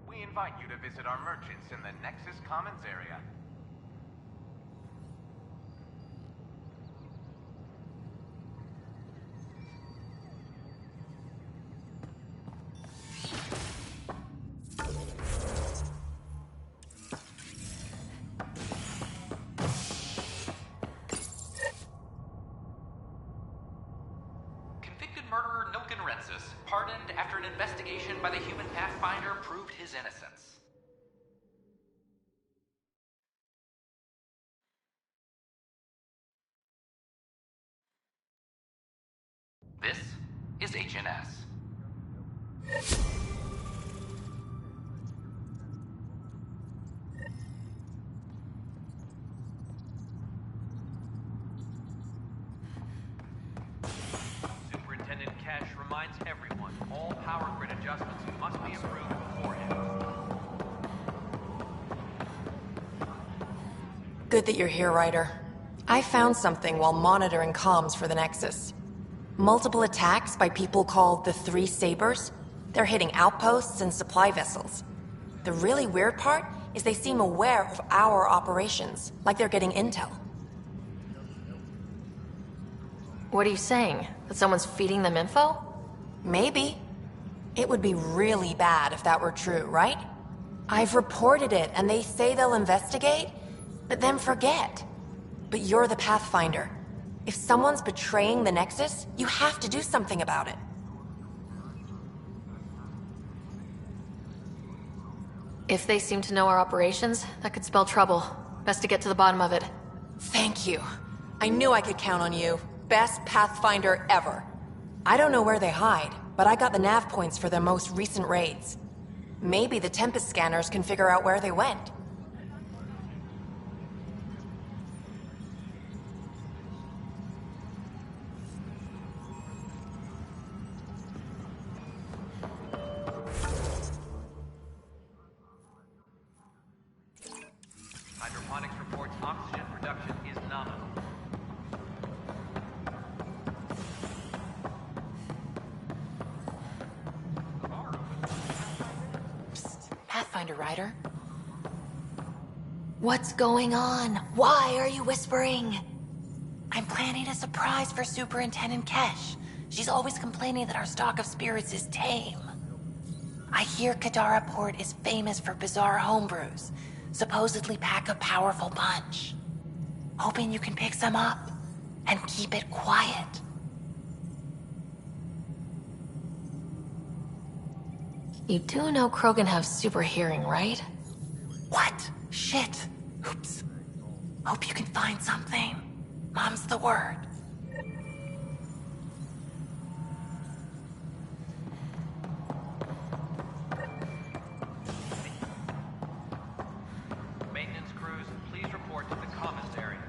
We invite you to visit our merchants in the Nexus Commons area. Convicted murderer Nilken Rensis, pardoned after an investigation by the human Pathfinder proved his innocence. This is HNS. Superintendent Kesh reminds everyone all power grid adjustments must be approved beforehand. Good that you're here, Ryder. I found something while monitoring comms for the Nexus. Multiple attacks by people called the Three Sabers. They're hitting outposts and supply vessels. The really weird part is they seem aware of our operations, like they're getting intel. What are you saying? That someone's feeding them info? Maybe. It would be really bad if that were true, right? I've reported it, and they say they'll investigate, but then forget. But you're the Pathfinder. If someone's betraying the Nexus, you have to do something about it. If they seem to know our operations, that could spell trouble. Best to get to the bottom of it. Thank you. I knew I could count on you. Best Pathfinder ever. I don't know where they hide, but I got the nav points for their most recent raids. Maybe the Tempest scanners can figure out where they went. Hydroponics reports oxygen production is nominal. Psst, Pathfinder Ryder. What's going on? Why are you whispering? I'm planning a surprise for Superintendent Kesh. She's always complaining that our stock of spirits is tame. I hear Kadara Port is famous for bizarre homebrews. Supposedly pack a powerful punch. Hoping you can pick some up and keep it quiet. You do know Krogan have super hearing, right? What? Shit. Oops. Hope you can find something. Mom's the word. Maintenance crews, please report to the commons area.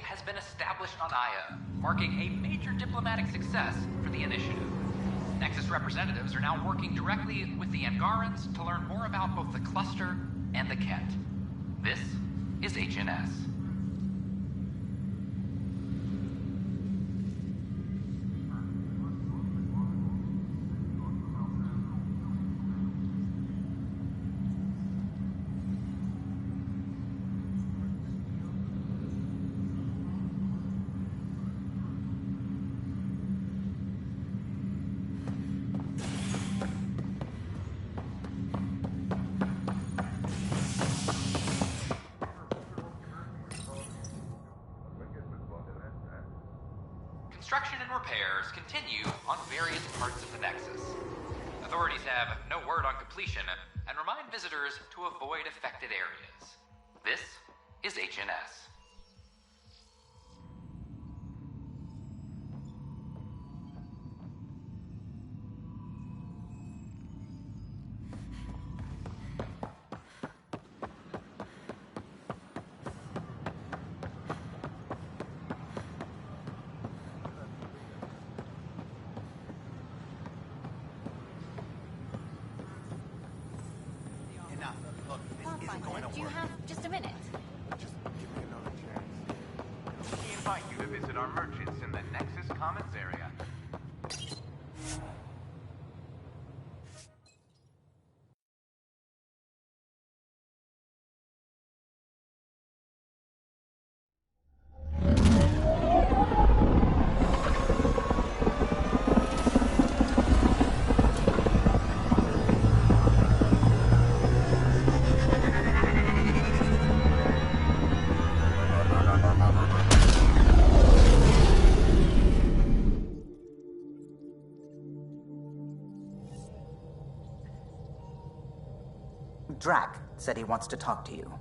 has been established on Aya, marking a major diplomatic success for the initiative. Nexus representatives are now working directly with the Angarans to learn more about both the cluster and the Kett. This is HNS. Construction and repairs continue on various parts of the Nexus. Authorities have no word on completion and remind visitors to avoid affected areas. This is HNS. Do you have just a minute? Just give me another chance. We invite you to visit our merchants in the Nexus Commons area. Drac said he wants to talk to you.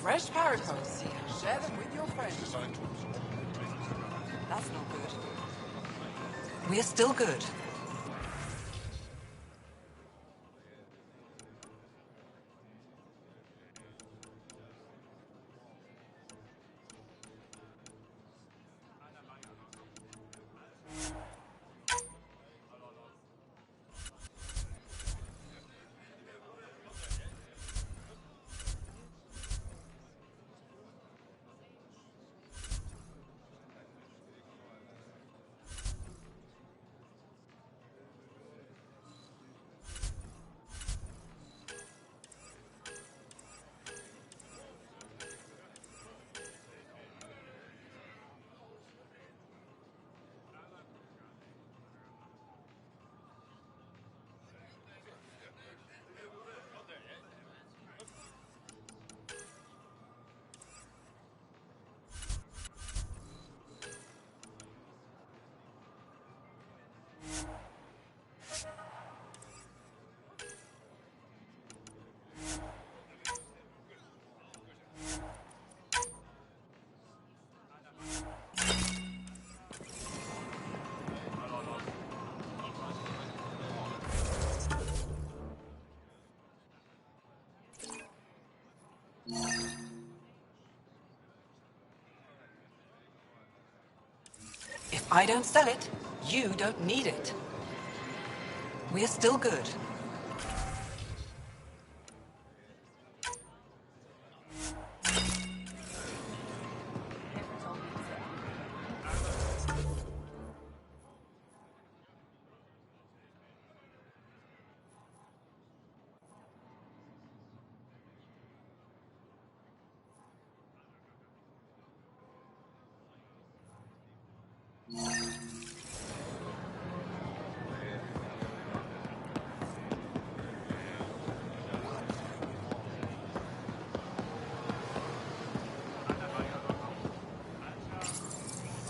Fresh paracoats. Share them with your friends. That's not good. We're still good. If I don't sell it, you don't need it. We're still good.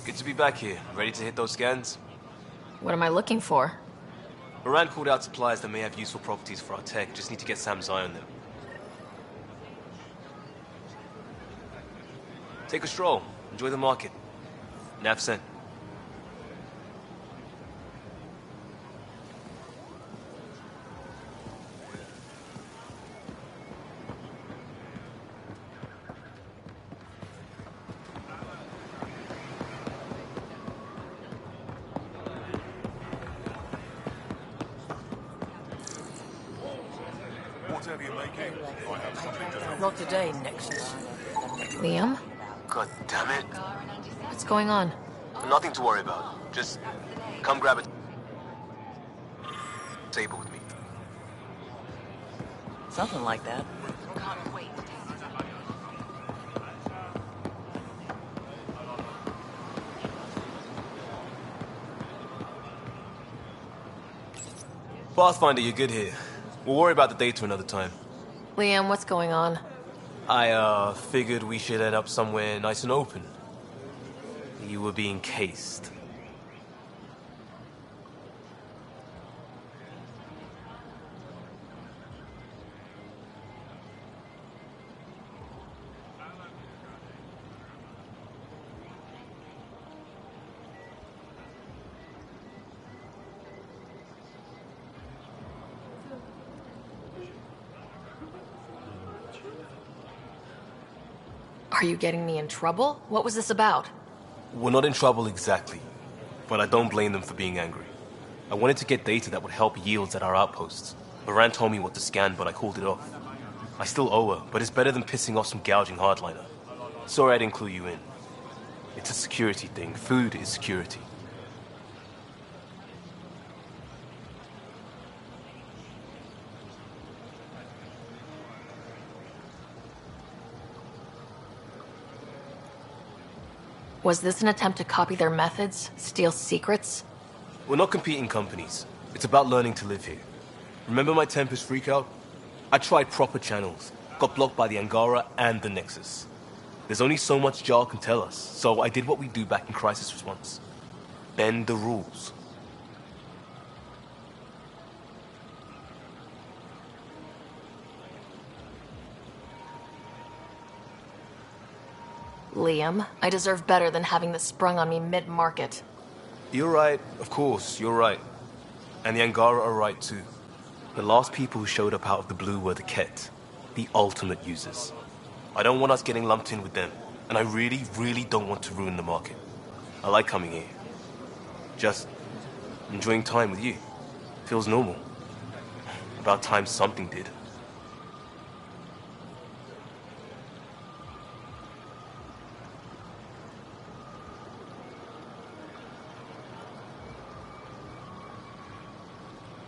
Good to be back here. Ready to hit those scans? What am I looking for? Moran called out supplies that may have useful properties for our tech. Just need to get Sam's eye on them. Take a stroll. Enjoy the market. Nav sent. Whatever you're making, I have something to... Not today, Nexus. Liam? God damn it. What's going on? Nothing to worry about. Just come grab a table with me. Something like that. Pathfinder, you're good here. We'll worry about the data another time. Liam, what's going on? I, figured we should head up somewhere nice and open. You were being cased. Are you getting me in trouble? What was this about? We're not in trouble exactly, but I don't blame them for being angry. I wanted to get data that would help yields at our outposts. Moran told me what to scan, but I called it off. I still owe her, but it's better than pissing off some gouging hardliner. Sorry I didn't clue you in. It's a security thing. Food is security. Was this an attempt to copy their methods? Steal secrets? We're not competing companies. It's about learning to live here. Remember my Tempest freakout? I tried proper channels. Got blocked by the Angara and the Nexus. There's only so much Jar can tell us, so I did what we do back in crisis response. Bend the rules. Liam. I deserve better than having this sprung on me mid-market. You're right, of course, you're right. And the Angara are right too. The last people who showed up out of the blue were the Ket, the ultimate users. I don't want us getting lumped in with them, and I really, really don't want to ruin the market. I like coming here. Just enjoying time with you. Feels normal. About time something did.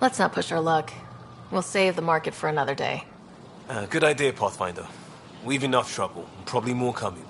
Let's not push our luck. We'll save the market for another day. Good idea, Pathfinder. We've enough trouble, and probably more coming.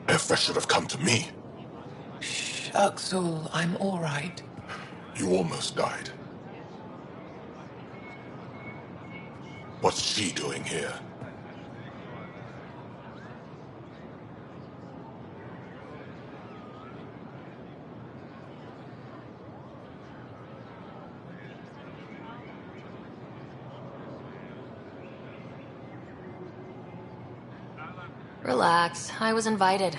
If should have come to me. Shh, Axel, I'm all right. You almost died. What's she doing here? Relax, I was invited.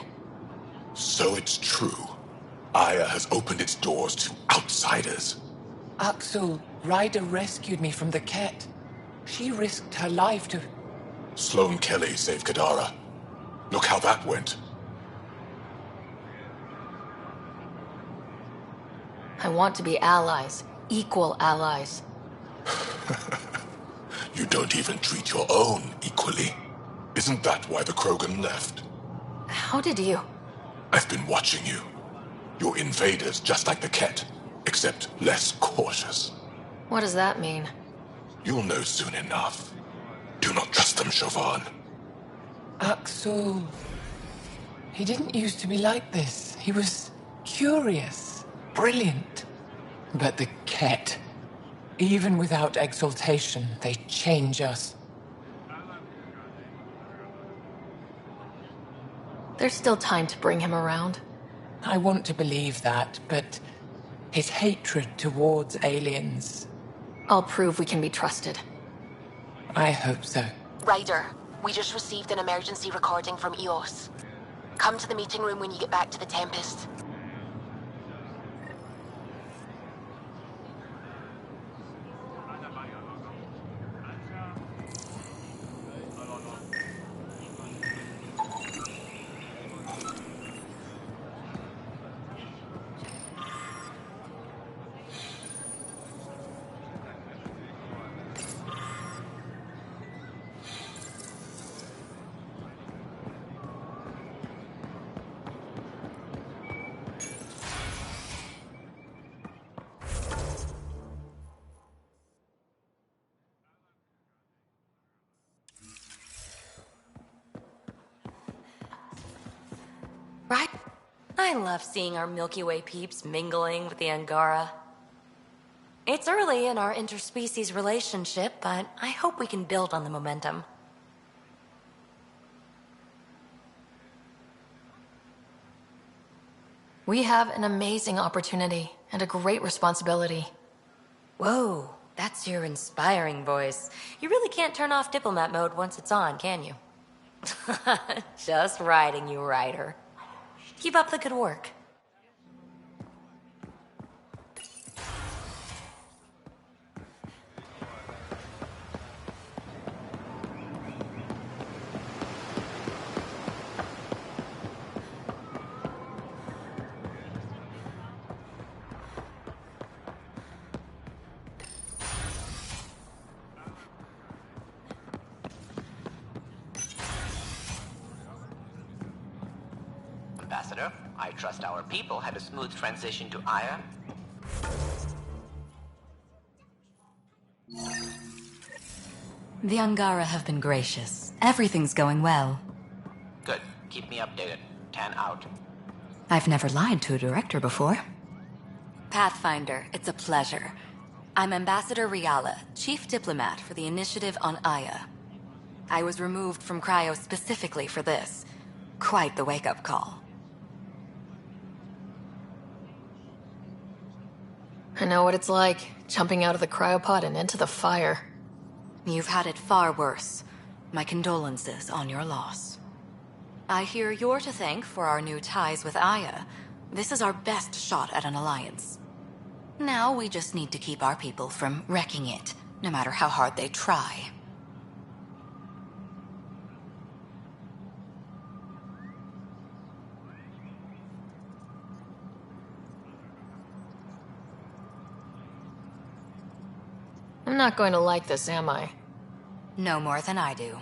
So it's true. Aya has opened its doors to outsiders. Axel, Ryder rescued me from the Ket. She risked her life to... Sloane Kelly saved Kadara. Look how that went. I want to be allies. Equal allies. You don't even treat your own equally. Isn't that why the Krogan left? How did you... I've been watching you. You're invaders just like the Ket, except less cautious. What does that mean? You'll know soon enough. Do not trust them, Chauvin. Axel... He didn't used to be like this. He was curious, brilliant. But the Ket, even without exaltation, they change us. There's still time to bring him around. I want to believe that, but his hatred towards aliens... I'll prove we can be trusted. I hope so. Ryder, we just received an emergency recording from EOS. Come to the meeting room when you get back to the Tempest. Right? I love seeing our Milky Way peeps mingling with the Angara. It's early in our interspecies relationship, but I hope we can build on the momentum. We have an amazing opportunity and a great responsibility. Whoa, that's your inspiring voice. You really can't turn off diplomat mode once it's on, can you? Just riding you, Ryder. Keep up the good work. I trust our people had a smooth transition to Aya. The Angara have been gracious. Everything's going well. Good. Keep me updated. 10 out. I've never lied to a director before. Pathfinder, it's a pleasure. I'm Ambassador Riala, Chief Diplomat for the Initiative on Aya. I was removed from Cryo specifically for this. Quite the wake-up call. I know what it's like, jumping out of the cryopod and into the fire. You've had it far worse. My condolences on your loss. I hear you're to thank for our new ties with Aya. This is our best shot at an alliance. Now we just need to keep our people from wrecking it, no matter how hard they try. I'm not going to like this, am I? No more than I do.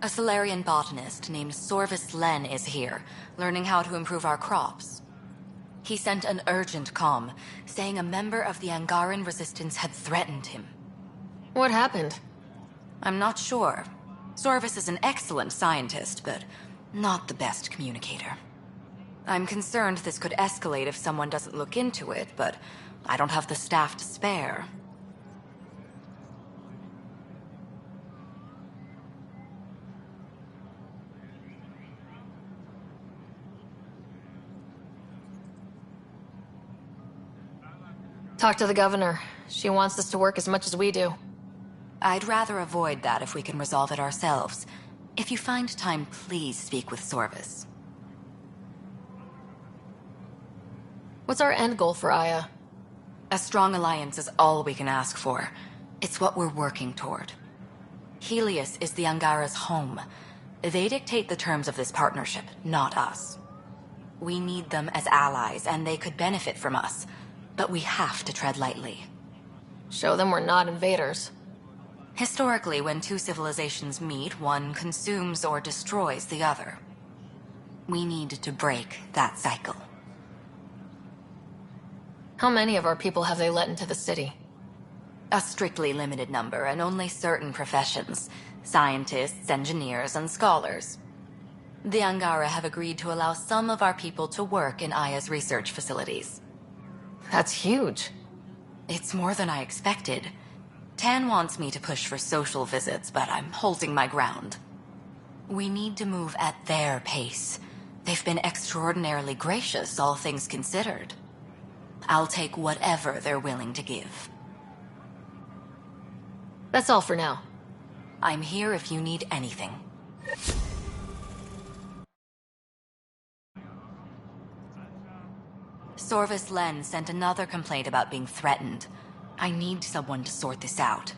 A Solarian botanist named Sorvis Len is here, learning how to improve our crops. He sent an urgent comm, saying a member of the Angaran resistance had threatened him. What happened? I'm not sure. Sorvis is an excellent scientist, but not the best communicator. I'm concerned this could escalate if someone doesn't look into it, but I don't have the staff to spare. Talk to the governor. She wants us to work as much as we do. I'd rather avoid that if we can resolve it ourselves. If you find time, please speak with Sorvis. What's our end goal for Aya? A strong alliance is all we can ask for. It's what we're working toward. Helios is the Angara's home. They dictate the terms of this partnership, not us. We need them as allies, and they could benefit from us. But we have to tread lightly. Show them we're not invaders. Historically, when two civilizations meet, one consumes or destroys the other. We need to break that cycle. How many of our people have they let into the city? A strictly limited number, and only certain professions. Scientists, engineers, and scholars. The Angara have agreed to allow some of our people to work in Aya's research facilities. That's huge. It's more than I expected. Tan wants me to push for social visits, but I'm holding my ground. We need to move at their pace. They've been extraordinarily gracious, all things considered. I'll take whatever they're willing to give. That's all for now. I'm here if you need anything. Sorvis Len sent another complaint about being threatened. I need someone to sort this out.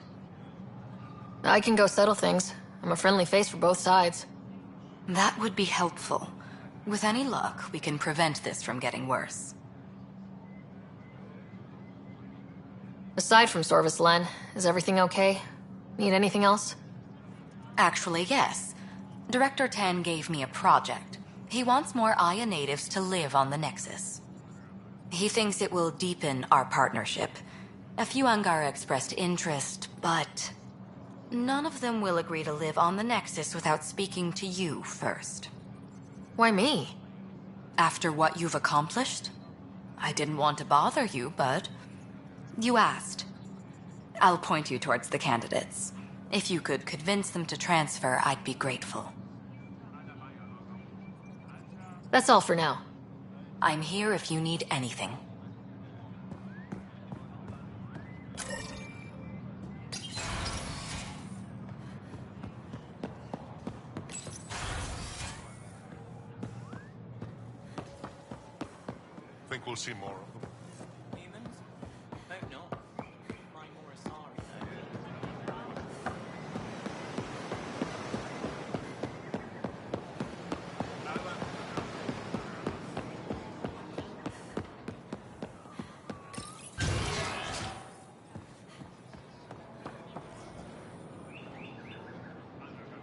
I can go settle things. I'm a friendly face for both sides. That would be helpful. With any luck, we can prevent this from getting worse. Aside from Sorvis Len, is everything okay? Need anything else? Actually, yes. Director Tan gave me a project. He wants more Aya natives to live on the Nexus. He thinks it will deepen our partnership. A few Angara expressed interest, but none of them will agree to live on the Nexus without speaking to you first. Why me? After what you've accomplished? I didn't want to bother you, but you asked. I'll point you towards the candidates. If you could convince them to transfer, I'd be grateful. That's all for now. I'm here if you need anything. Think we'll see more of them? Humans? Hope not. Find more Asari,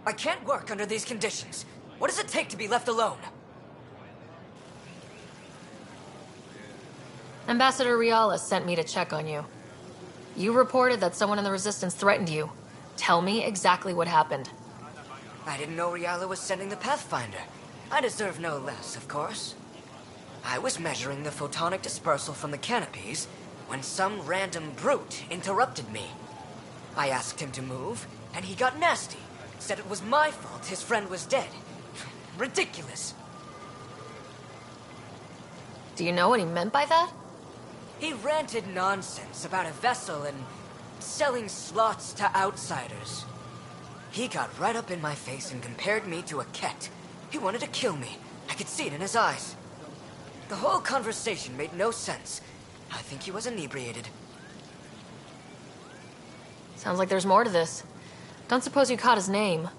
I can't work under these conditions. What does it take to be left alone? Ambassador Riala sent me to check on you. You reported that someone in the Resistance threatened you. Tell me exactly what happened. I didn't know Riala was sending the Pathfinder. I deserve no less, of course. I was measuring the photonic dispersal from the canopies when some random brute interrupted me. I asked him to move, and he got nasty. Said it was my fault his friend was dead. Ridiculous. Do you know what he meant by that? He ranted nonsense about a vessel and selling slots to outsiders. He got right up in my face and compared me to a ket. He wanted to kill me. I could see it in his eyes. The whole conversation made no sense. I think he was inebriated. Sounds like there's more to this. Don't suppose you caught his name.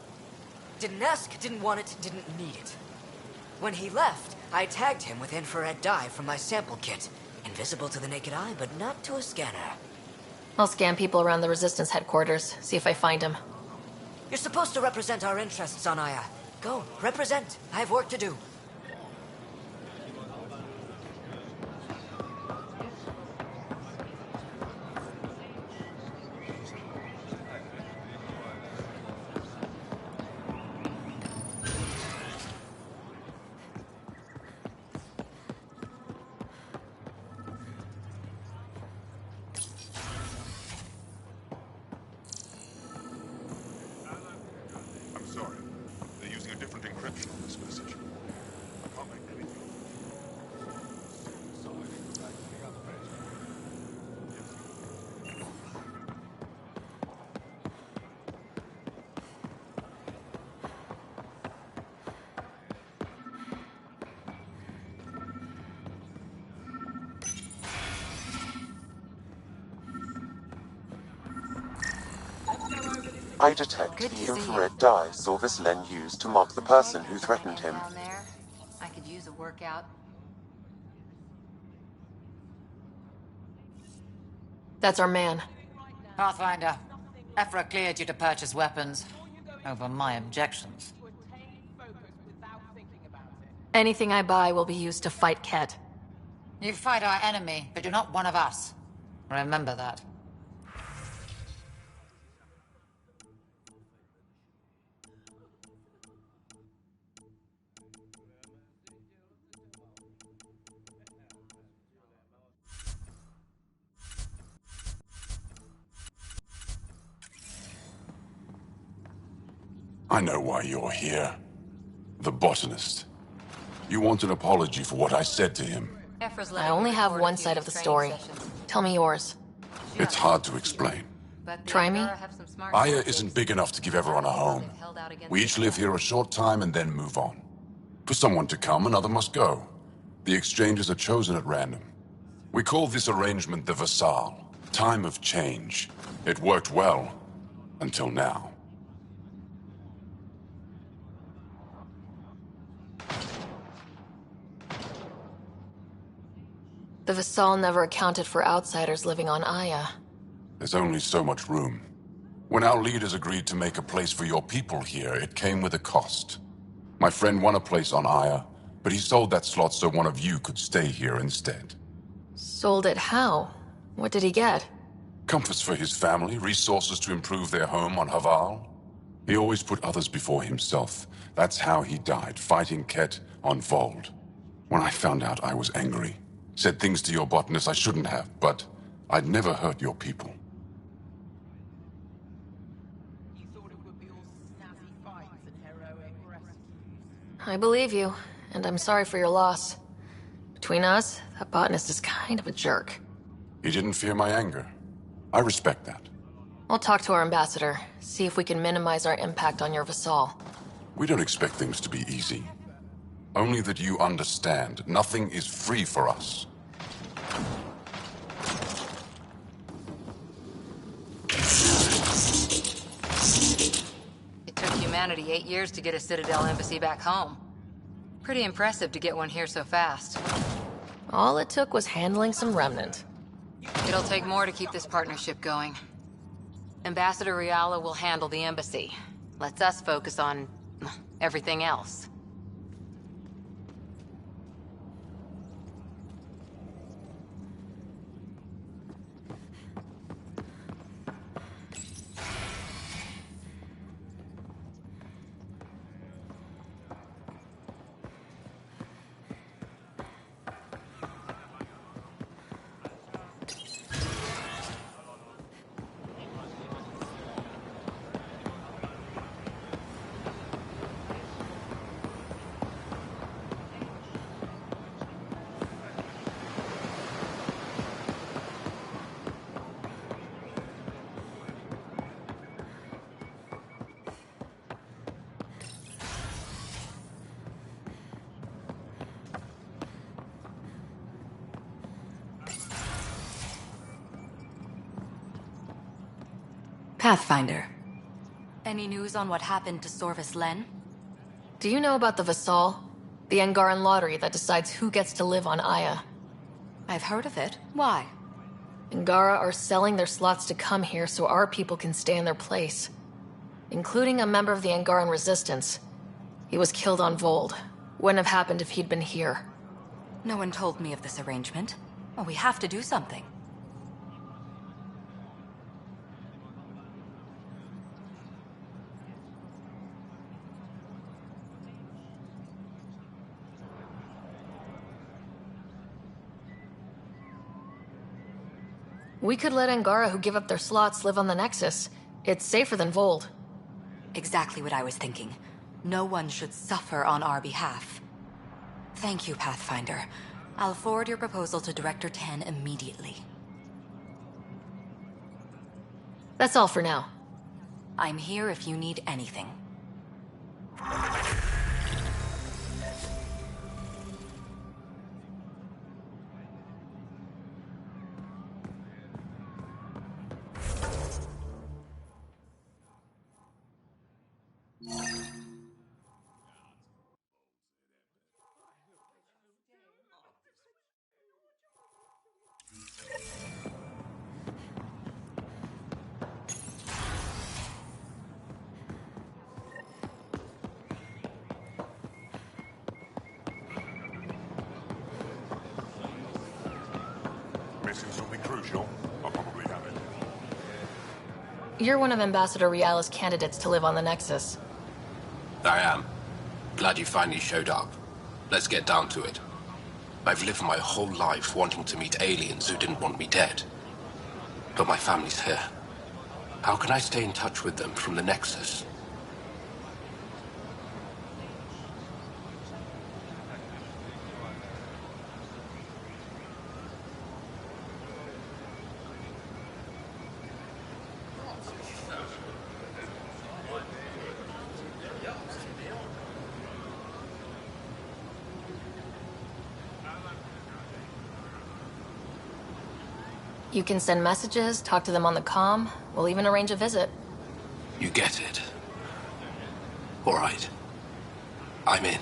Didn't ask, didn't want it, didn't need it. When he left, I tagged him with infrared dye from my sample kit. Invisible to the naked eye, but not to a scanner. I'll scan people around the Resistance headquarters, see if I find him. You're supposed to represent our interests on Aya. Go, represent. I have work to do. I detect the infrared dye Silvis Len used to mark the person who threatened him. Down there, I could use a workout. That's our man. Pathfinder, Ephra cleared you to purchase weapons. Over my objections. Anything I buy will be used to fight Ket. You fight our enemy, but you're not one of us. Remember that. I know why you're here. The botanist. You want an apology for what I said to him. I only have one side of the story. Tell me yours. It's hard to explain. Try me. Aya isn't big enough to give everyone a home. We each live here a short time and then move on. For someone to come, another must go. The exchanges are chosen at random. We call this arrangement the Vassal. Time of change. It worked well. Until now. The Vassal never accounted for outsiders living on Aya. There's only so much room. When our leaders agreed to make a place for your people here, it came with a cost. My friend won a place on Aya, but he sold that slot so one of you could stay here instead. Sold it how? What did he get? Comforts for his family, resources to improve their home on Haval. He always put others before himself. That's how he died, fighting Ket on Vold. When I found out, I was angry. Said things to your botanist I shouldn't have, but I'd never hurt your people. I believe you, and I'm sorry for your loss. Between us, that botanist is kind of a jerk. He didn't fear my anger. I respect that. I'll talk to our ambassador, see if we can minimize our impact on your Vassal. We don't expect things to be easy. Only that you understand, nothing is free for us. It took humanity 8 years to get a Citadel embassy back home. Pretty impressive to get one here so fast. All it took was handling some remnant. It'll take more to keep this partnership going. Ambassador Riala will handle the embassy. Lets us focus on everything else. Pathfinder. Any news on what happened to Sorvis Len? Do you know about the Vassal? The Angaran lottery that decides who gets to live on Aya. I've heard of it. Why? Angara are selling their slots to come here so our people can stay in their place. Including a member of the Angaran resistance. He was killed on Vold. Wouldn't have happened if he'd been here. No one told me of this arrangement. Well, we have to do something. We could let Angara who give up their slots live on the Nexus. It's safer than Vold. Exactly what I was thinking. No one should suffer on our behalf. Thank you, Pathfinder. I'll forward your proposal to Director 10 immediately. That's all for now. I'm here if you need anything. Missing something crucial? I'll probably have it. You're one of Ambassador Riala's candidates to live on the Nexus. I am. Glad you finally showed up. Let's get down to it. I've lived my whole life wanting to meet aliens who didn't want me dead. But my family's here. How can I stay in touch with them from the Nexus? You can send messages, talk to them on the comm. We'll even arrange a visit. You get it. All right. I'm in.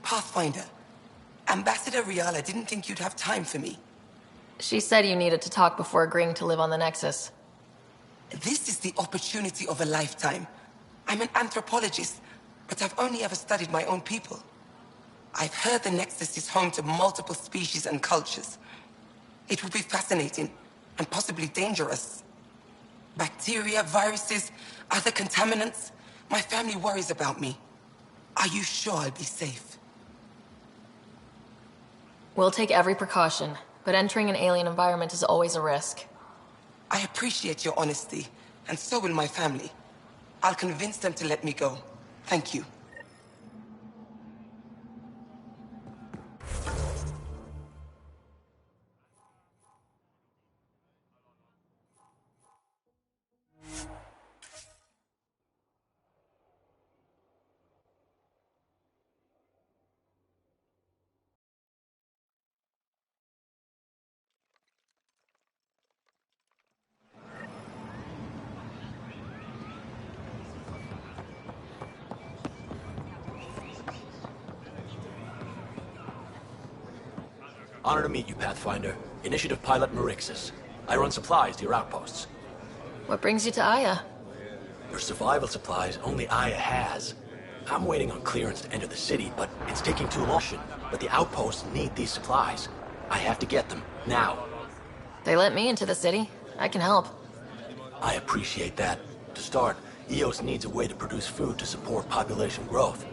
Pathfinder, Ambassador Riala didn't think you'd have time for me. She said you needed to talk before agreeing to live on the Nexus. This is the opportunity of a lifetime. I'm an anthropologist, but I've only ever studied my own people. I've heard the Nexus is home to multiple species and cultures. It would be fascinating and possibly dangerous. Bacteria, viruses, other contaminants. My family worries about me. Are you sure I'll be safe? We'll take every precaution, but entering an alien environment is always a risk. I appreciate your honesty, and so will my family. I'll convince them to let me go. Thank you. Honor to meet you, Pathfinder. Initiative Pilot Marixus. I run supplies to your outposts. What brings you to Aya? For survival supplies, only Aya has. I'm waiting on clearance to enter the city, but it's taking too long. But the outposts need these supplies. I have to get them, now. They let me into the city. I can help. I appreciate that. To start, EOS needs a way to produce food to support population growth.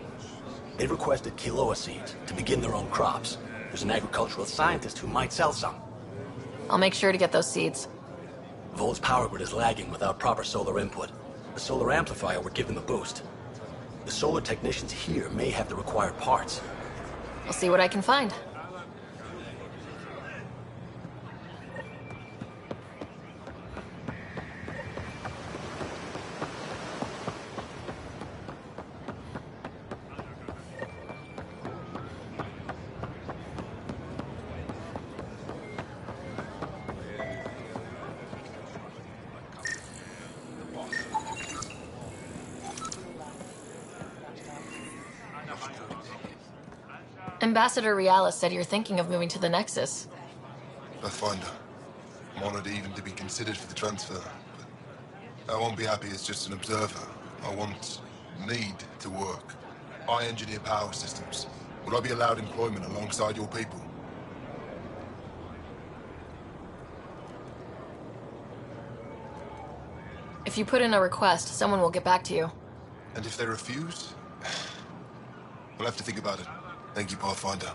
They've requested Kiloa seeds to begin their own crops. There's an agricultural scientist who might sell some. I'll make sure to get those seeds. Vol's power grid is lagging without proper solar input. The solar amplifier would give them a boost. The solar technicians here may have the required parts. I'll see what I can find. Ambassador Riala said you're thinking of moving to the Nexus. Pathfinder. I'm honored even to be considered for the transfer, but I won't be happy as just an observer. I need to work. I engineer power systems. Will I be allowed employment alongside your people? If you put in a request, someone will get back to you. And if they refuse? We'll have to think about it. Thank you, Pathfinder.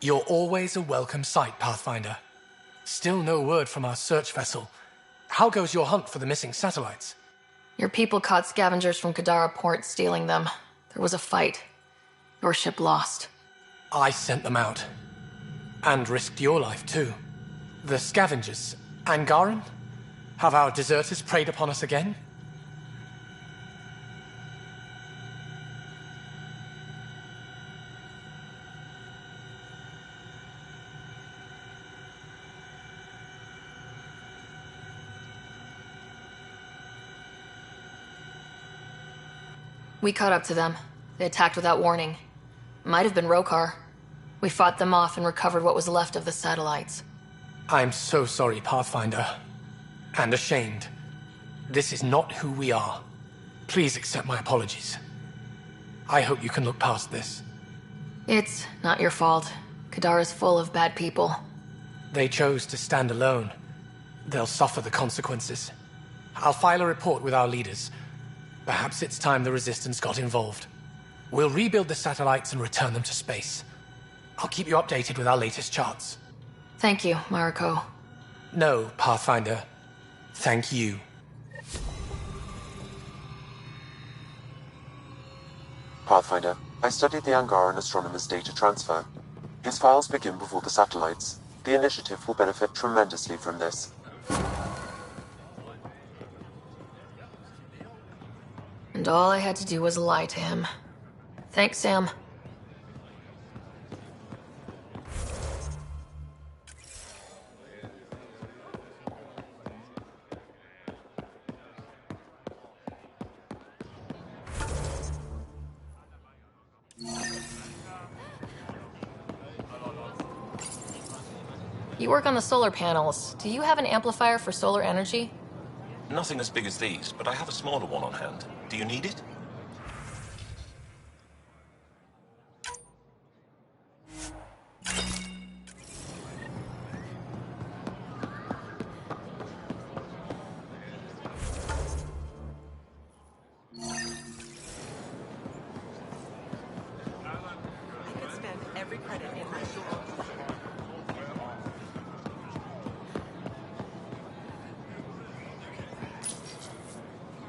You're always a welcome sight, Pathfinder. Still no word from our search vessel. How goes your hunt for the missing satellites? Your people caught scavengers from Kadara Port stealing them. There was a fight. Your ship lost. I sent them out. And risked your life, too. The scavengers, Angaran? Have our deserters preyed upon us again? We caught up to them. They attacked without warning. Might have been Rokar. We fought them off and recovered what was left of the satellites. I'm so sorry, Pathfinder. And ashamed. This is not who we are. Please accept my apologies. I hope you can look past this. It's not your fault. Kadara's full of bad people. They chose to stand alone. They'll suffer the consequences. I'll file a report with our leaders. Perhaps it's time the Resistance got involved. We'll rebuild the satellites and return them to space. I'll keep you updated with our latest charts. Thank you, Mariko. No, Pathfinder. Thank you. Pathfinder, I studied the Angaran astronomer's data transfer. His files begin before the satellites. The initiative will benefit tremendously from this. And all I had to do was lie to him. Thanks, Sam. You work on the solar panels. Do you have an amplifier for solar energy? Nothing as big as these, but I have a smaller one on hand. Do you need it?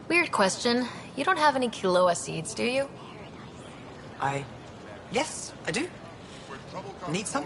Weird question. You don't have any Kiloa seeds, do you? Yes, I do. Need some?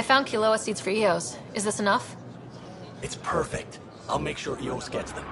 I found Kiloa seeds for Eos. Is this enough? It's perfect. I'll make sure Eos gets them.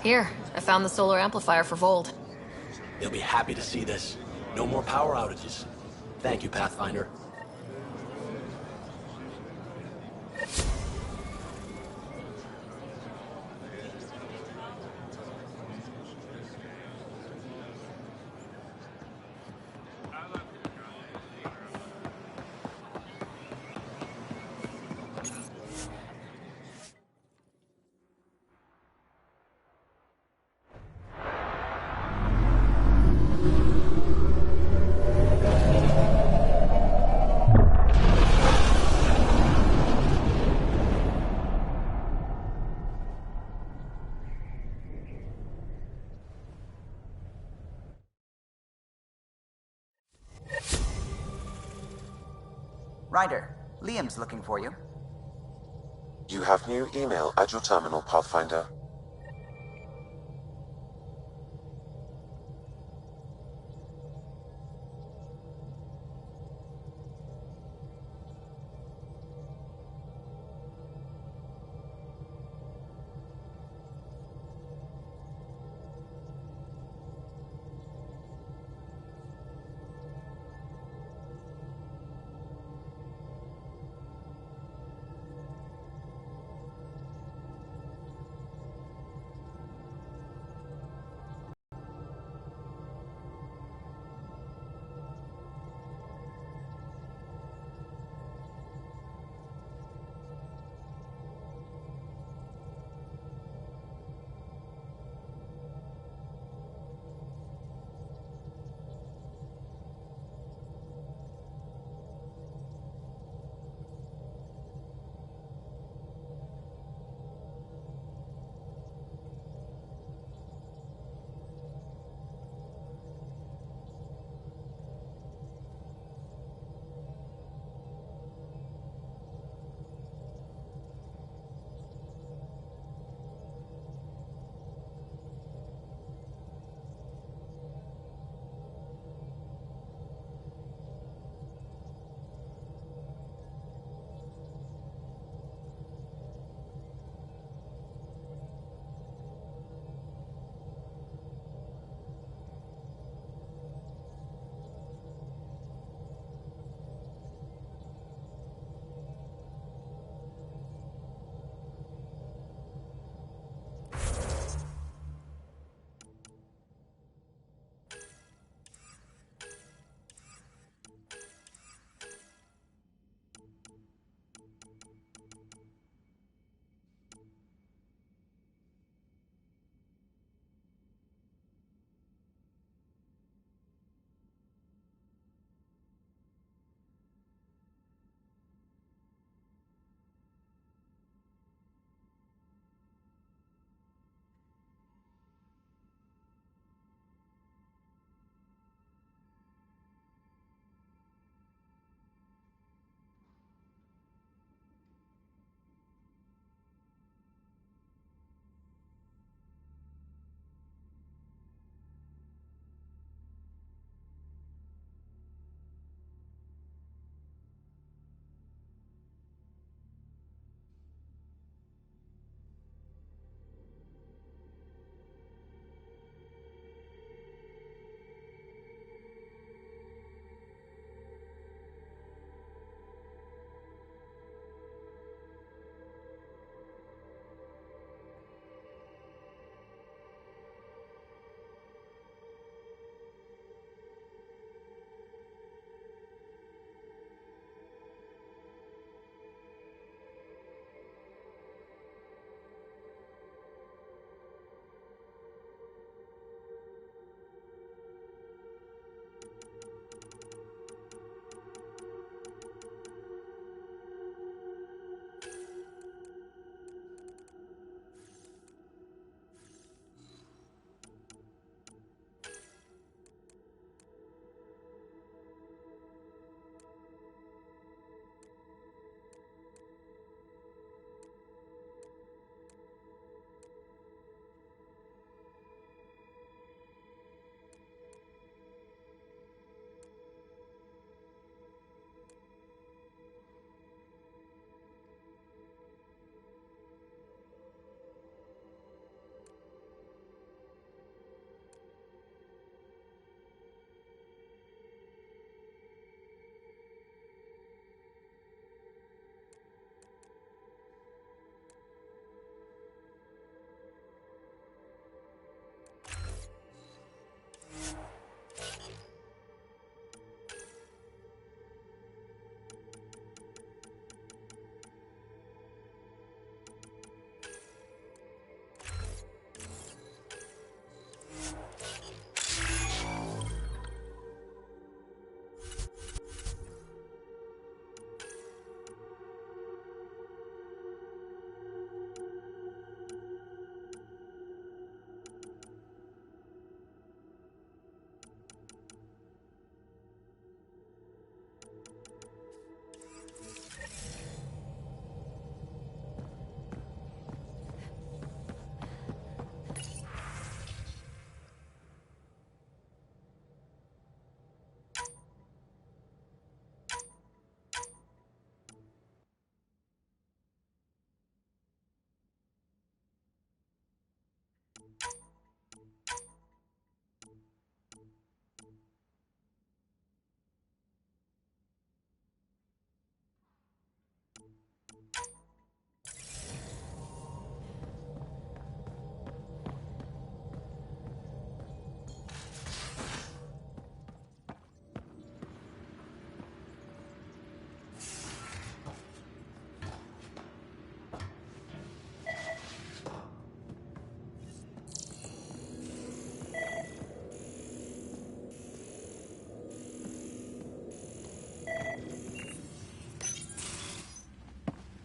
Here, I found the solar amplifier for Vold. They'll be happy to see this. No more power outages. Thank you, Pathfinder. Ryder, Liam's looking for you. You have new email at your terminal, Pathfinder.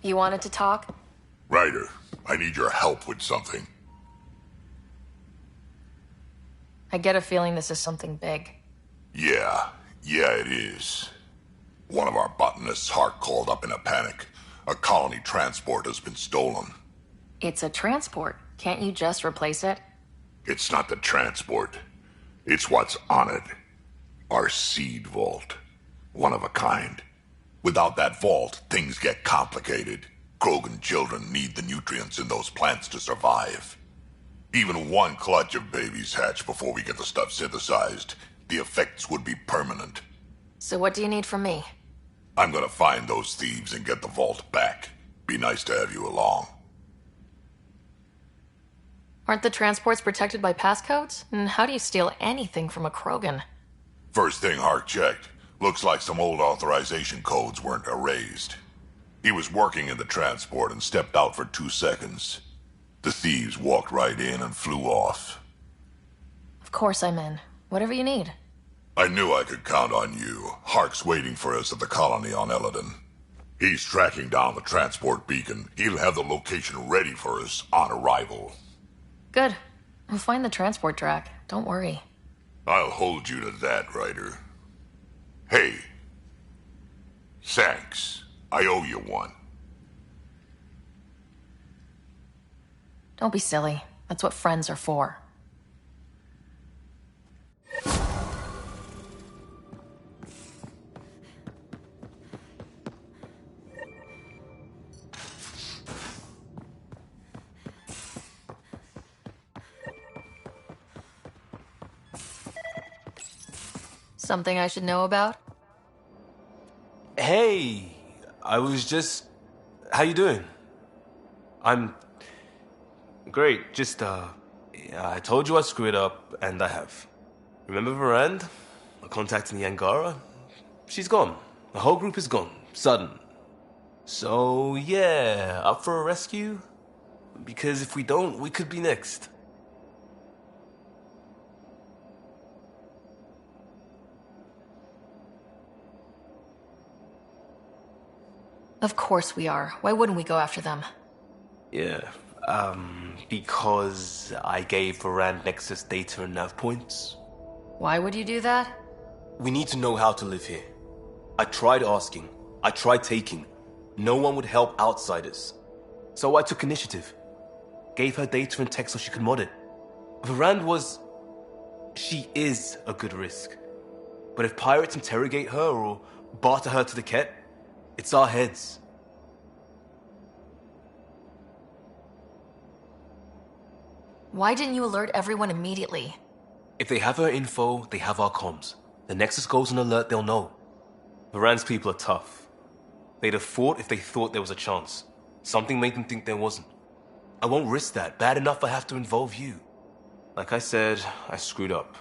You wanted to talk? Ryder, I need your help with something. I get a feeling this is something big. Yeah, it is. One of our botanists' heart called up in a panic. A colony transport has been stolen. It's a transport. Can't you just replace it? It's not the transport. It's what's on it. Our seed vault. One of a kind. Without that vault, things get complicated. Krogan children need the nutrients in those plants to survive. Even one clutch of babies hatch before we get the stuff synthesized. The effects would be permanent. So what do you need from me? I'm gonna find those thieves and get the vault back. Be nice to have you along. Aren't the transports protected by passcodes? And how do you steal anything from a Krogan? First thing Hark checked. Looks like some old authorization codes weren't erased. He was working in the transport and stepped out for 2 seconds. The thieves walked right in and flew off. Of course I'm in. Whatever you need. I knew I could count on you. Hark's waiting for us at the colony on Eladon. He's tracking down the transport beacon. He'll have the location ready for us on arrival. Good. We'll find the transport track. Don't worry. I'll hold you to that, Ryder. Hey. Thanks. I owe you one. Don't be silly. That's what friends are for. Something I should know about? Hey, I was just... How you doing? I'm... Great, just, I told you I screwed up, and I have. Remember Varand? I contacted the Angara? She's gone. The whole group is gone. Sudden. So, yeah, up for a rescue? Because if we don't, we could be next. Of course we are. Why wouldn't we go after them? Yeah, because I gave Varand Nexus data and nav points. Why would you do that? We need to know how to live here. I tried asking. I tried taking. No one would help outsiders. So I took initiative. Gave her data and tech so she could mod it. Varand was... She is a good risk. But if pirates interrogate her or barter her to the Ket, it's our heads. Why didn't you alert everyone immediately? If they have her info, they have our comms. The Nexus goes on alert, they'll know. Varand's people are tough. They'd have fought if they thought there was a chance. Something made them think there wasn't. I won't risk that. Bad enough I have to involve you. Like I said, I screwed up.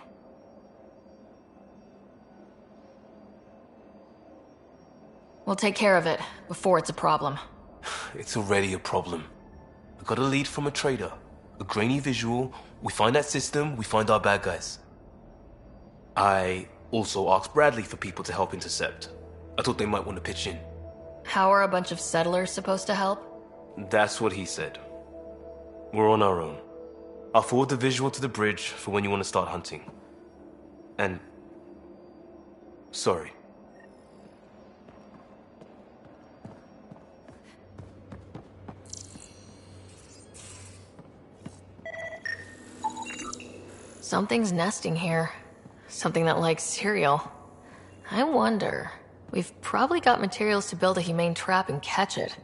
We'll take care of it before it's a problem. It's already a problem. I got a lead from a trader. A grainy visual. We find that system, we find our bad guys. I also asked Bradley for people to help intercept. I thought they might want to pitch in. How are a bunch of settlers supposed to help? That's what he said. We're on our own. I'll forward the visual to the bridge for when you want to start hunting. And... sorry. Something's nesting here. Something that likes cereal. I wonder... We've probably got materials to build a humane trap and catch it.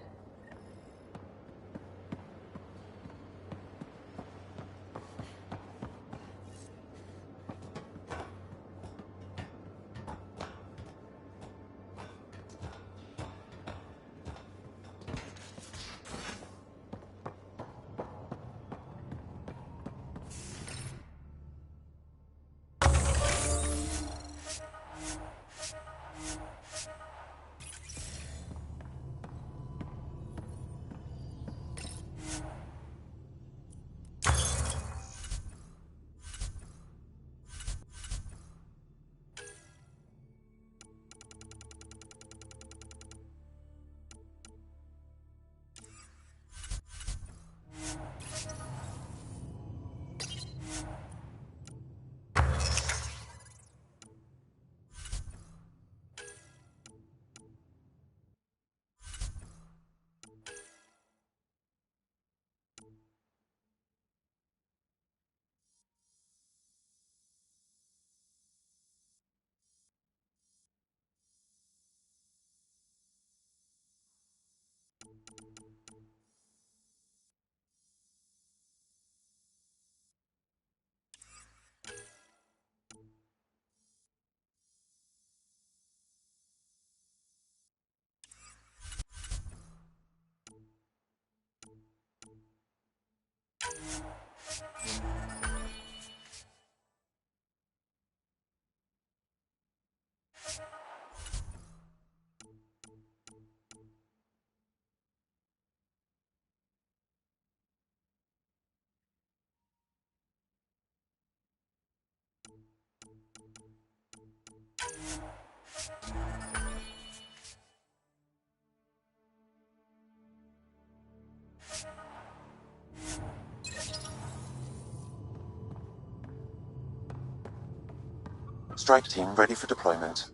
Strike team ready for deployment.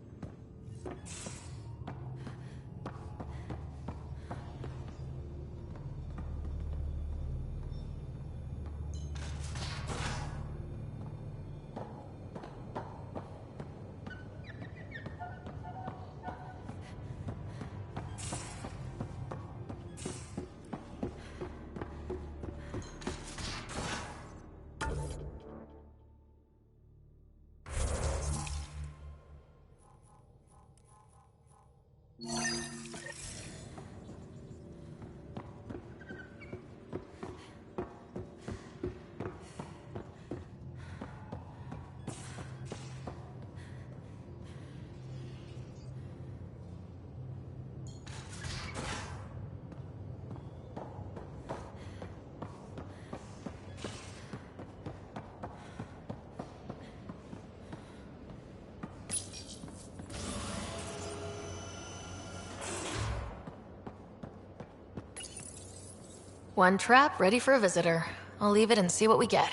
One trap ready for a visitor. I'll leave it and see what we get.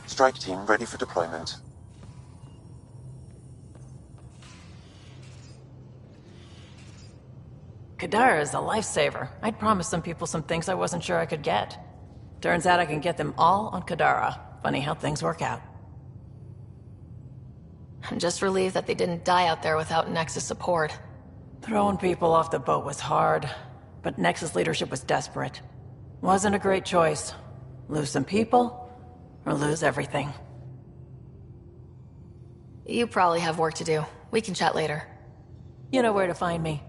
Strike team ready for deployment. Kadara is a lifesaver. I'd promised some people some things I wasn't sure I could get. Turns out I can get them all on Kadara. Funny how things work out. I'm just relieved that they didn't die out there without Nexus support. Throwing people off the boat was hard, but Nexus leadership was desperate. Wasn't a great choice. Lose some people, or lose everything. You probably have work to do. We can chat later. You know where to find me.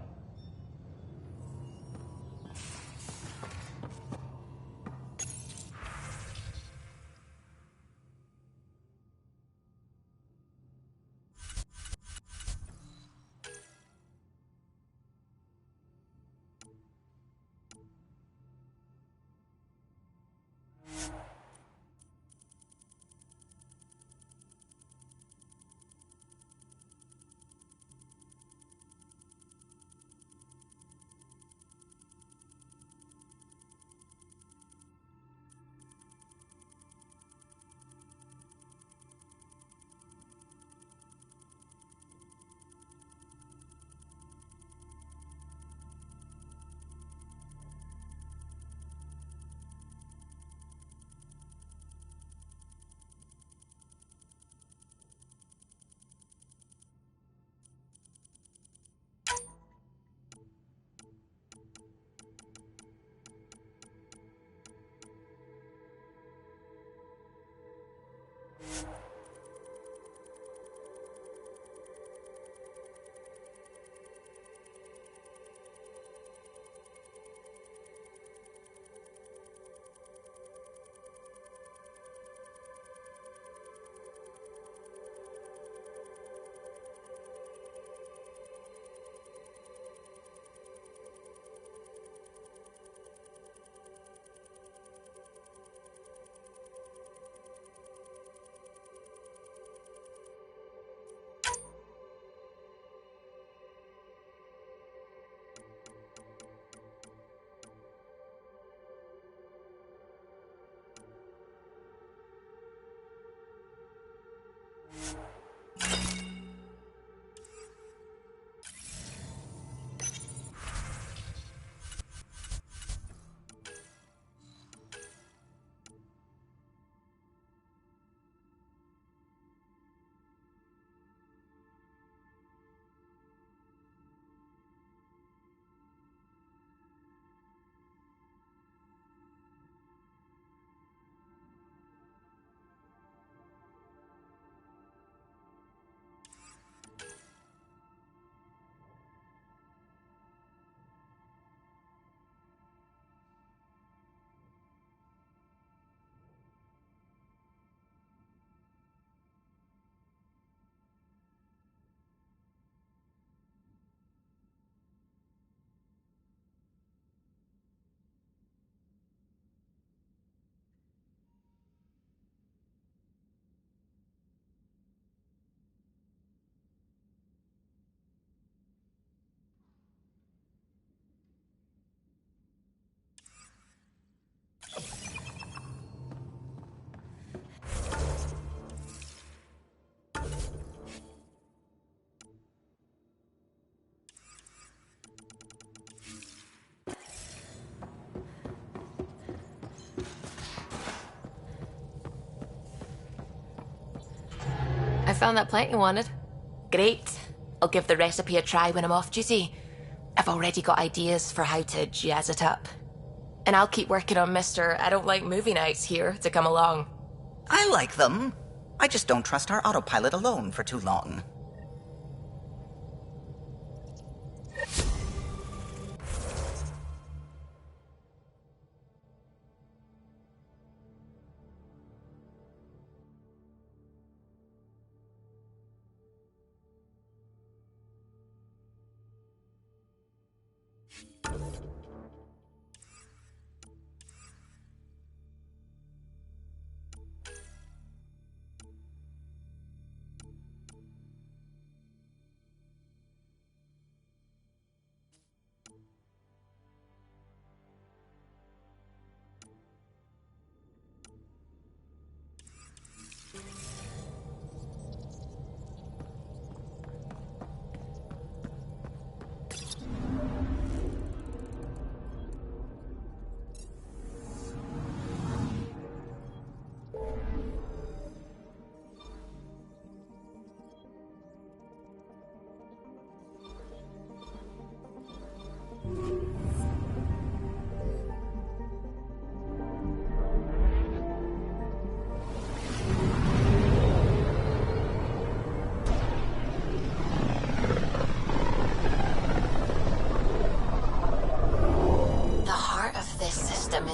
found that plant you wanted. Great. I'll give the recipe a try when I'm off duty. I've already got ideas for how to jazz it up. And I'll keep working on Mr. I don't like movie nights here to come along. I like them. I just don't trust our autopilot alone for too long.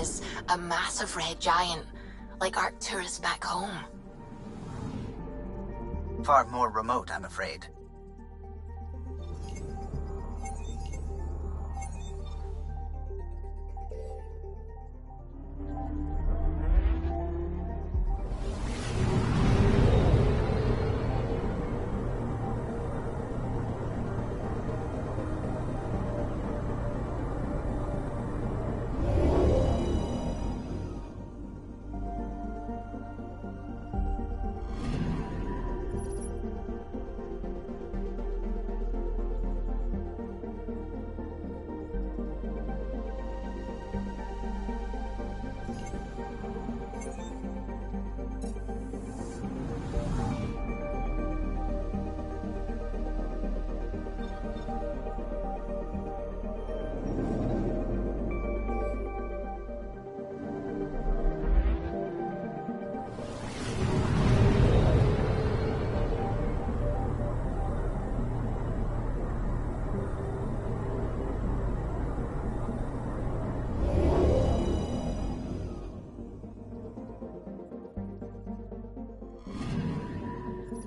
Is a massive red giant, like Arcturus back home. Far more remote, I'm afraid.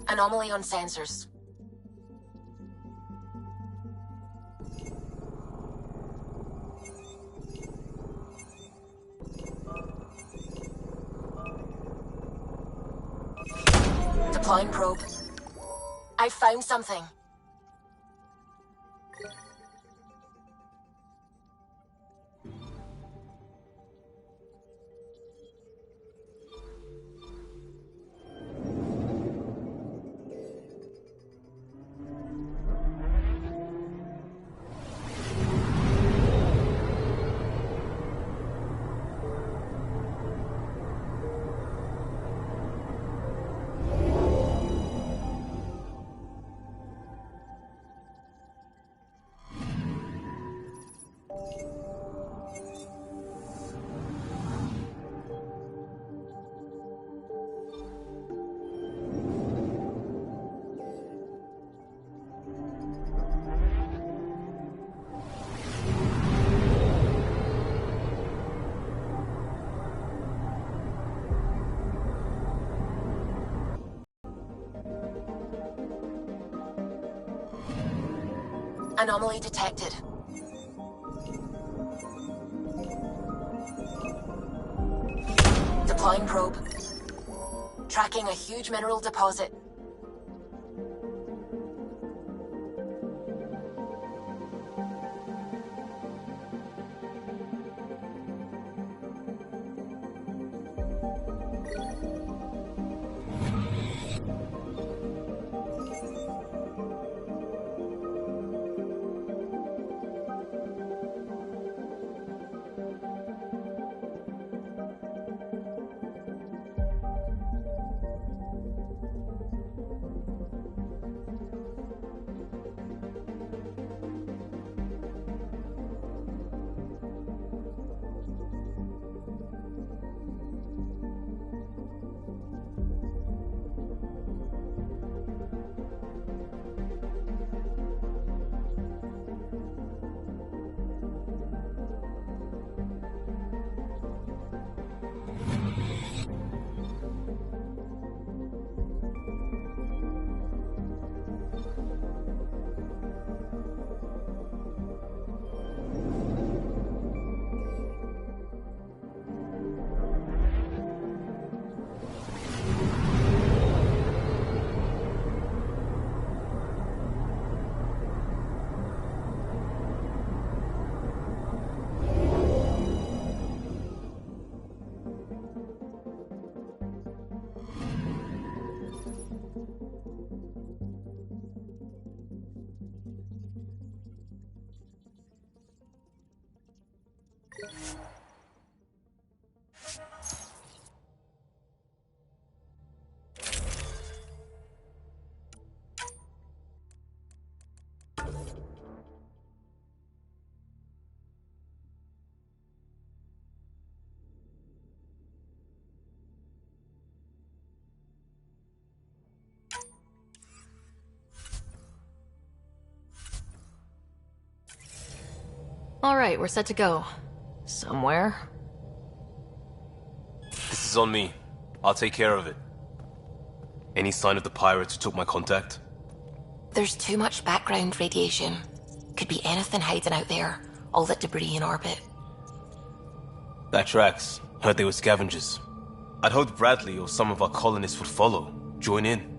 Anomaly on sensors. Deploying probe. I found something. Anomaly detected. Deploying probe. Tracking a huge mineral deposit. Alright, we're set to go. Somewhere. This is on me. I'll take care of it. Any sign of the pirates who took my contact? There's too much background radiation. Could be anything hiding out there. All that debris in orbit. That tracks. Heard they were scavengers. I'd hoped Bradley or some of our colonists would follow. Join in.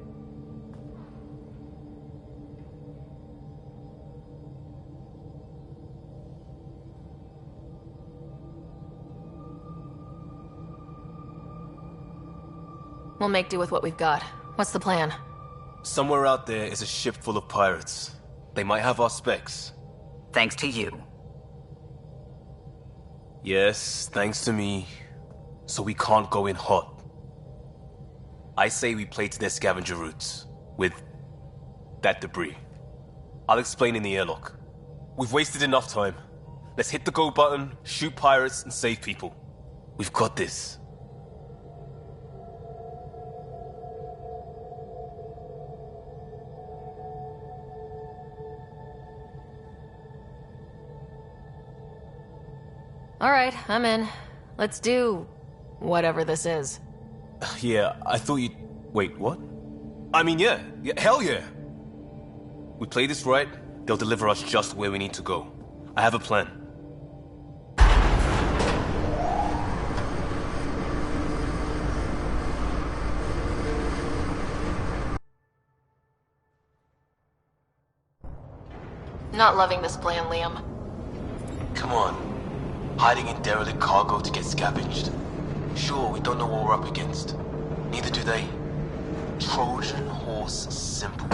We'll make do with what we've got. What's the plan? Somewhere out there is a ship full of pirates. They might have our specs. Thanks to you. Yes, thanks to me. So we can't go in hot. I say we play to their scavenger routes. With that debris. I'll explain in the airlock. We've wasted enough time. Let's hit the go button, shoot pirates, and save people. We've got this. Alright, I'm in. Let's do whatever this is. Yeah, I thought you'd... Wait, what? I mean, yeah, hell yeah! We play this right, they'll deliver us just where we need to go. I have a plan. Not loving this plan, Liam. Come on. Hiding in derelict cargo to get scavenged. Sure, we don't know what we're up against. Neither do they. Trojan horse simple.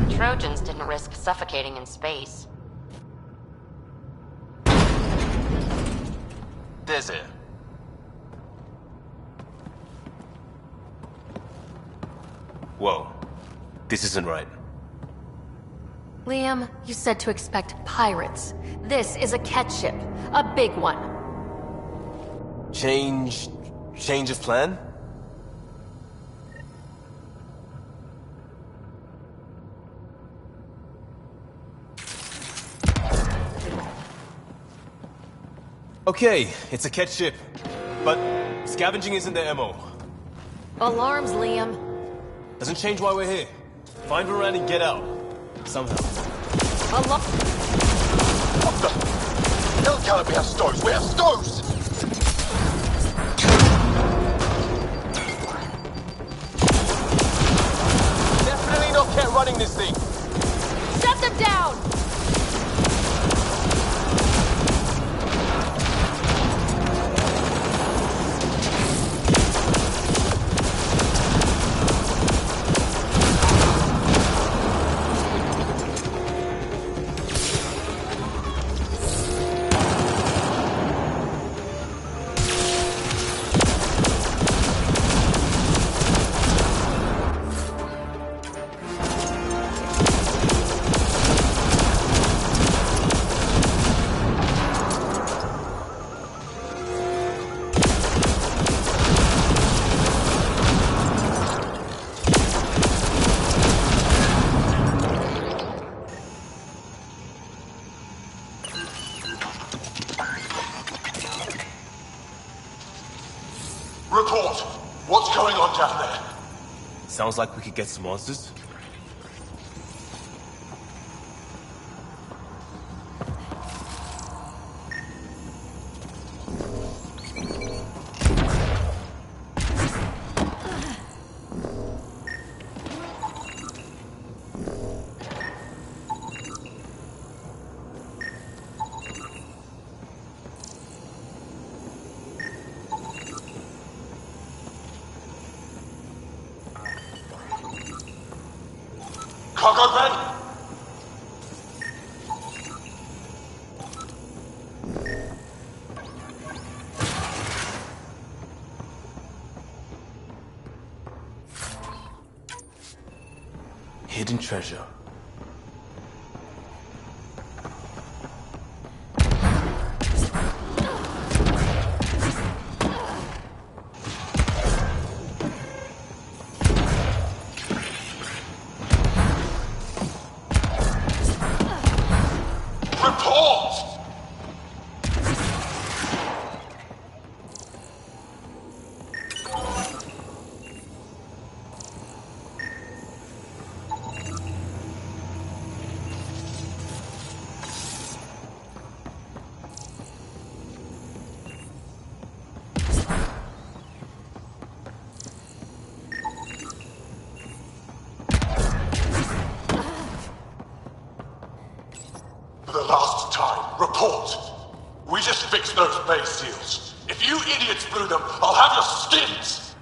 Trojans didn't risk suffocating in space. There's it. Whoa. This isn't right. Liam, you said to expect pirates. This is a catch ship. A big one. Change of plan? Okay, it's a catch ship. But scavenging isn't their MO. Alarms, Liam. Doesn't change why we're here. Find Varan and get out. Somehow. What the? Hell can't be our stoves. We have stoves! Definitely not Cat running this thing. Shut them down! Report! What's going on down there? Sounds like we could get some answers. Cargo bay? Hidden treasure. Report! We just fixed those bay seals. If you idiots blew them, I'll have your skins!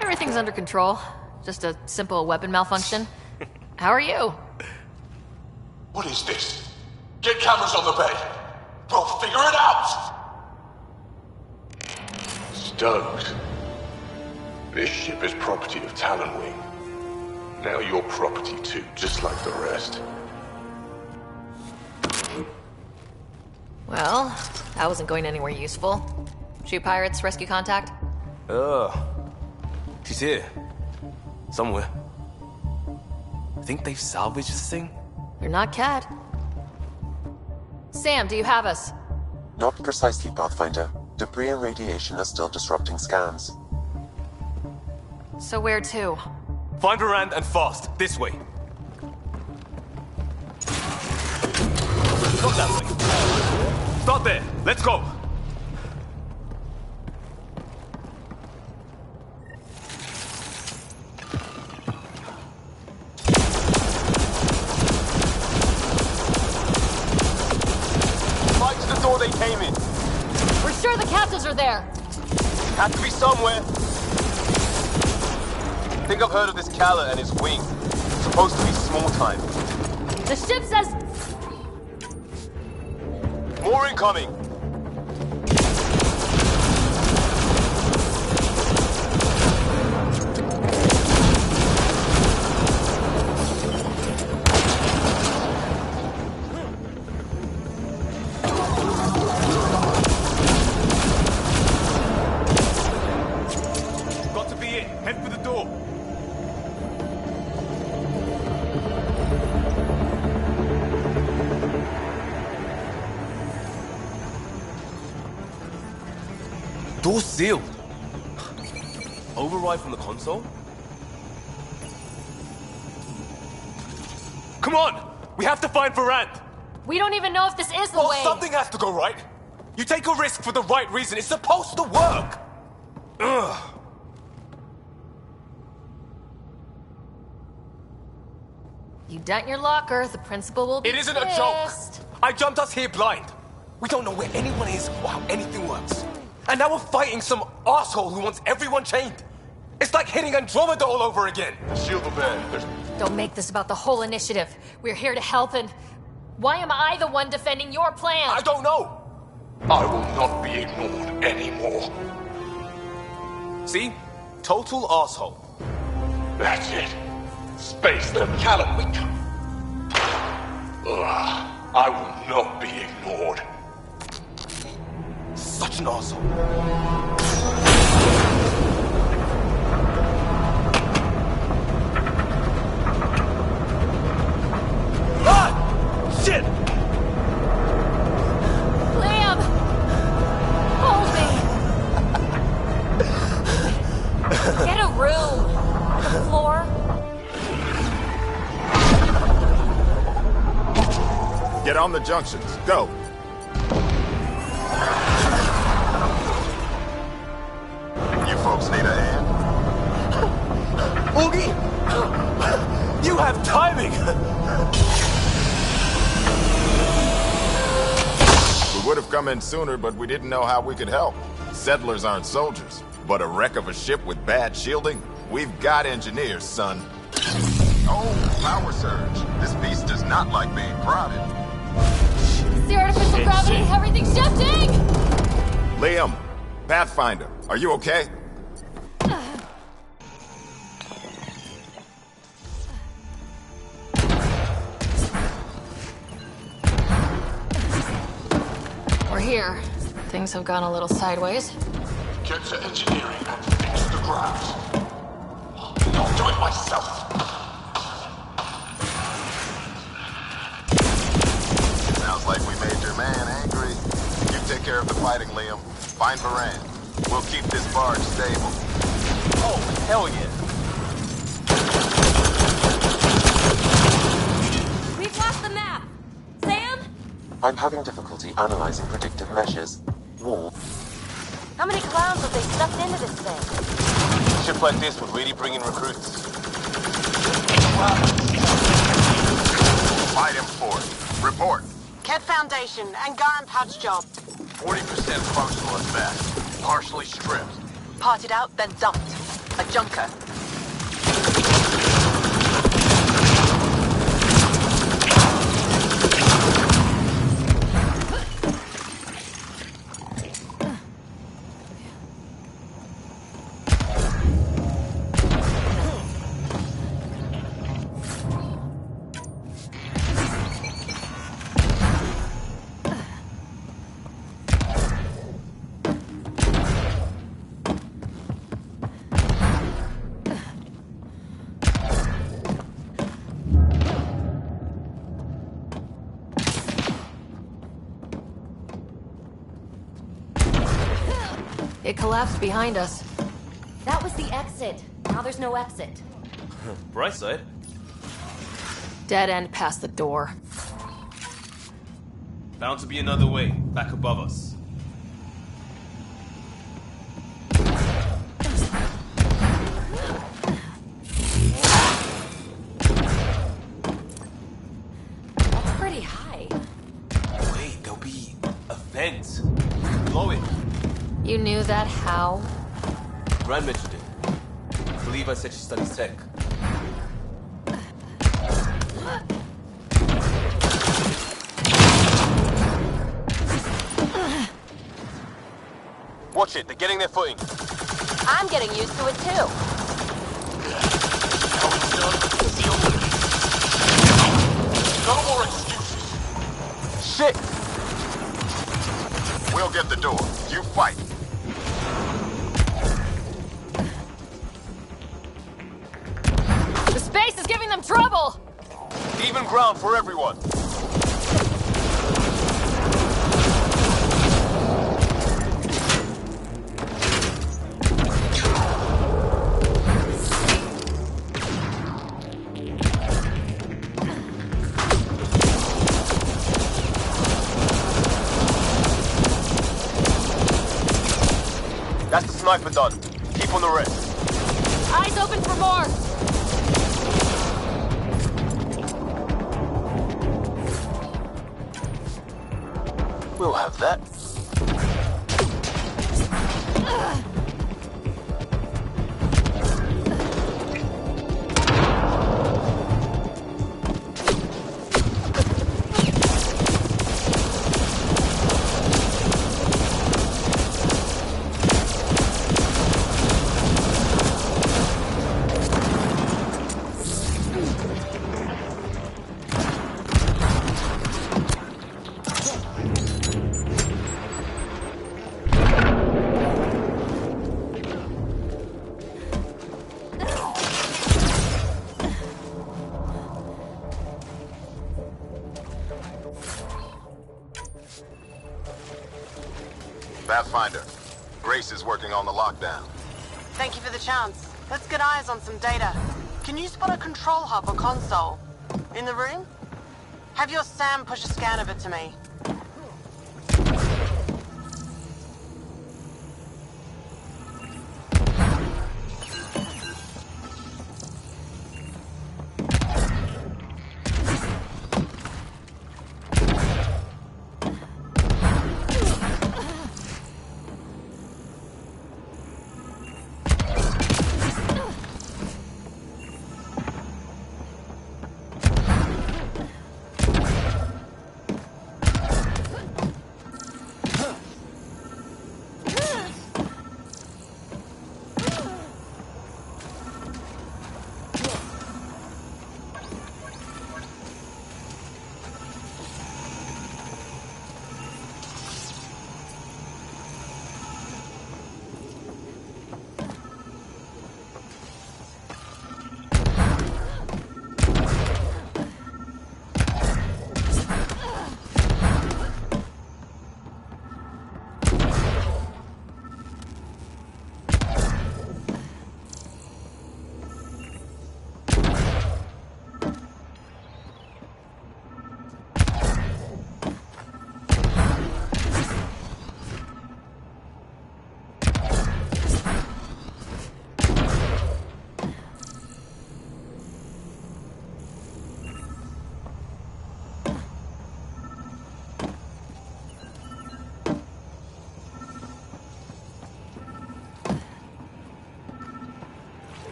Everything's under control. Just a simple weapon malfunction. How are you? What is this? Get cameras on the bay. We'll figure it out! Stoked. This ship is property of Talonwing. Now you're property too, just like the rest. Well, that wasn't going anywhere useful. Shoot pirates, rescue contact? She's here. Somewhere. Think they've salvaged this thing? You're not Cat. Sam, do you have us? Not precisely, Pathfinder. Debris and radiation are still disrupting scans. So where to? Find Varand and fast. This way. Not that way. Start there. Let's go. Right to the door they came in. We're sure the captives are there. Has to be somewhere. I think I've heard of this Kala and his wing. It's supposed to be small time. The ship says... More incoming. Got to be it. Head for the door. Door's sealed. Override from the console? Come on! We have to find Varand! We don't even know if this is the way. Something has to go right. You take a risk for the right reason. It's supposed to work! Ugh. You dent your locker, the principal will be It isn't a joke! I jumped us here blind. We don't know where anyone is or how anything works. And now we're fighting some asshole who wants everyone chained. It's like hitting Andromeda all over again. Shield the bed. Don't make this about the whole initiative. We're here to help, and why am I the one defending your plan? I don't know. I will not be ignored anymore. See? Total asshole. That's it. Space them, Talonwing. I will not be ignored. Such an asshole. Ah! Shit! Liam! Hold me! Get a room! The floor? Get on the junctions. Go. You folks need a hand? Oogie! You have timing! We would have come in sooner, but we didn't know how we could help. Settlers aren't soldiers, but a wreck of a ship with bad shielding? We've got engineers, son. Oh, power surge. This beast does not like being prodded. It's the artificial gravity! Everything's shifting! Liam, Pathfinder, are you okay? We're here. Things have gone a little sideways. Get to engineering and fix the grounds. I'll do it myself. Sounds like we made your man angry. You take care of the fighting, Liam. Find Varand. We'll keep this barge stable. Oh, hell yeah. We've lost the map. Sam? I'm having difficulty analyzing predictive measures. Wall. How many clowns have they stuffed into this thing? A ship like this would really bring in recruits. Fight him for it. Report. Ket Foundation, Angaran patch job. 40% functional at best. Partially stripped. Parted out, then dumped. A junker. It collapsed behind us. That was the exit. Now there's no exit. Bright side. Dead end past the door. Bound to be another way, back above us. That's pretty high. Wait, there'll be a vent. Blow it. You knew that how? Brand mentioned it. I believe I said she studies tech. Watch it, they're getting their footing. I'm getting used to it too. No more excuses. Shit! We'll get the door. You fight. The space is giving them trouble! Even ground for everyone. That's the sniper done. Keep on the rest. Eyes open for more! We'll have that. Pathfinder, Grace is working on the lockdown. Thank you for the chance. Let's get eyes on some data. Can you spot a control hub or console? In the room? Have your Sam push a scan of it to me.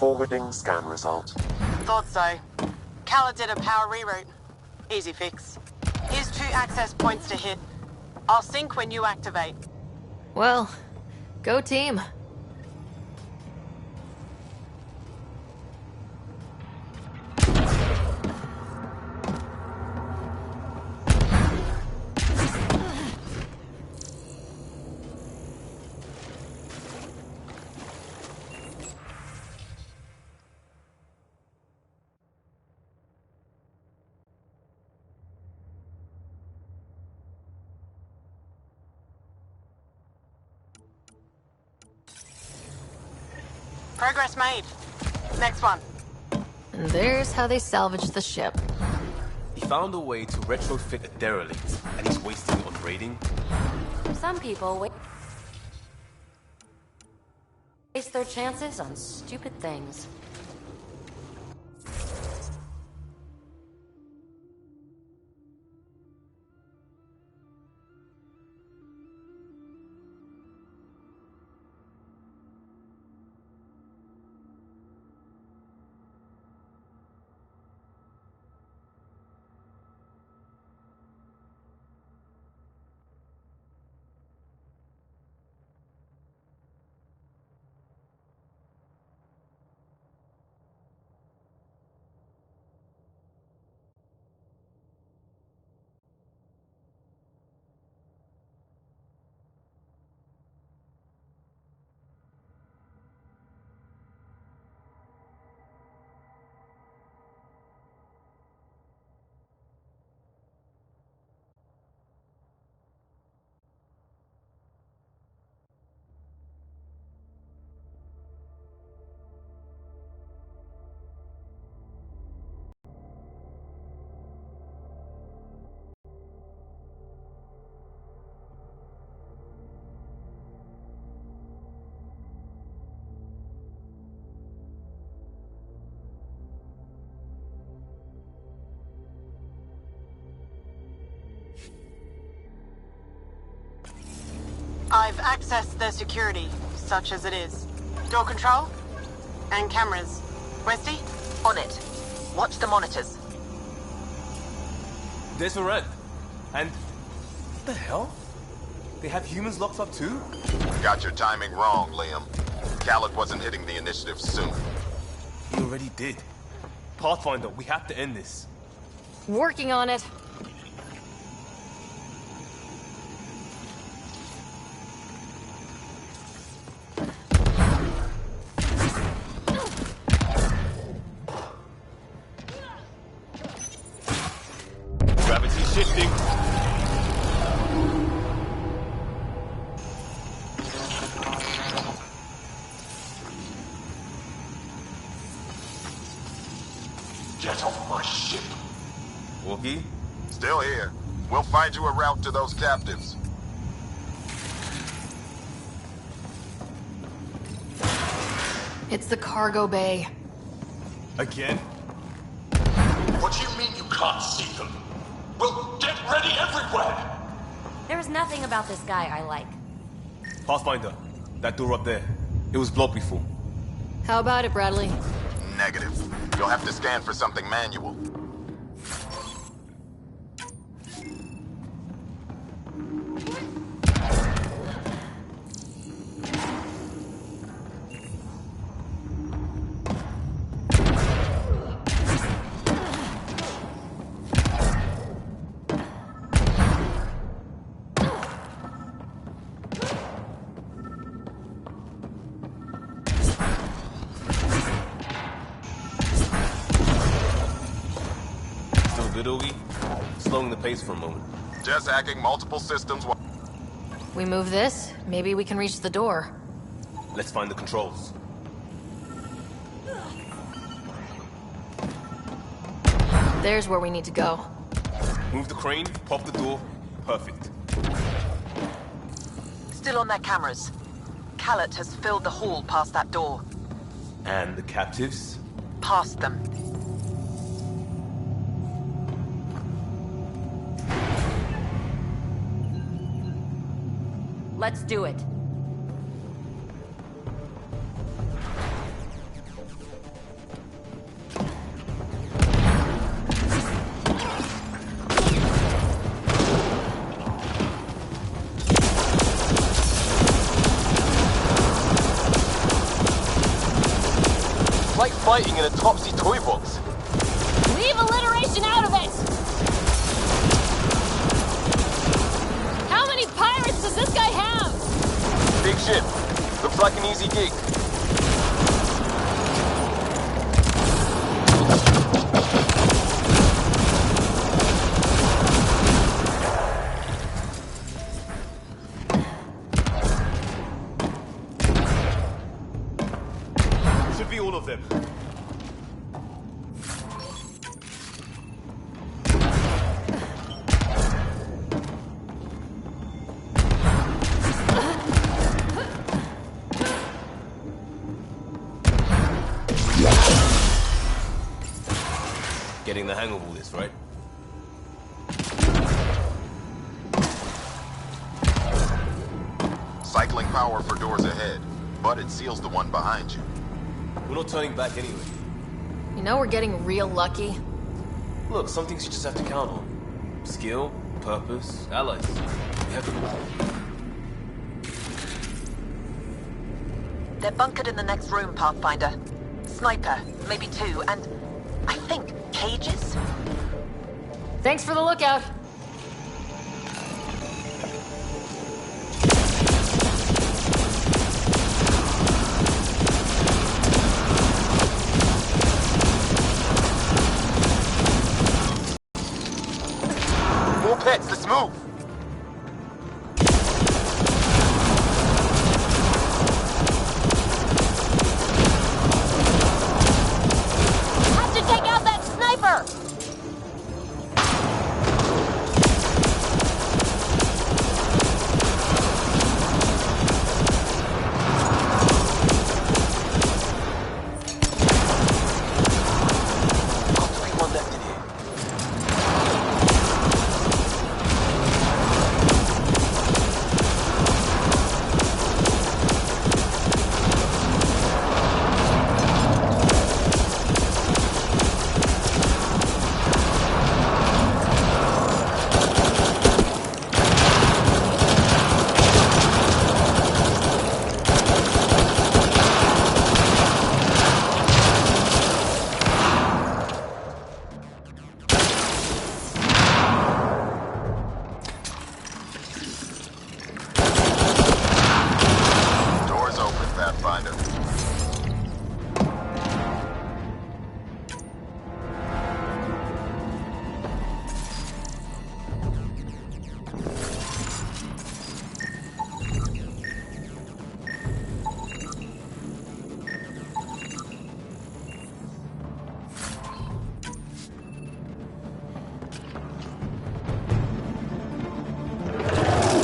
Forwarding scan result. Thought so. Khaled did a power reroute. Easy fix. Here's 2 access points to hit. I'll sync when you activate. Well, go team. Progress made. Next one. And there's how they salvaged the ship. He found a way to retrofit a derelict, and he's wasting it on raiding. Some people waste their chances on stupid things. I've accessed their security, such as it is. Door control and cameras. Westy? On it. Watch the monitors. There's Varenne. And... what the hell? They have humans locked up too? Got your timing wrong, Liam. Khaled wasn't hitting the initiative soon. He already did. Pathfinder, we have to end this. Working on it. Gravity shifting. Get off my ship. Wookie? Still here. We'll find you a route to those captives. It's the cargo bay. Again? What do you mean you can't see them? Well, get ready everywhere! There's nothing about this guy I like. Pathfinder, that door up there. It was blocked before. How about it, Bradley? Negative. You'll have to scan for something manual. Slowing the pace for a moment. Just hacking multiple systems while... We move this, maybe we can reach the door. Let's find the controls. There's where we need to go. Move the crane, pop the door. Perfect. Still on their cameras. Khaled has filled the hall past that door. And the captives? Past them. Let's do it. It's like fighting in a Topsy toy box. Leave alliteration out of it! How many pirates does this guy have? Big ship. Looks like an easy gig. Should be all of them. Getting the hang of all this, right? Cycling power for doors ahead, but it seals the one behind you. We're not turning back anyway. You know we're getting real lucky. Look, some things you just have to count on. Skill, purpose, allies. We have them all. They're bunkered in the next room, Pathfinder. Sniper, maybe two, and I think cages? Thanks for the lookout. More pets, let's move! Have to take out that sniper! Doors open, Pathfinder.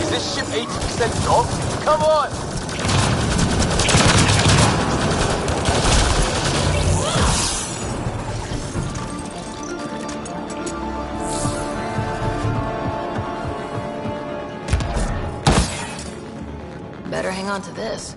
Is this ship 80% docked? Come on! Better hang on to this.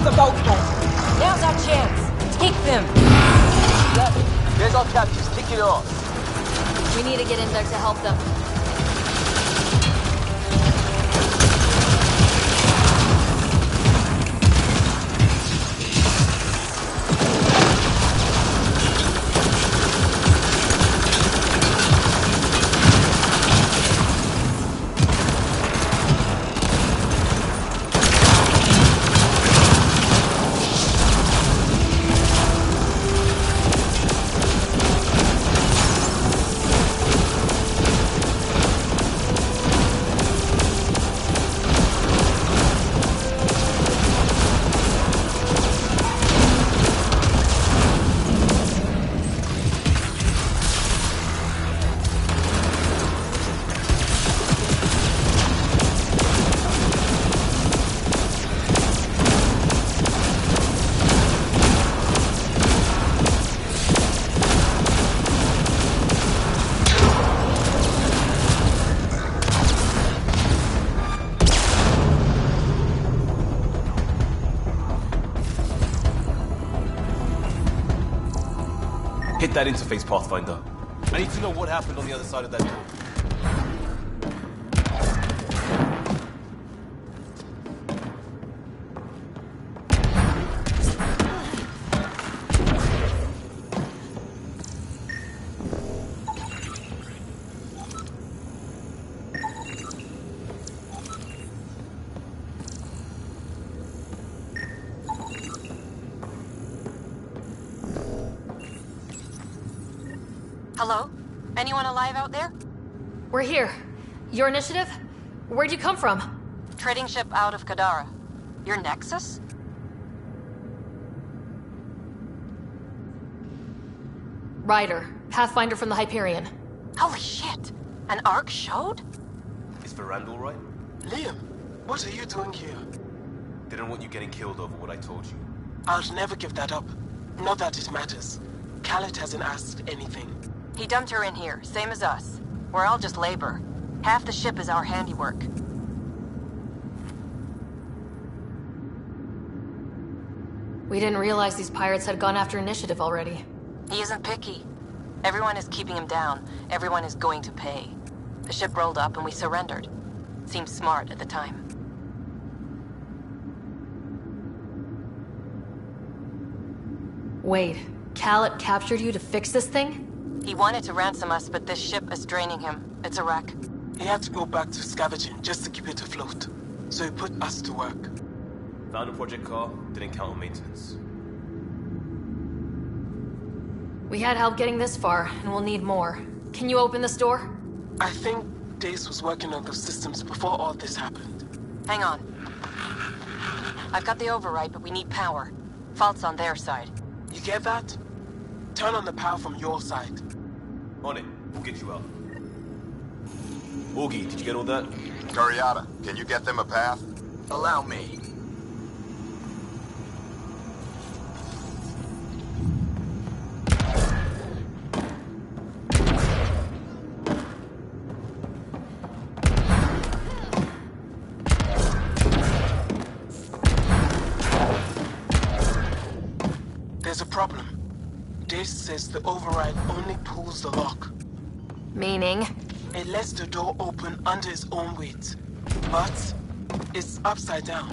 the boat home. Now's our chance. Take them. There's our captors. Kick it off. We need to get in there to help them. that interface, Pathfinder. I need to know what happened on the other side of that door. Hello? Anyone alive out there? We're here. Your initiative? Where'd you come from? Trading ship out of Kadara. Your Nexus? Ryder, Pathfinder from the Hyperion. Holy shit! An Ark showed? Is Verandal right? Liam, what are you doing here? Didn't want you getting killed over what I told you. I'll never give that up. Not that it matters. Khaled hasn't asked anything. He dumped her in here, same as us. We're all just labor. Half the ship is our handiwork. We didn't realize these pirates had gone after initiative already. He isn't picky. Everyone is keeping him down. Everyone is going to pay. The ship rolled up and we surrendered. Seemed smart at the time. Wait, Khaled captured you to fix this thing? He wanted to ransom us, but this ship is draining him. It's a wreck. He had to go back to scavenging just to keep it afloat. So he put us to work. Found a project car, didn't count on maintenance. We had help getting this far, and we'll need more. Can you open this door? I think Dace was working on those systems before all this happened. Hang on. I've got the override, but we need power. Fault's on their side. You get that? Turn on the power from your side. On it. We'll get you out. Augie, did you get all that? Curiata, can you get them a path? Allow me. There's a problem. Dace says the override only pulls the lock. Meaning? It lets the door open under its own weight. But it's upside down.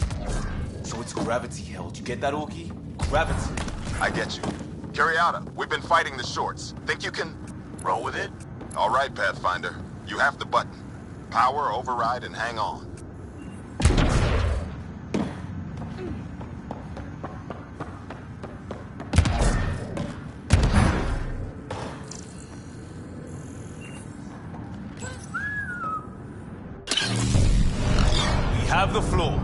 So it's gravity held. You get that, Augie? Gravity. I get you. Curiata, we've been fighting the shorts. Think you can roll with it? All right, Pathfinder. You have the button. Power, override, and hang on. Have the floor.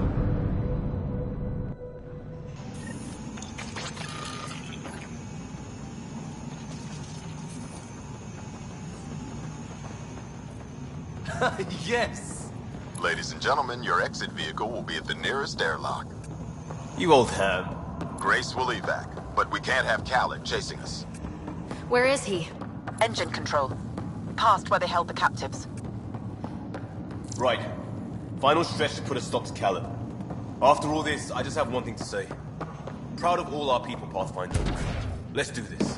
Yes! Ladies and gentlemen, your exit vehicle will be at the nearest airlock. You old ham. Grace will evac, but we can't have Khaled chasing us. Where is he? Engine control. Past where they held the captives. Right. Final stretch to put a stop to Khaled. After all this, I just have one thing to say. Proud of all our people, Pathfinder. Let's do this.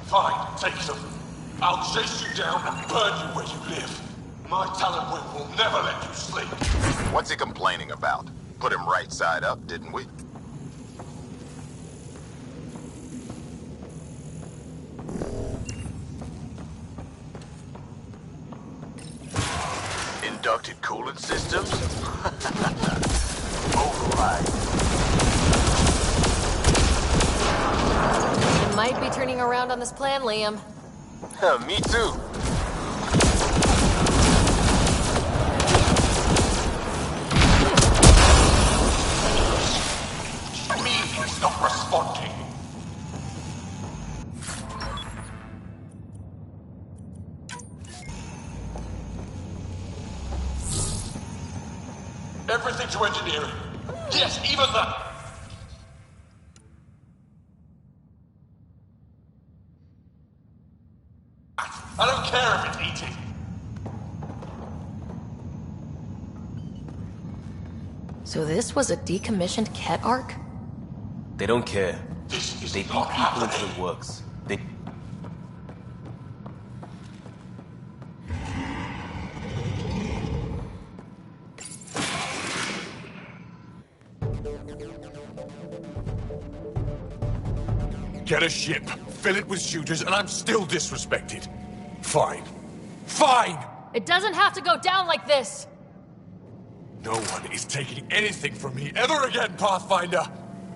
Fine, take them. I'll chase you down and burn you where you live. My talent wing will never let you sleep. What's he complaining about? Put him right side up, didn't we? Inducted coolant systems? Override. You might be turning around on this plan, Liam. Me too. He's not responding. Everything to engineering. Yes, even that. I don't care if it's eating. So this was a decommissioned Ket Ark? They don't care. They put people into the works. They... Get a ship, fill it with shooters, and I'm still disrespected. Fine. Fine! It doesn't have to go down like this! No one is taking anything from me ever again, Pathfinder!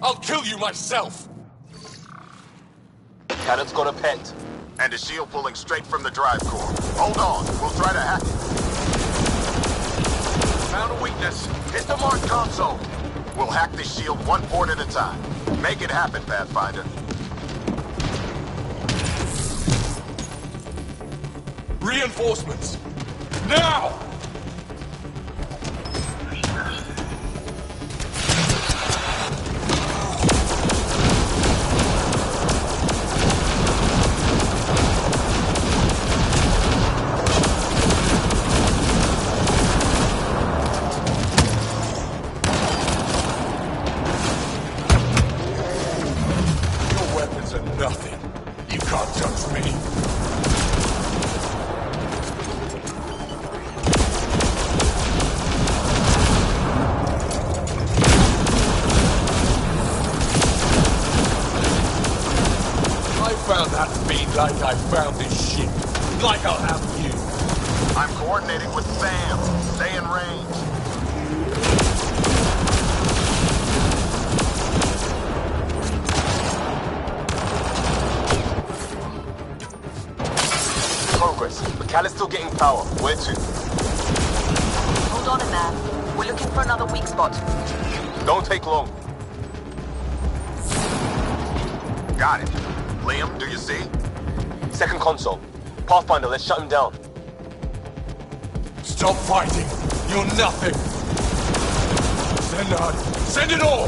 I'll kill you myself! Cannon's got a pet. And a shield pulling straight from the drive core. Hold on, we'll try to hack it. Found a weakness. Hit the mark console. We'll hack the shield one port at a time. Make it happen, Pathfinder. Reinforcements! Now! Your weapons are nothing. You can't touch me. Found that feed like I found this ship. Like I'll have you. I'm coordinating with Sam. Stay in range. Progress. McCall is still getting power. Where to? Hold on in there. We're looking for another weak spot. Don't take long. Got it. Liam, do you see? Second console. Pathfinder, let's shut him down. Stop fighting! You're nothing! Send out! Send it all!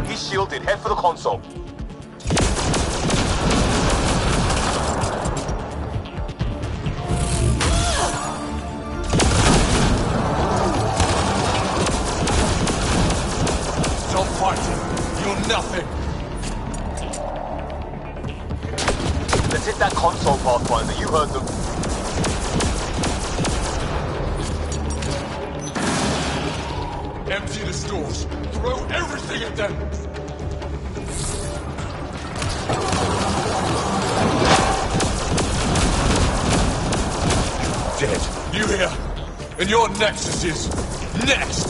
He's shielded. Head for the console. Stop fighting! You're nothing! Let's hit that console, Pathfinder. You heard them. Empty the stores. Throw everything at them! Dead. You hear? And your Nexus is next!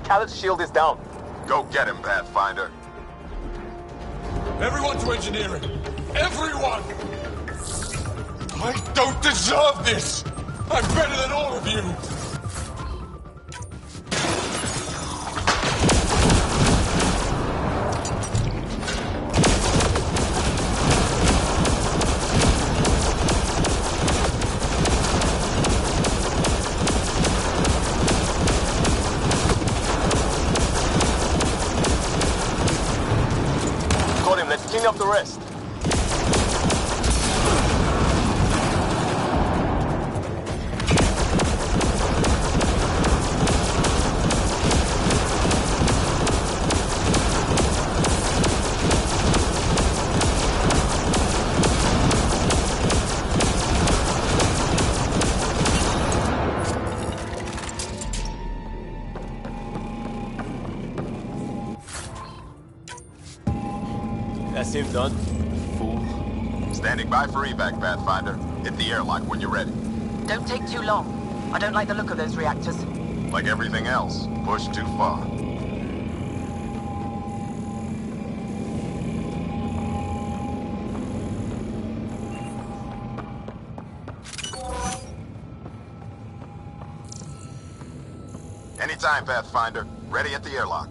Khaled's shield is down. Go get him, Pathfinder. Everyone to engineering! Everyone! I don't deserve this! I'm better than all of you! clean up the rest. That's him done. Fool. Standing by for evac, Pathfinder. Hit the airlock when you're ready. Don't take too long. I don't like the look of those reactors. Like everything else, push too far. Anytime, Pathfinder. Ready at the airlock.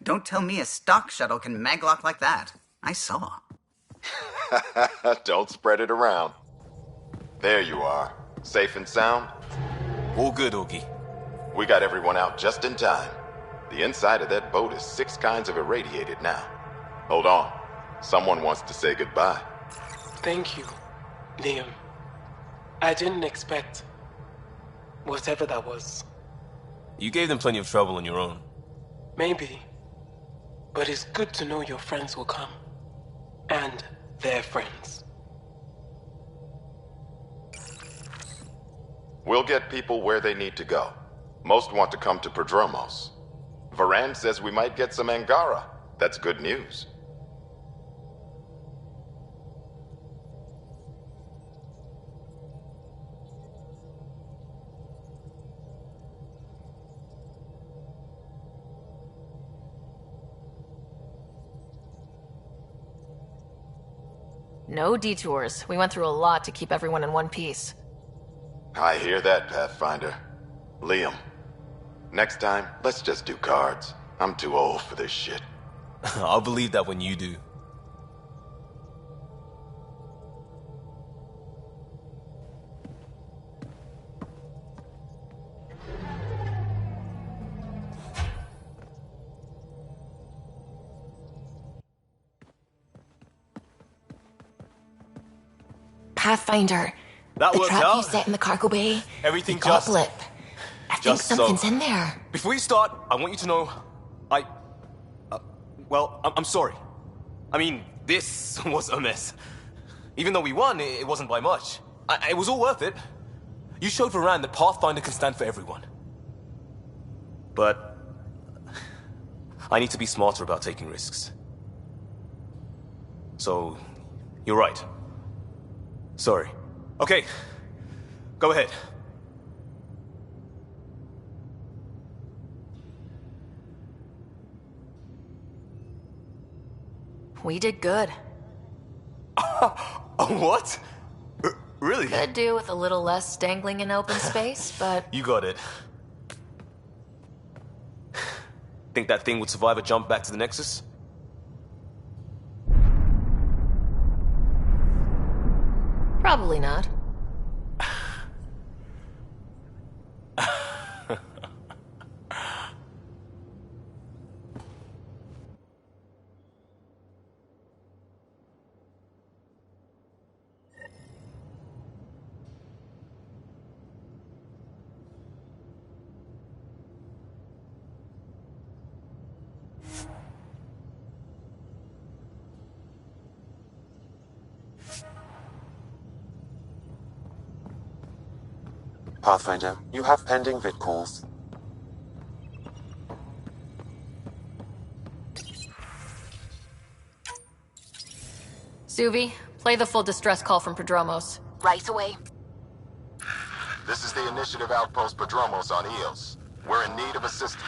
Don't tell me a stock shuttle can maglock like that. I saw. Don't spread it around. There you are. Safe and sound? All good, Augie. We got everyone out just in time. The inside of that boat is 6 kinds of irradiated now. Hold on. Someone wants to say goodbye. Thank you, Liam. I didn't expect whatever that was. You gave them plenty of trouble on your own. Maybe. But it's good to know your friends will come. And their friends. We'll get people where they need to go. Most want to come to Prodromos. Varan says we might get some Angara. That's good news. No detours. We went through a lot to keep everyone in one piece. I hear that, Pathfinder. Liam, next time, let's just do cards. I'm too old for this shit. I'll believe that when you do. Pathfinder. That the worked trap out. you set in the cargo bay. Everything it got just... blip. I think something's in there. Before you start, I want you to know... well, I'm sorry. I mean, this was a mess. Even though we won, it wasn't by much. It was all worth it. You showed Varan that Pathfinder can stand for everyone. But... I need to be smarter about taking risks. So, you're right. Sorry. Okay. Go ahead. We did good. What? Really? Could do with a little less dangling in open space, but... You got it. Think that thing would survive a jump back to the Nexus? Probably not. Pathfinder, you have pending vid calls. Suvi, play the full distress call from Prodromos. Right away. This is the Initiative Outpost Prodromos on Eos. We're in need of assistance.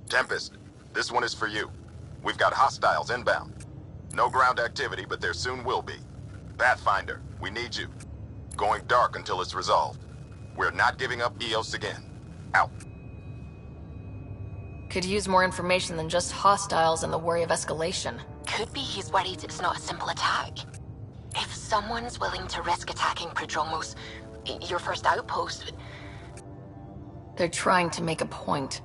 Tempest, this one is for you. We've got hostiles inbound. No ground activity, but there soon will be. Pathfinder, we need you. Going dark until it's resolved. We're not giving up EOS again. Out. Could use more information than just hostiles and the worry of escalation. Could be he's worried it's not a simple attack. If someone's willing to risk attacking Prodromos, your first outpost... They're trying to make a point.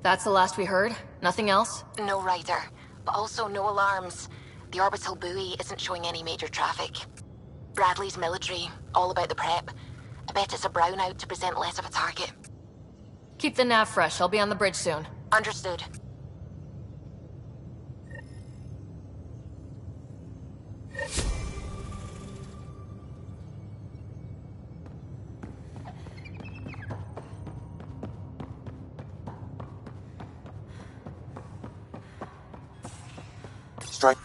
That's the last we heard? Nothing else? No rider, but also no alarms. The orbital buoy isn't showing any major traffic. Bradley's military, all about the prep. I bet it's a brownout to present less of a target. Keep the nav fresh. I'll be on the bridge soon. Understood. Strike.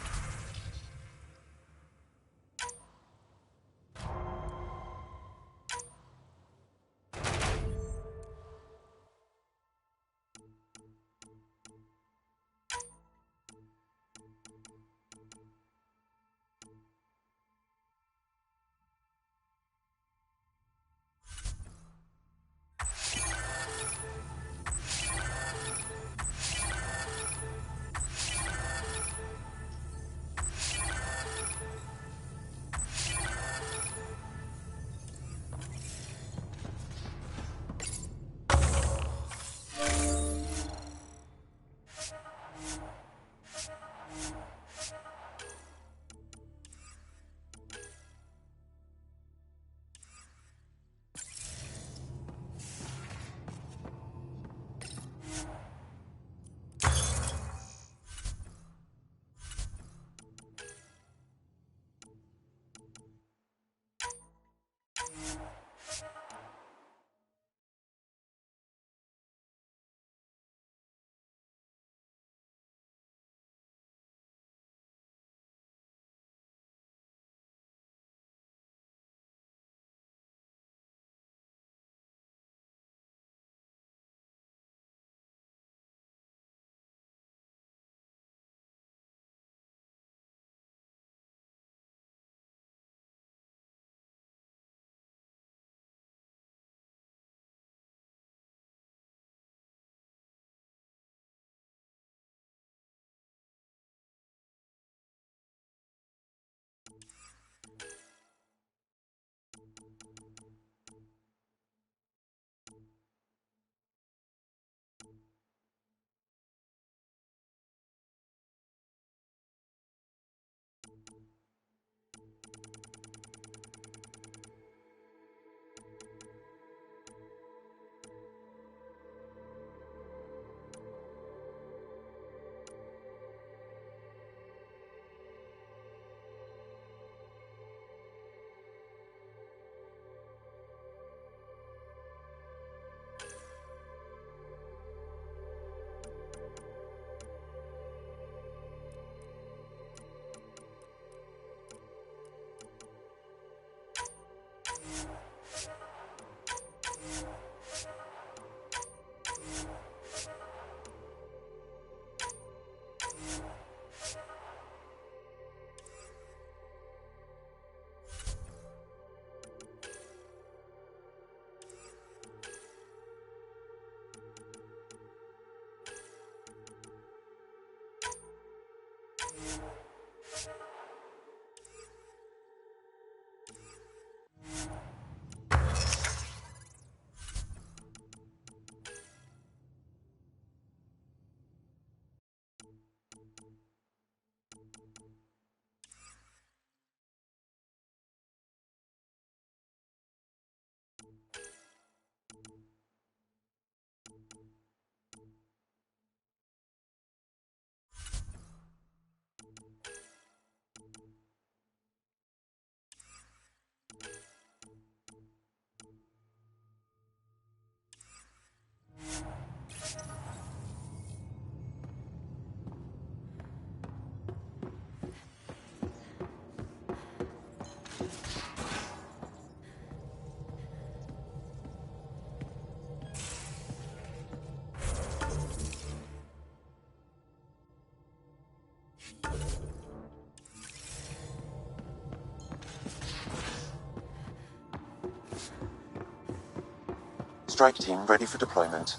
Strike team ready for deployment.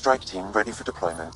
Strike team ready for deployment.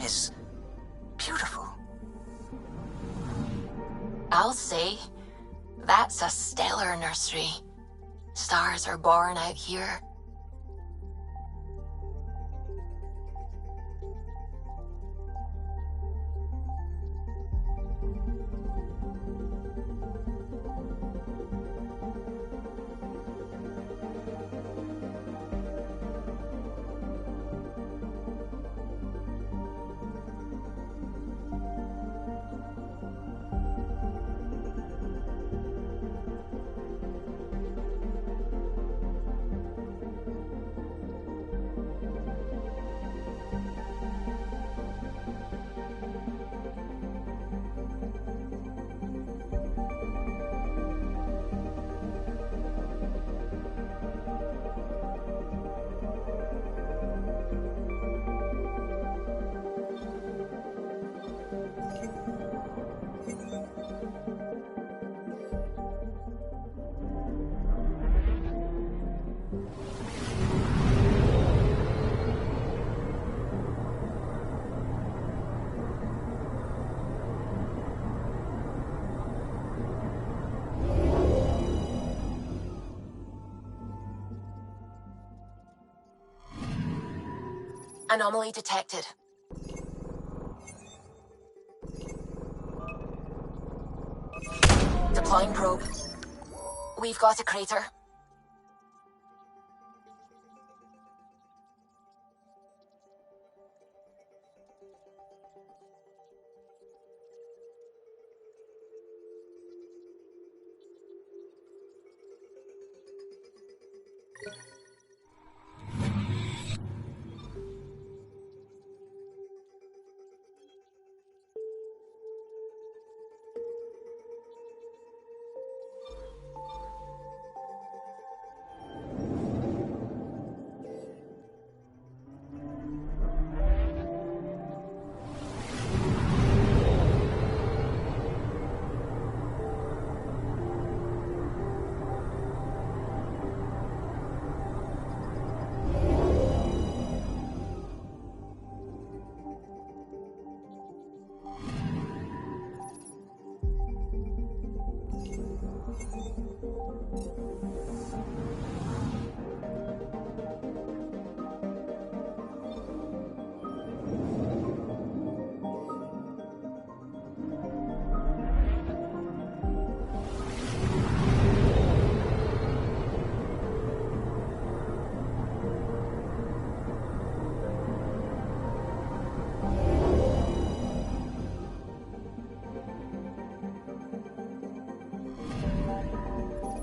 is beautiful. I'll say, that's a stellar nursery. Stars are born out here. Anomaly detected. Deploying probe. We've got a crater.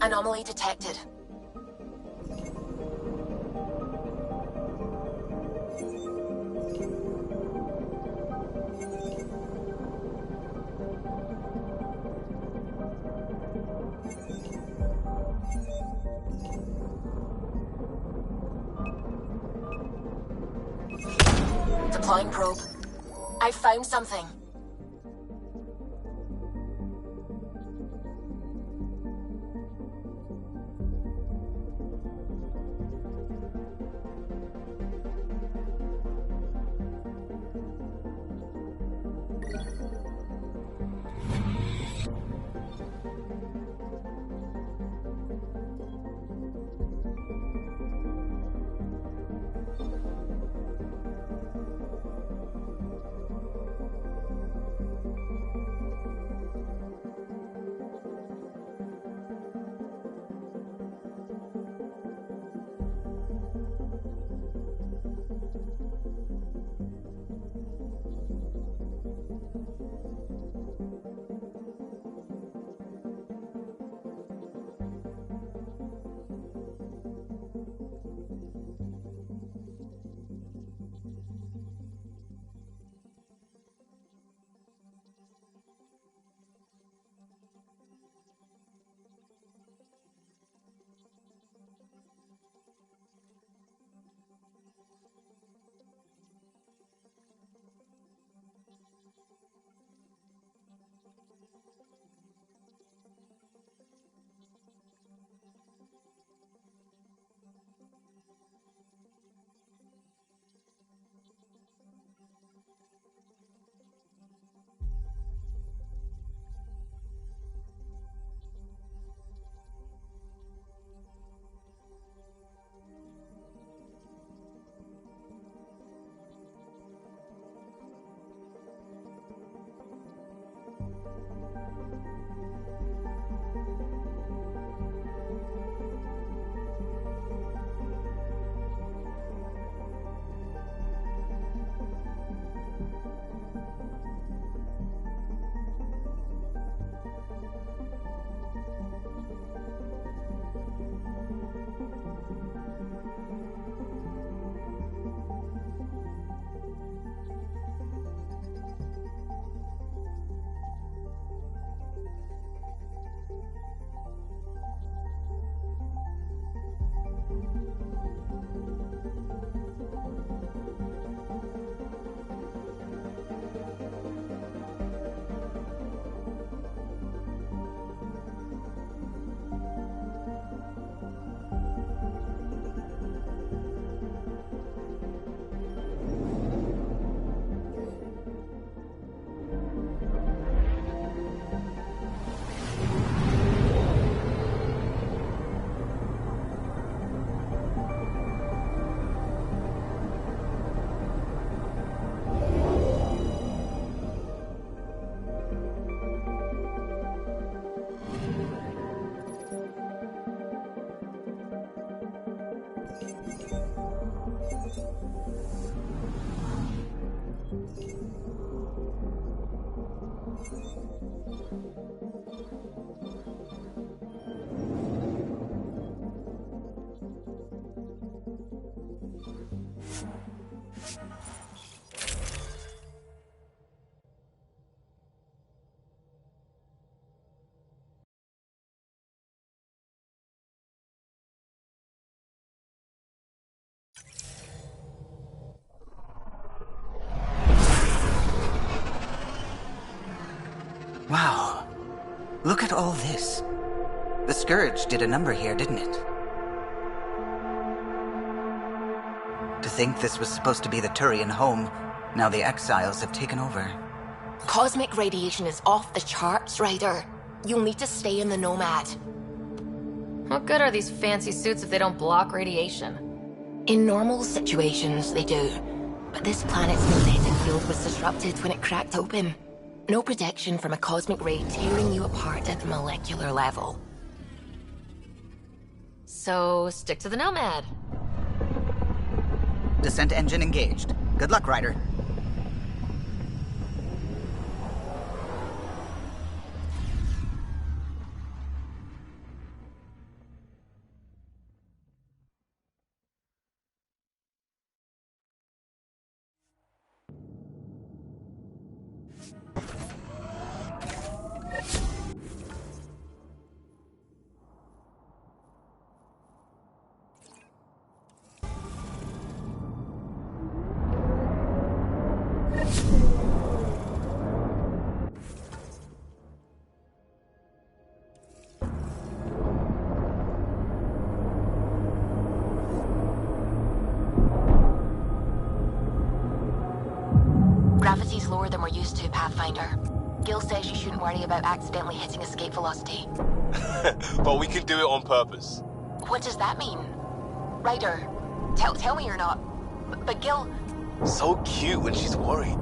Anomaly detected. Deploying probe. I found something. Wow. Look at all this. The Scourge did a number here, didn't it? To think this was supposed to be the Turian home, now the exiles have taken over. Cosmic radiation is off the charts, Ryder. You'll need to stay in the Nomad. What good are these fancy suits if they don't block radiation? In normal situations, they do. But this planet's magnetic field was disrupted when it cracked open. No protection from a cosmic ray tearing you apart at the molecular level. So, stick to the Nomad. Descent engine engaged. Good luck, Ryder. Gravity's lower than we're used to, Pathfinder. Gil says you shouldn't worry about accidentally hitting escape velocity. But we can do it on purpose. What does that mean? Ryder, tell me you're not. But Gil... So cute when she's worried.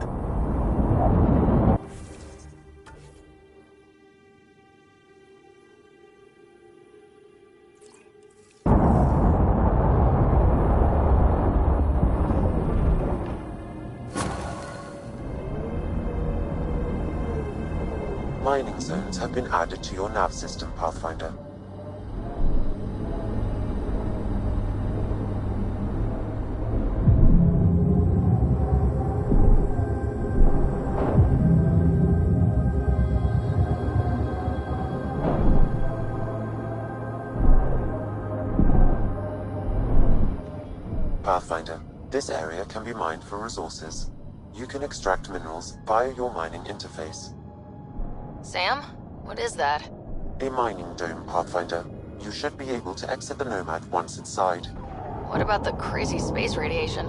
Mining zones have been added to your nav system, Pathfinder. Pathfinder, this area can be mined for resources. You can extract minerals via your mining interface. Sam? What is that? A mining dome, Pathfinder. You should be able to exit the Nomad once inside. What about the crazy space radiation?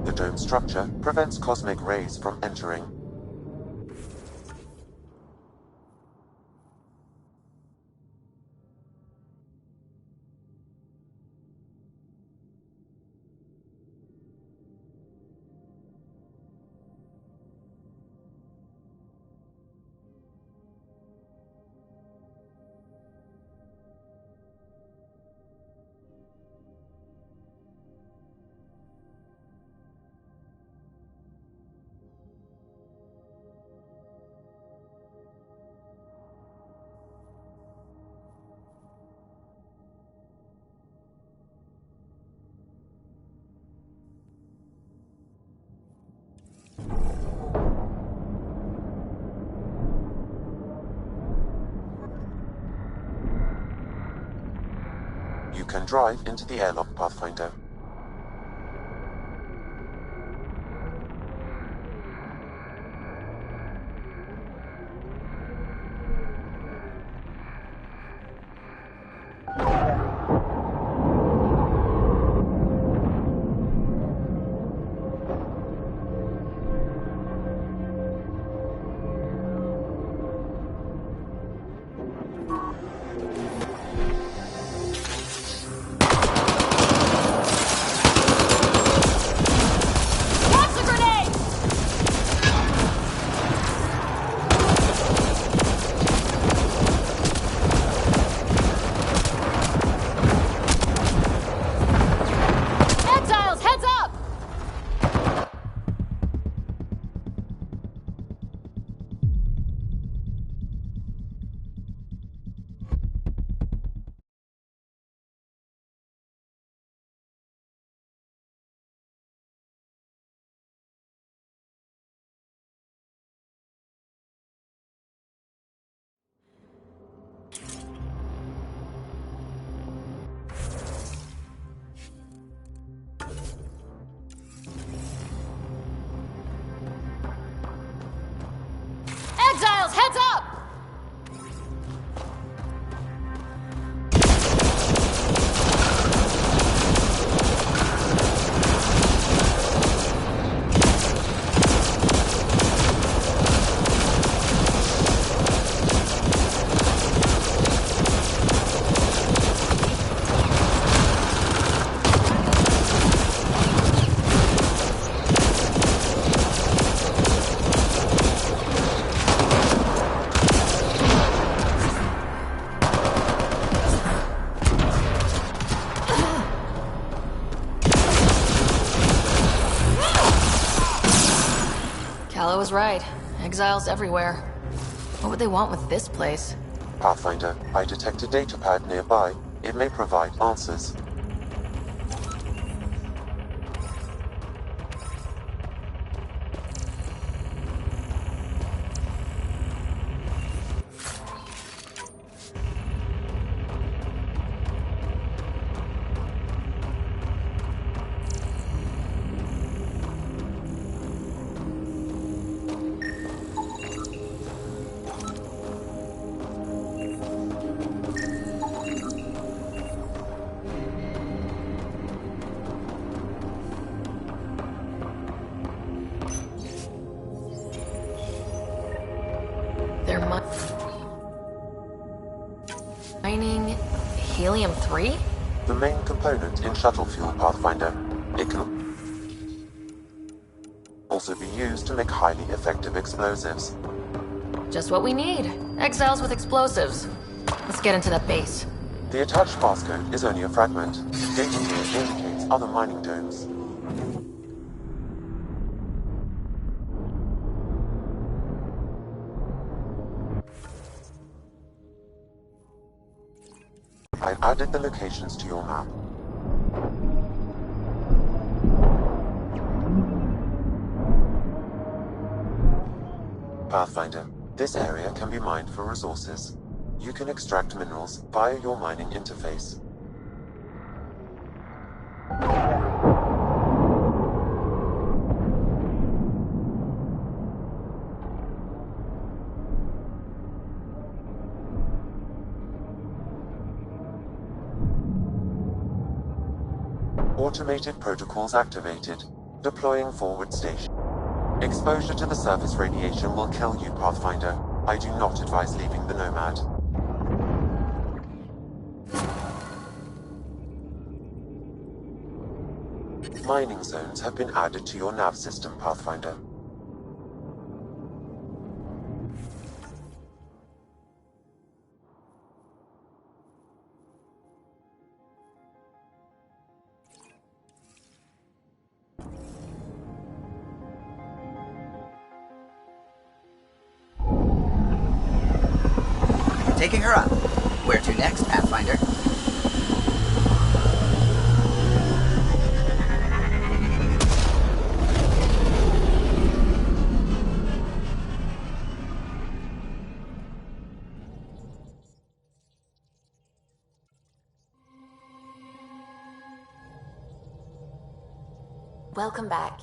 The dome structure prevents cosmic rays from entering. can drive into the airlock, Pathfinder. Exiles, heads up! Calla was right. Exiles everywhere. What would they want with this place? Pathfinder, I detect a data pad nearby. It may provide answers. They're mining helium-3? The main component in shuttle fuel, Pathfinder. It can also be used to make highly effective explosives. Just what we need. Exiles with explosives. Let's get into that base. The attached passcode is only a fragment. Data here indicates other mining domes. I've added the locations to your map. Pathfinder, this area can be mined for resources. You can extract minerals via your mining interface. Automated protocols activated. Deploying forward station. Exposure to the surface radiation will kill you, Pathfinder. I do not advise leaving the Nomad. Mining zones have been added to your nav system, Pathfinder. Taking her up. Where to next, Pathfinder? Welcome back.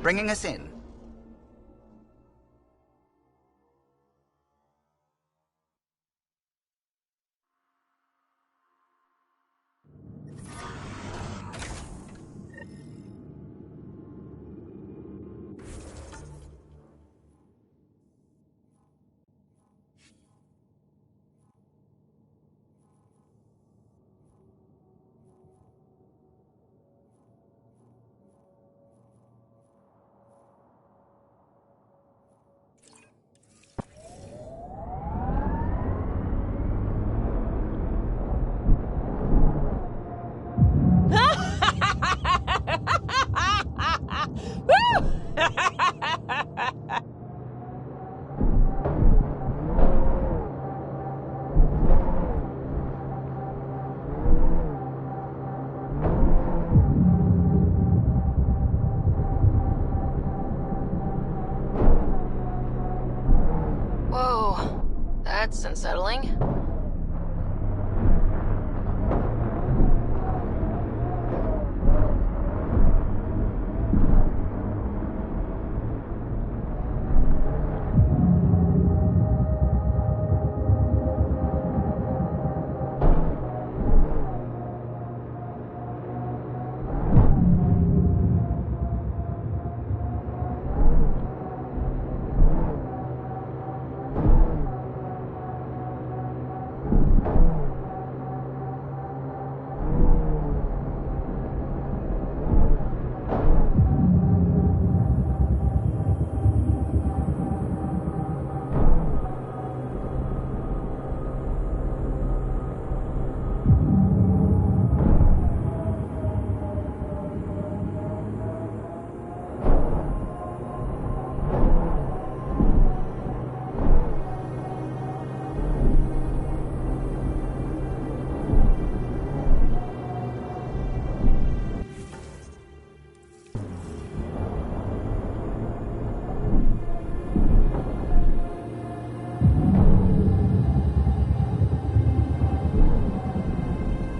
Bringing us in. Whoa, that's unsettling.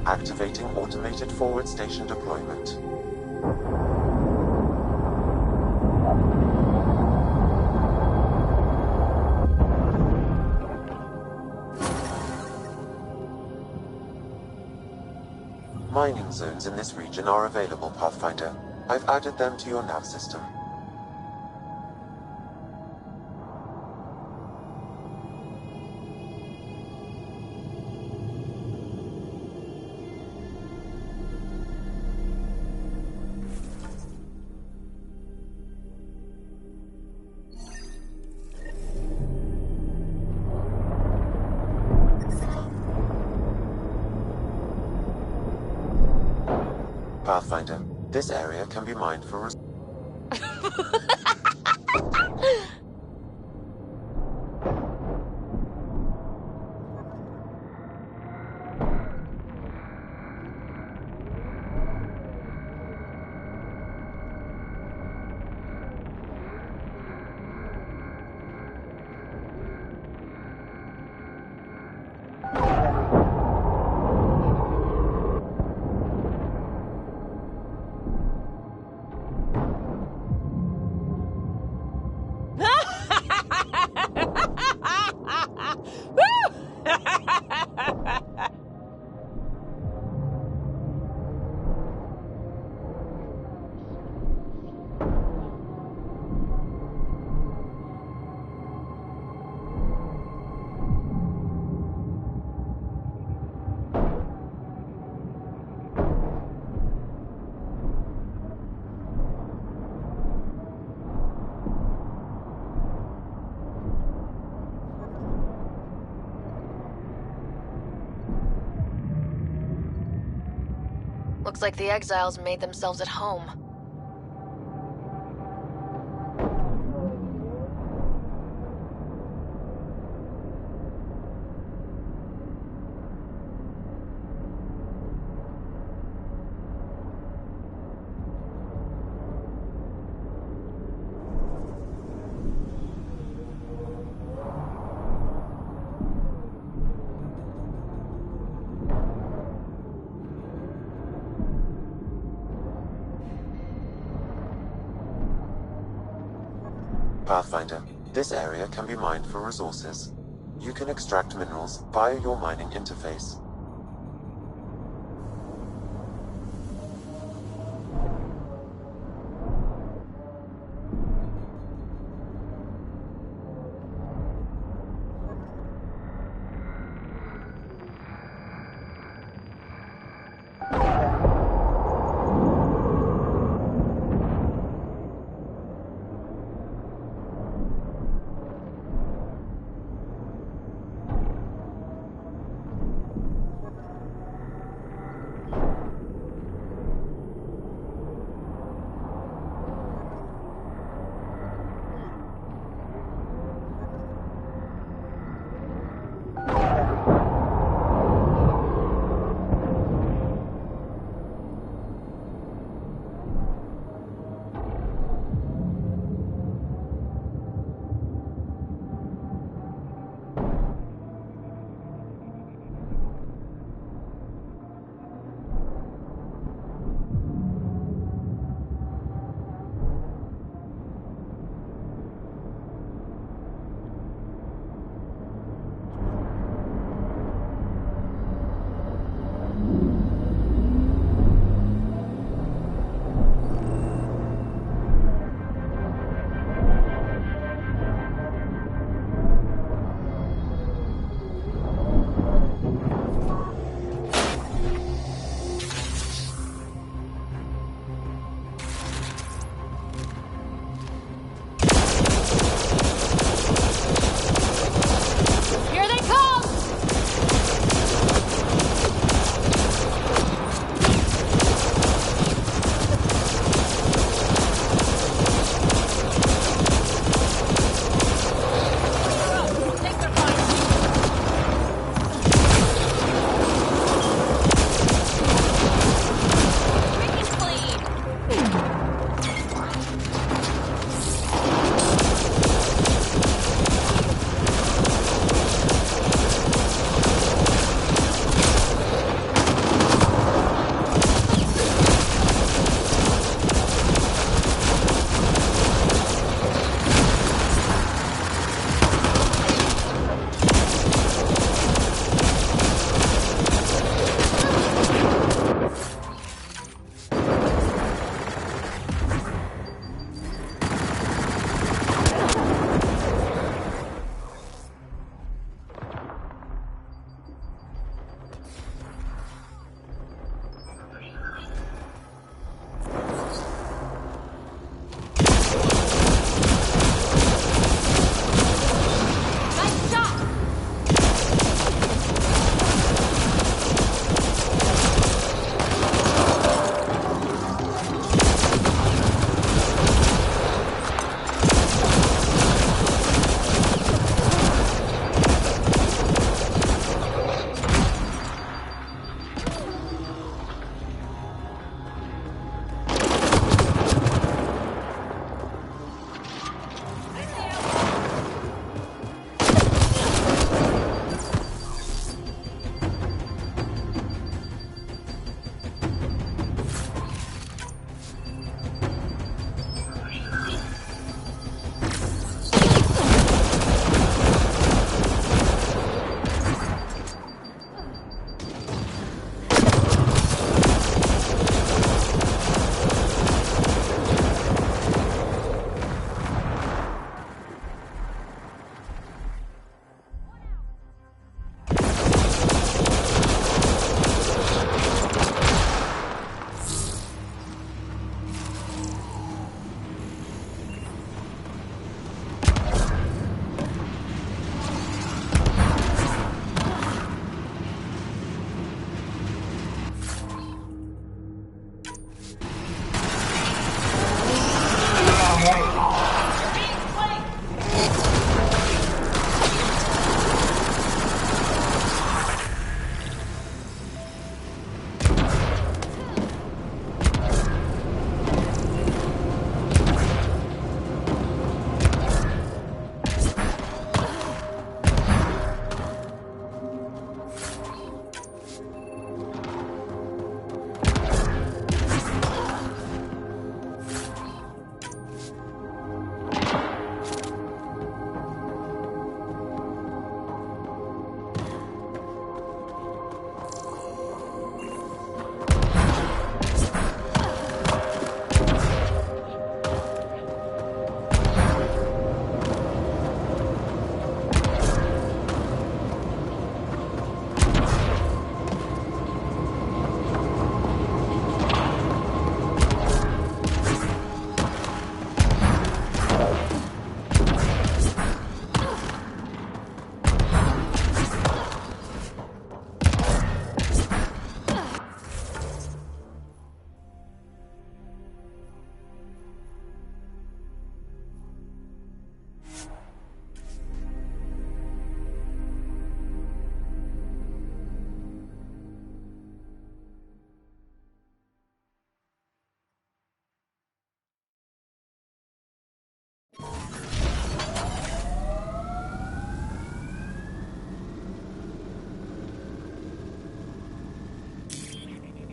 Activating automated forward station deployment. Mining zones in this region are available, Pathfinder. I've added them to your nav system. Pathfinder, this area can be mined for Looks like the exiles made themselves at home. Pathfinder, this area can be mined for resources. You can extract minerals via your mining interface.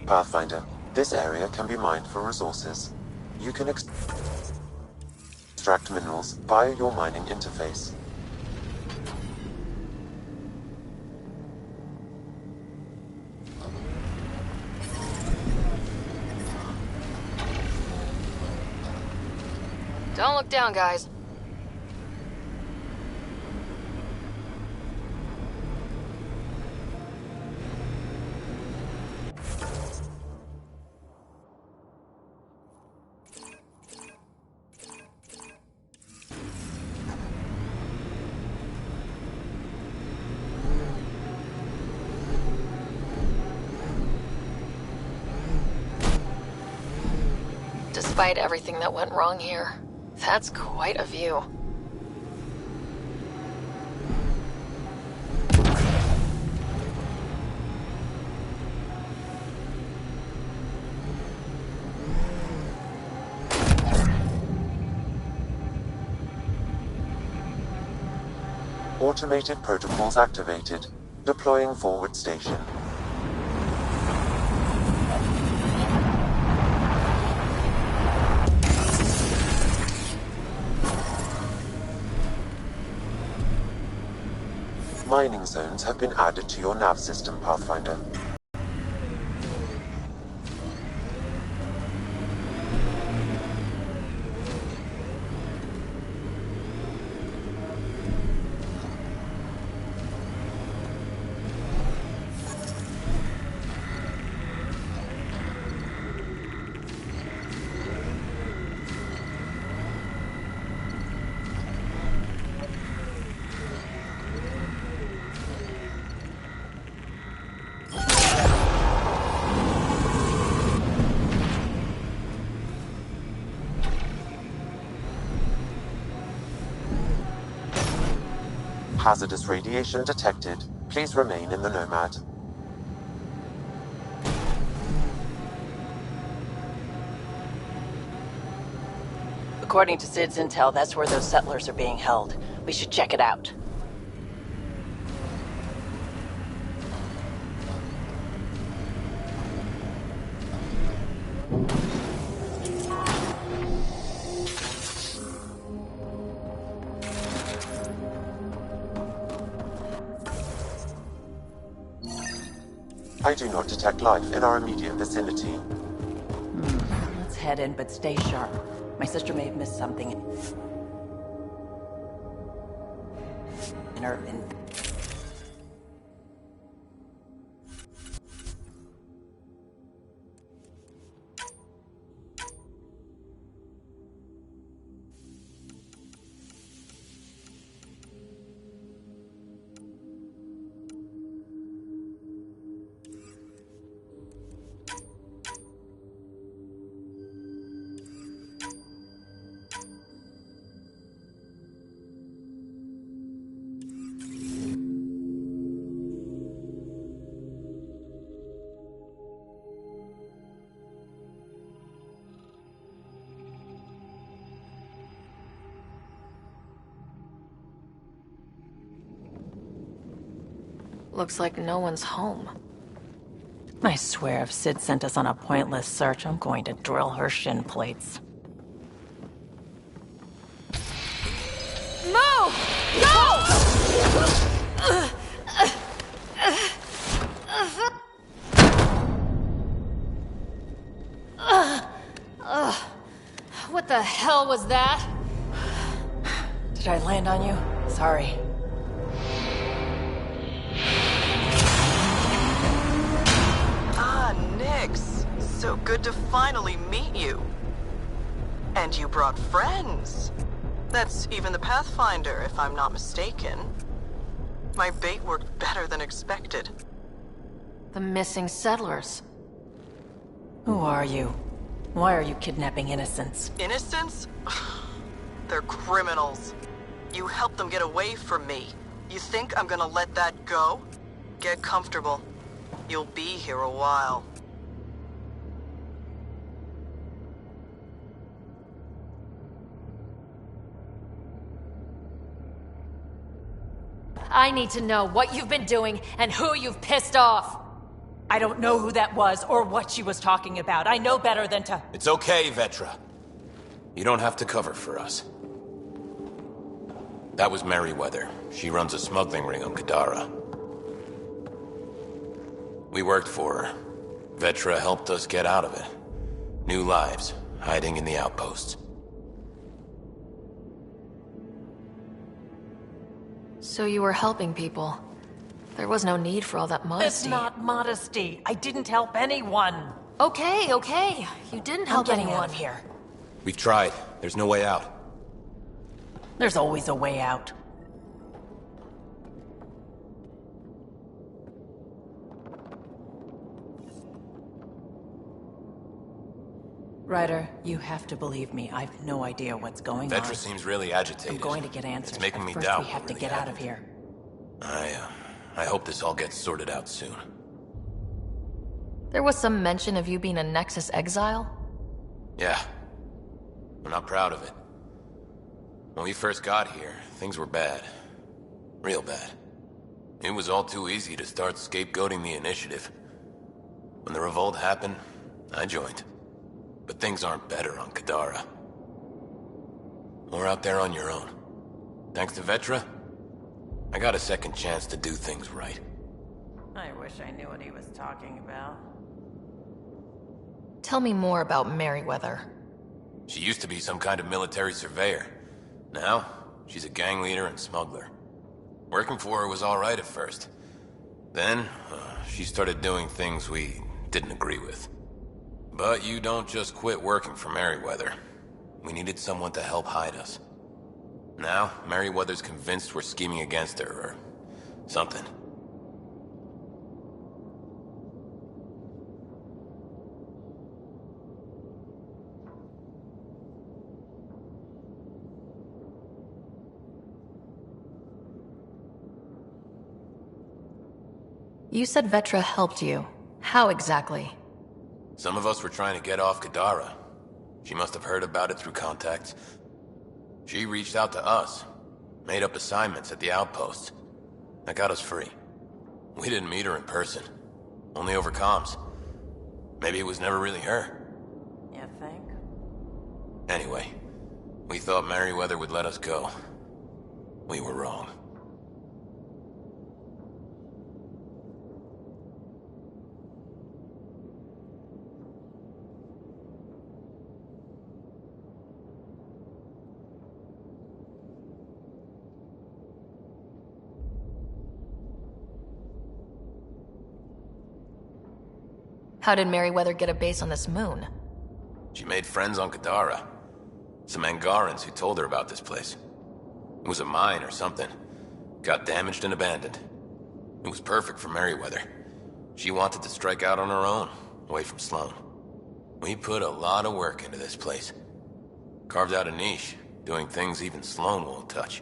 Pathfinder, this area can be mined for resources. You can extract minerals via your mining interface. Don't look down, guys. Despite everything that went wrong here, that's quite a view. Automated protocols activated. Deploying forward station. Mining zones have been added to your nav system, Pathfinder. Hazardous radiation detected. Please remain in the Nomad. According to Sid's intel, that's where those settlers are being held. We should check it out. I do not detect life in our immediate vicinity. Let's head in, but stay sharp. My sister may have missed something in her... Looks like no one's home. I swear if Sid sent us on a pointless search, I'm going to drill her shin plates. Move! Go! What the hell was that? Did I land on you? Sorry. Nix, so good to finally meet you. And you brought friends. That's even the Pathfinder, if I'm not mistaken. My bait worked better than expected. The missing settlers. Who are you? Why are you kidnapping innocents? Innocents? They're criminals. You helped them get away from me. You think I'm gonna let that go? Get comfortable. You'll be here a while. I need to know what you've been doing and who you've pissed off. I don't know who that was or what she was talking about. I know better than to... It's okay, Vetra. You don't have to cover for us. That was Merryweather. She runs a smuggling ring on Kadara. We worked for her. Vetra helped us get out of it. New lives, hiding in the outposts. So you were helping people. There was no need for all that modesty. It's not modesty. I didn't help anyone. Okay, okay. You didn't help I'm getting anyone. out of here. We've tried. There's no way out. There's always a way out. Ryder, you have to believe me. I've no idea what's going on. Vetra seems really agitated. I'm going to get answers. It's making me First, doubt we have to what get really out of here. I hope this all gets sorted out soon. There was some mention of you being a Nexus exile? Yeah. I'm not proud of it. When we first got here, things were bad. Real bad. It was all too easy to start scapegoating the initiative. When the revolt happened, I joined. But things aren't better on Kadara. Or out there on your own. Thanks to Vetra, I got a second chance to do things right. I wish I knew what he was talking about. Tell me more about Merryweather. She used to be some kind of military surveyor. Now, she's a gang leader and smuggler. Working for her was alright at first. Then, she started doing things we didn't agree with. But you don't just quit working for Merryweather. We needed someone to help hide us. Now, Merryweather's convinced we're scheming against her, or something. You said Vetra helped you. How exactly? Some of us were trying to get off Kadara. She must have heard about it through contacts. She reached out to us, made up assignments at the outpost. That got us free. We didn't meet her in person, only over comms. Maybe it was never really her. You think? Anyway, we thought Merryweather would let us go. We were wrong. How did Merryweather get a base on this moon? She made friends on Kadara. Some Angarans who told her about this place. It was a mine or something. Got damaged and abandoned. It was perfect for Merryweather. She wanted to strike out on her own, away from Sloan. We put a lot of work into this place. Carved out a niche, doing things even Sloan won't touch.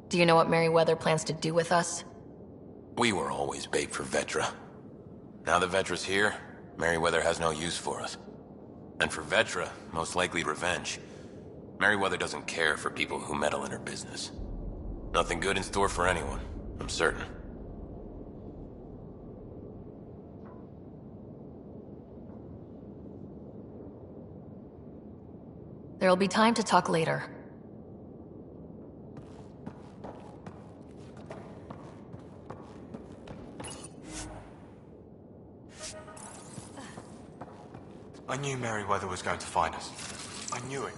Do you know what Merryweather plans to do with us? We were always bait for Vetra. Now that Vetra's here, Merryweather has no use for us. And for Vetra, most likely revenge. Merryweather doesn't care for people who meddle in her business. Nothing good in store for anyone, I'm certain. There'll be time to talk later. I knew Merryweather was going to find us. I knew it.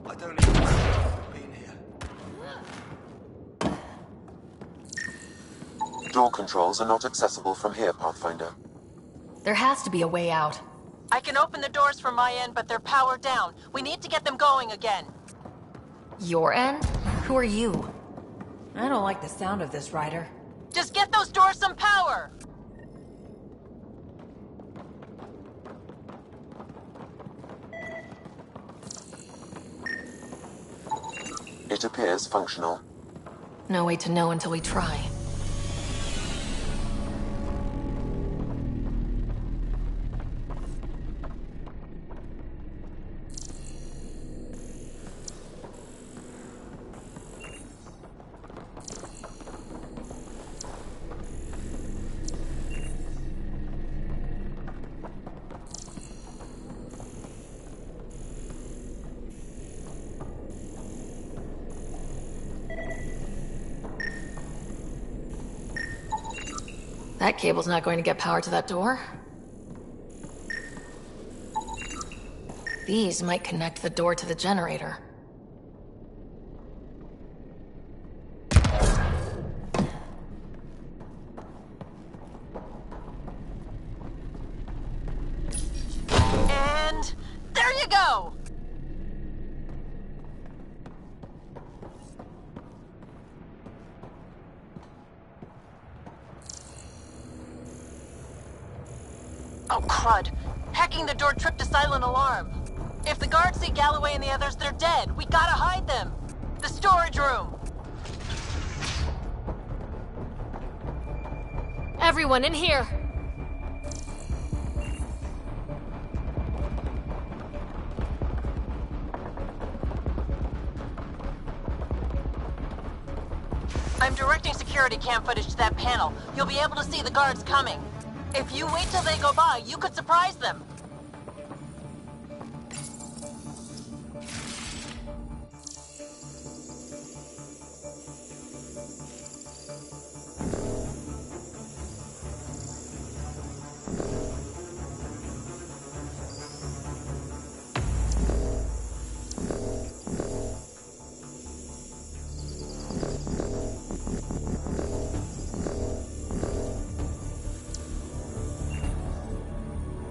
I don't even know I've been here. Door controls are not accessible from here, Pathfinder. There has to be a way out. I can open the doors from my end, but they're powered down. We need to get them going again. Your end? Who are you? I don't like the sound of this, Ryder. Just get those doors some power! It appears functional. No way to know until we try. That cable's not going to get power to that door. These might connect the door to the generator. And there you go! Oh, crud. Hacking the door tripped a silent alarm. If the guards see Galloway and the others, they're dead. We gotta hide them. The storage room. Everyone in here! I'm directing security cam footage to that panel. You'll be able to see the guards coming. If you wait till they go by, you could surprise them.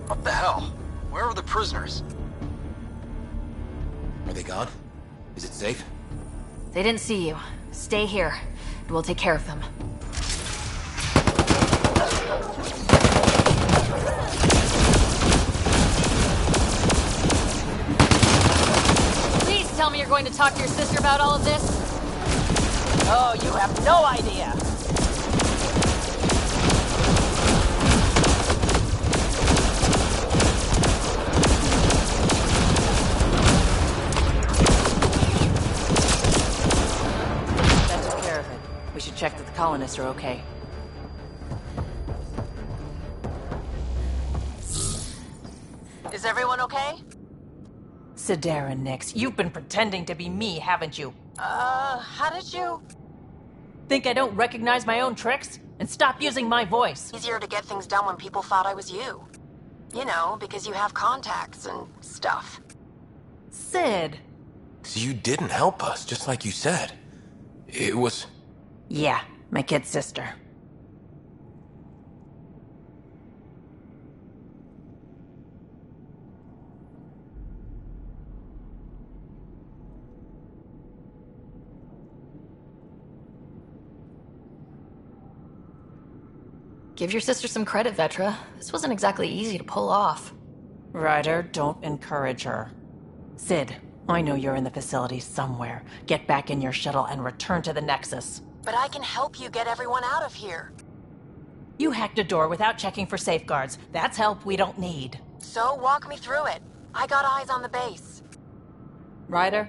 What the hell? Where are the prisoners? Are they gone? Is it safe? They didn't see you. Stay here, and we'll take care of them. Please tell me you're going to talk to your sister about all of this. Oh, you have no idea. Check that the colonists are okay. Is everyone okay? Sidera Nix, you've been pretending to be me, haven't you? How did you? Think I don't recognize my own tricks? And stop using my voice. Easier to get things done when people thought I was you. You know, because you have contacts and stuff. Sid. So you didn't help us, just like you said. It was... Yeah, my kid's sister. Give your sister some credit, Vetra. This wasn't exactly easy to pull off. Ryder, don't encourage her. Sid, I know you're in the facility somewhere. Get back in your shuttle and return to the Nexus. But I can help you get everyone out of here. You hacked a door without checking for safeguards. That's help we don't need. So walk me through it. I got eyes on the base. Ryder?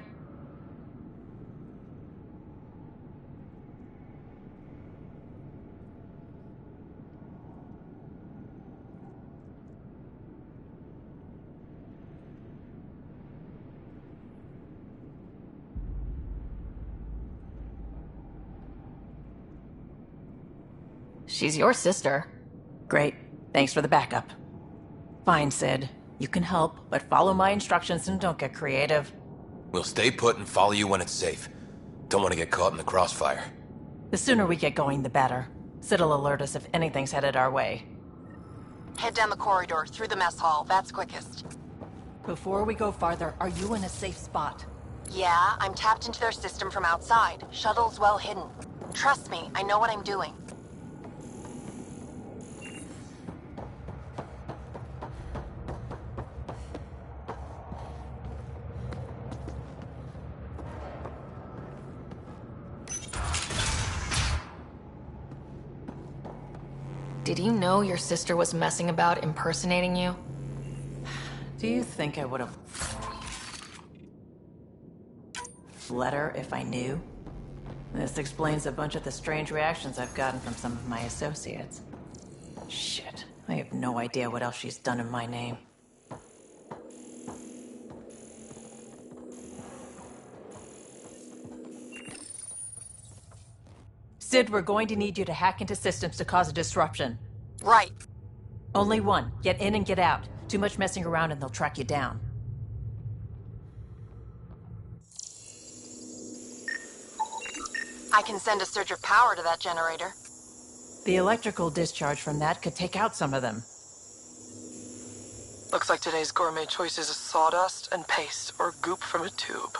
She's your sister. Great. Thanks for the backup. Fine, Sid. You can help, but follow my instructions and don't get creative. We'll stay put and follow you when it's safe. Don't want to get caught in the crossfire. The sooner we get going, the better. Sid'll alert us if anything's headed our way. Head down the corridor, through the mess hall. That's quickest. Before we go farther, are you in a safe spot? Yeah, I'm tapped into their system from outside. Shuttle's well hidden. Trust me, I know what I'm doing. Did you know your sister was messing about impersonating you? Do you think I would have let her if I knew? This explains a bunch of the strange reactions I've gotten from some of my associates. Shit, I have no idea what else she's done in my name. Sid, we're going to need you to hack into systems to cause a disruption. Right. Only one. Get in and get out. Too much messing around and they'll track you down. I can send a surge of power to that generator. The electrical discharge from that could take out some of them. Looks like today's gourmet choices is sawdust and paste, or goop from a tube.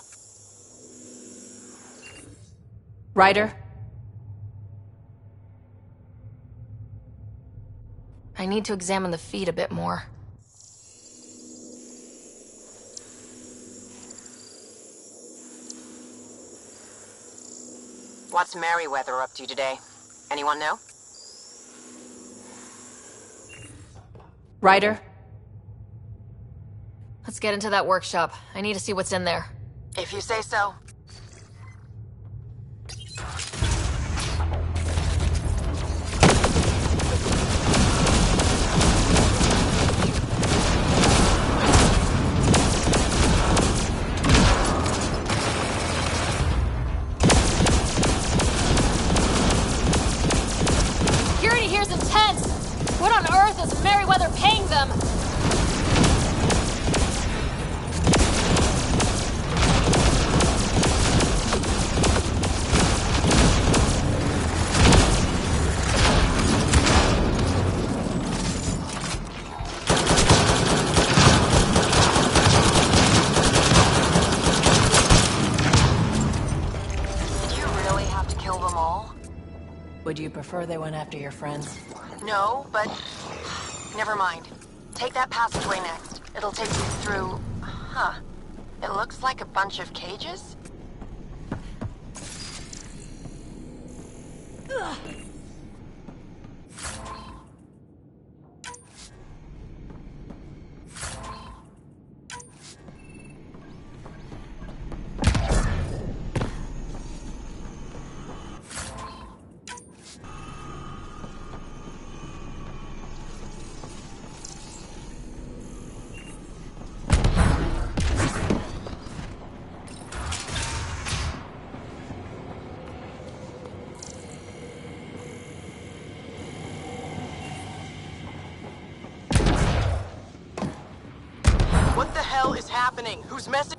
Ryder? I need to examine the feed a bit more. What's Merryweather up to today? Anyone know? Ryder? Let's get into that workshop. I need to see what's in there. If you say so. Security here's intense! What on earth is Merryweather paying them? Did you really have to kill them all? Would you prefer they went after your friends? No, but... Never mind. Take that passageway next. It'll take you through... Huh. It looks like a bunch of cages? Ugh. What the hell is happening? Who's messing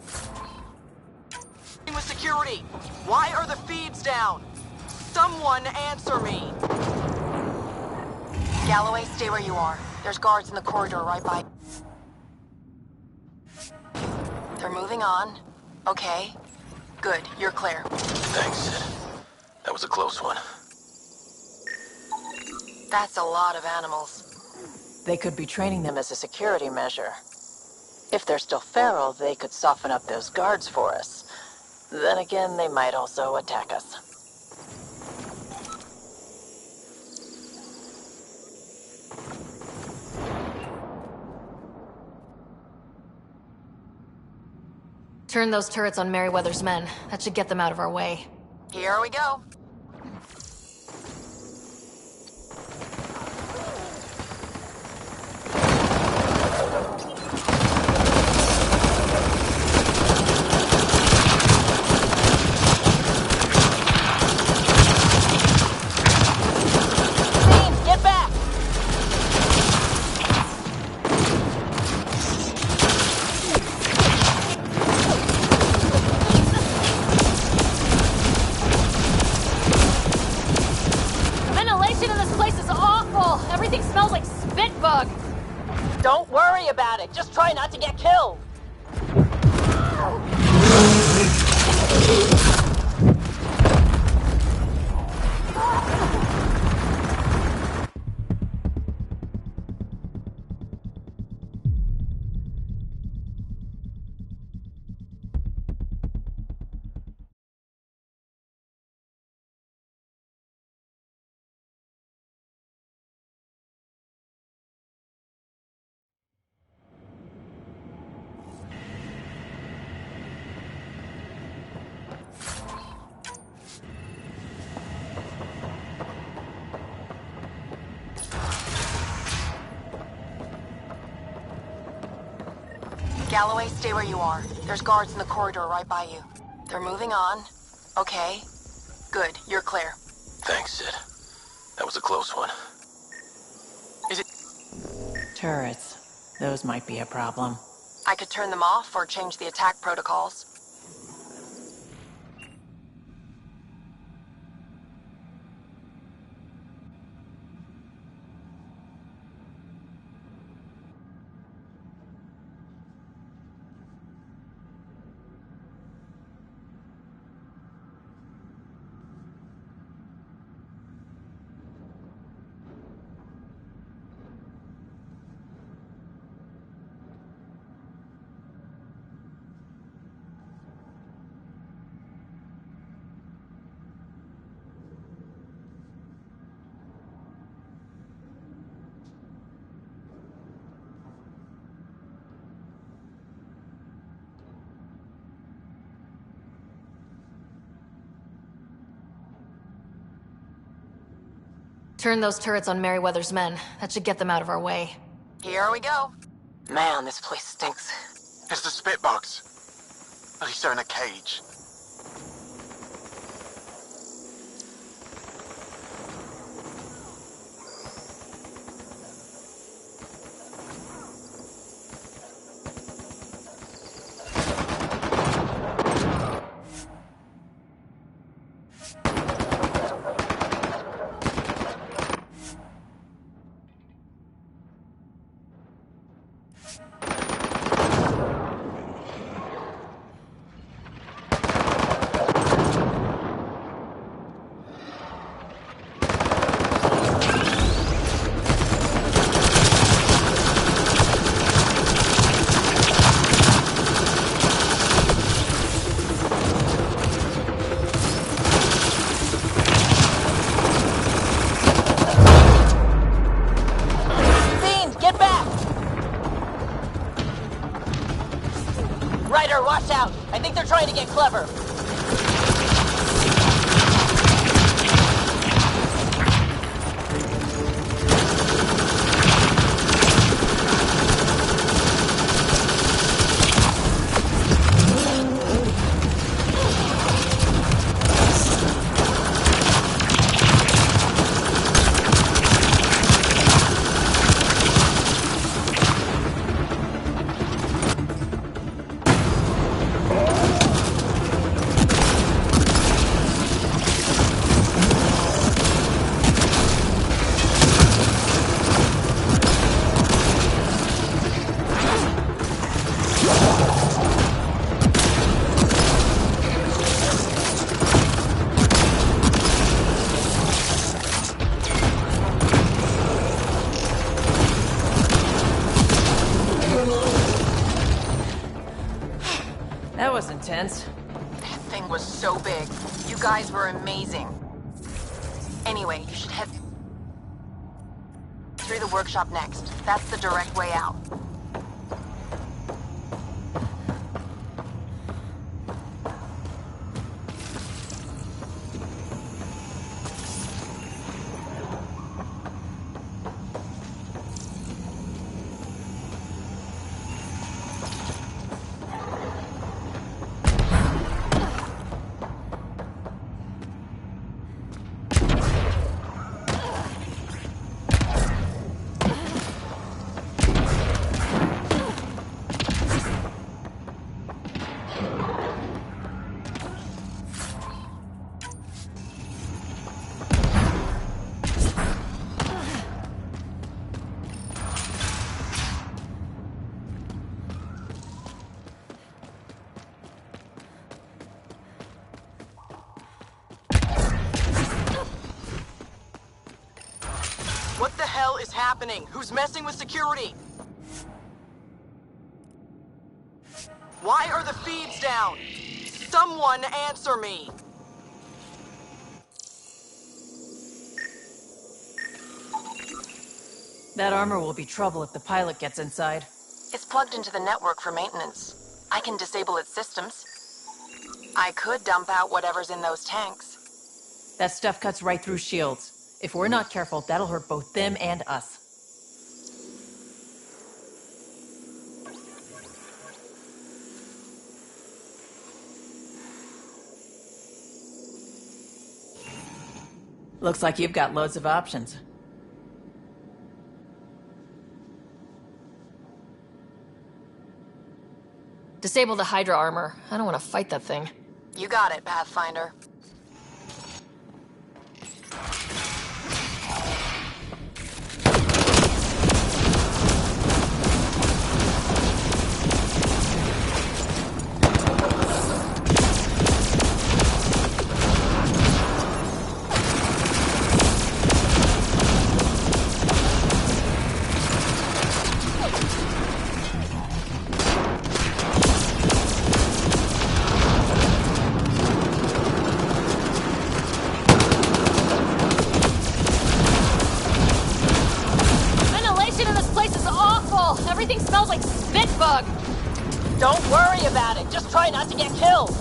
with security? Why are the feeds down? Someone answer me! Galloway, stay where you are. There's guards in the corridor right by. They're moving on. Okay. Good, you're clear. Thanks, Sid. That was a close one. That's a lot of animals. They could be training them as a security measure. If they're still feral, they could soften up those guards for us. Then again, they might also attack us. Turn those turrets on Merryweather's men. That should get them out of our way. Here we go. Get back! Ventilation in this place is awful! Everything smells like spit bug! Don't worry about it. Just try not to get killed. Galloway, stay where you are. There's guards in the corridor right by you. They're moving on. Okay. Good, you're clear. Thanks, Sid. That was a close one. Turrets. Those might be a problem. I could turn them off or change the attack protocols. Turn those turrets on Merryweather's men. That should get them out of our way. Here we go. Man, this place stinks. It's the spit bugs. At least they're in a cage. Watch out! I think they're trying to get clever. That was intense. That thing was so big. You guys were amazing. Anyway, you should head through the workshop next. That's the direct way out. What the hell is happening? Who's messing with security? Why are the feeds down? Someone answer me! That armor will be trouble if the pilot gets inside. It's plugged into the network for maintenance. I can disable its systems. I could dump out whatever's in those tanks. That stuff cuts right through shields. If we're not careful, that'll hurt both them and us. Looks like you've got loads of options. Disable the Hydra armor. I don't want to fight that thing. You got it, Pathfinder. Everything smells like spit bug. Don't worry about it. Just try not to get killed.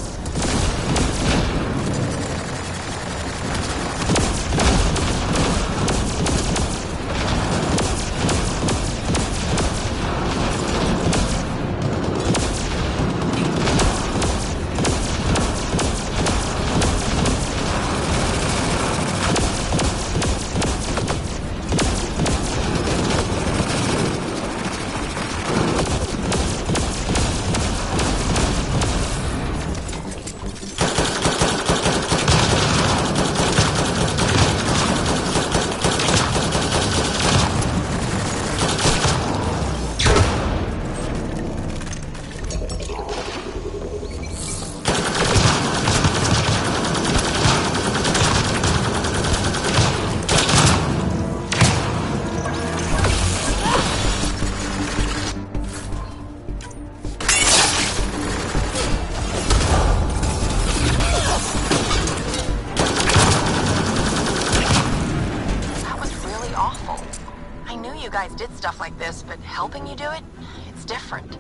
Stuff like this, but helping you do it, it's different.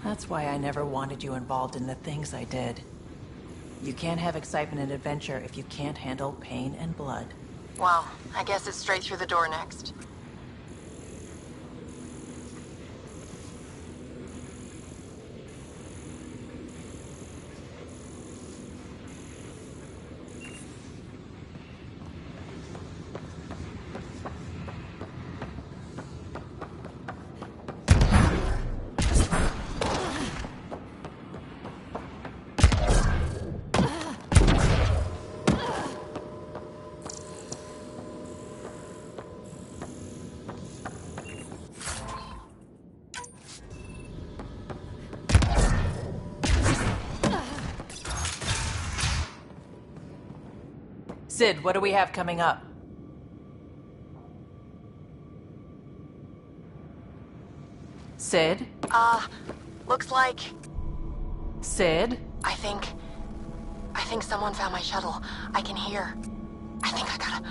That's why I never wanted you involved in the things I did. You can't have excitement and adventure if you can't handle pain and blood. Well, I guess it's straight through the door next. Sid, what do we have coming up? Sid? Looks like... Sid? I think someone found my shuttle. I can hear. I think I gotta...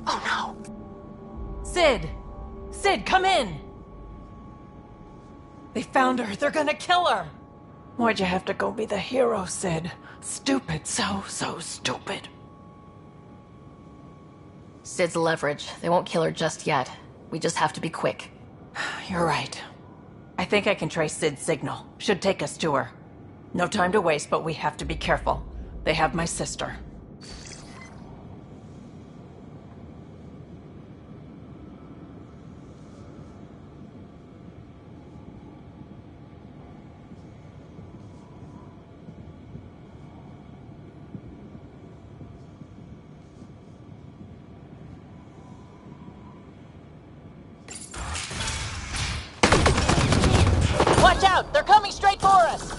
Oh no! Sid! Sid, come in! They found her. They're gonna kill her! Why'd you have to go be the hero, Sid? Stupid. So stupid. Sid's leverage. They won't kill her just yet. We just have to be quick. You're right. I think I can trace Sid's signal. Should take us to her. No time to waste, but we have to be careful. They have my sister. Watch out! They're coming straight for us!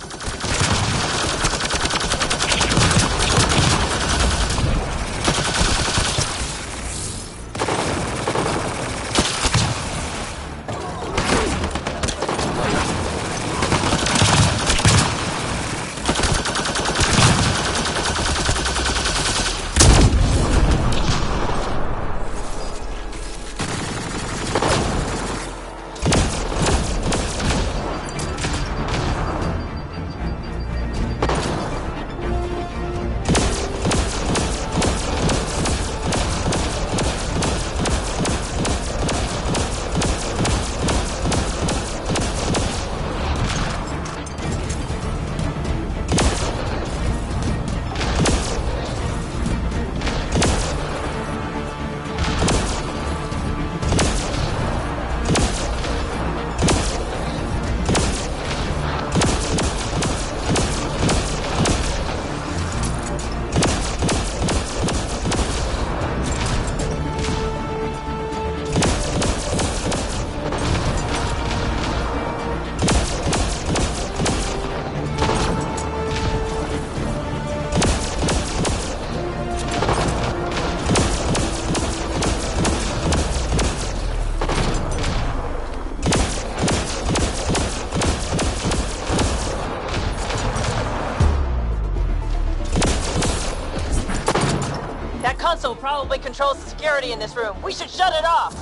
console probably controls the security in this room. We should shut it off.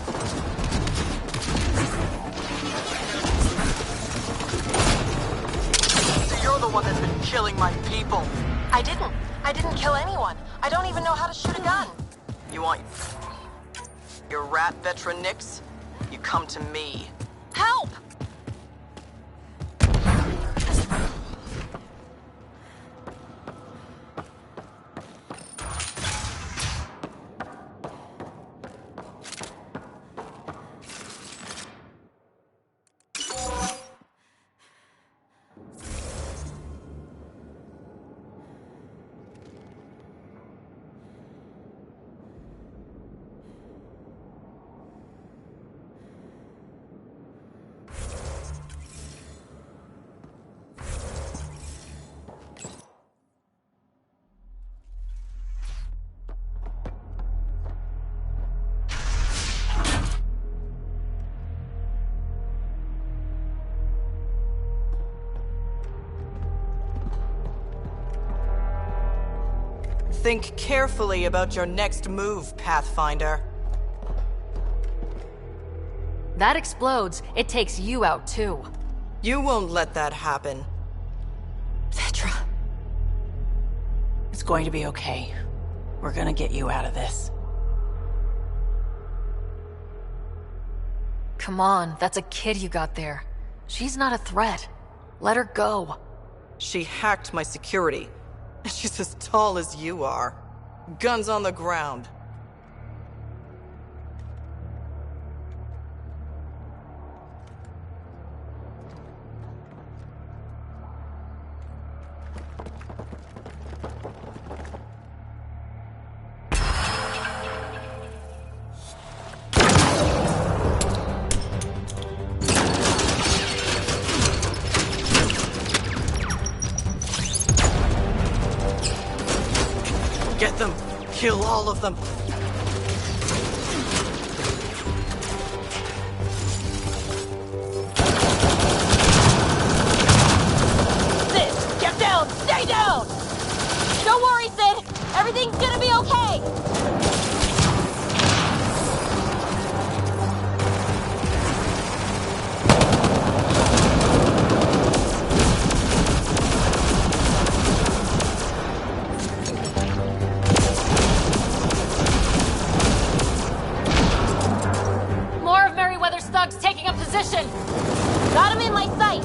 So you're the one that's been killing my people. I didn't kill anyone. I don't even know how to shoot a gun. You want your rat veteran nicks? You come to me. Help! Think carefully about your next move, Pathfinder. That explodes. It takes you out, too. You won't let that happen. Vetra. It's going to be okay. We're gonna get you out of this. Come on, that's a kid you got there. She's not a threat. Let her go. She hacked my security. She's as tall as you are. Guns on the ground. Get them! Kill all of them! Sid, get down! Stay down! Don't worry, Sid! Everything's gonna be okay! Thugs taking up position! Got him in my sight!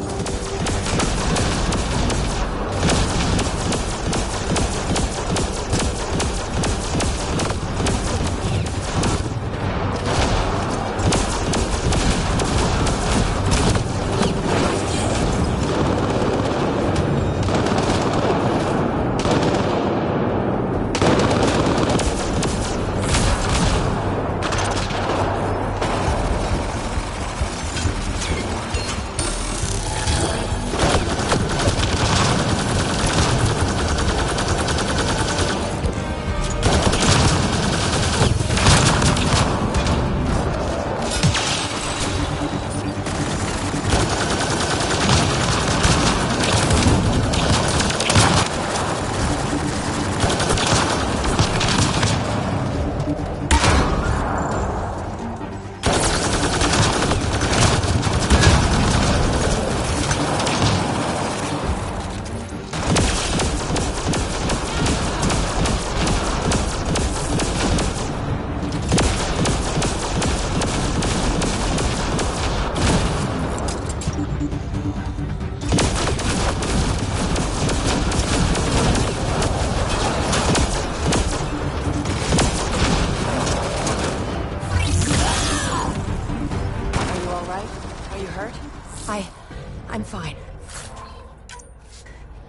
I'm fine.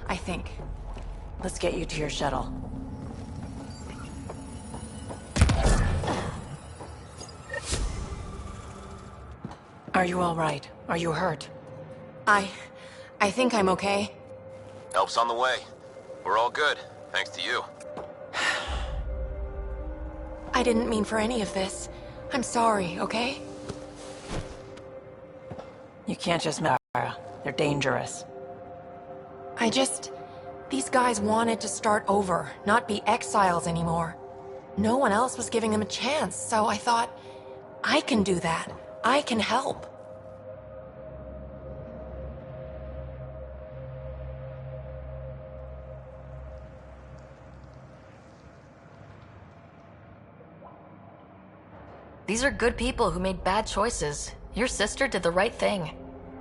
I think. Let's get you to your shuttle. Are you all right? Are you hurt? I think I'm okay. Help's on the way. We're all good, thanks to you. I didn't mean for any of this. I'm sorry, okay? You can't just Mara. They're dangerous. These guys wanted to start over, not be exiles anymore. No one else was giving him a chance, so I thought, I can do that. I can help. These are good people who made bad choices. Your sister did the right thing.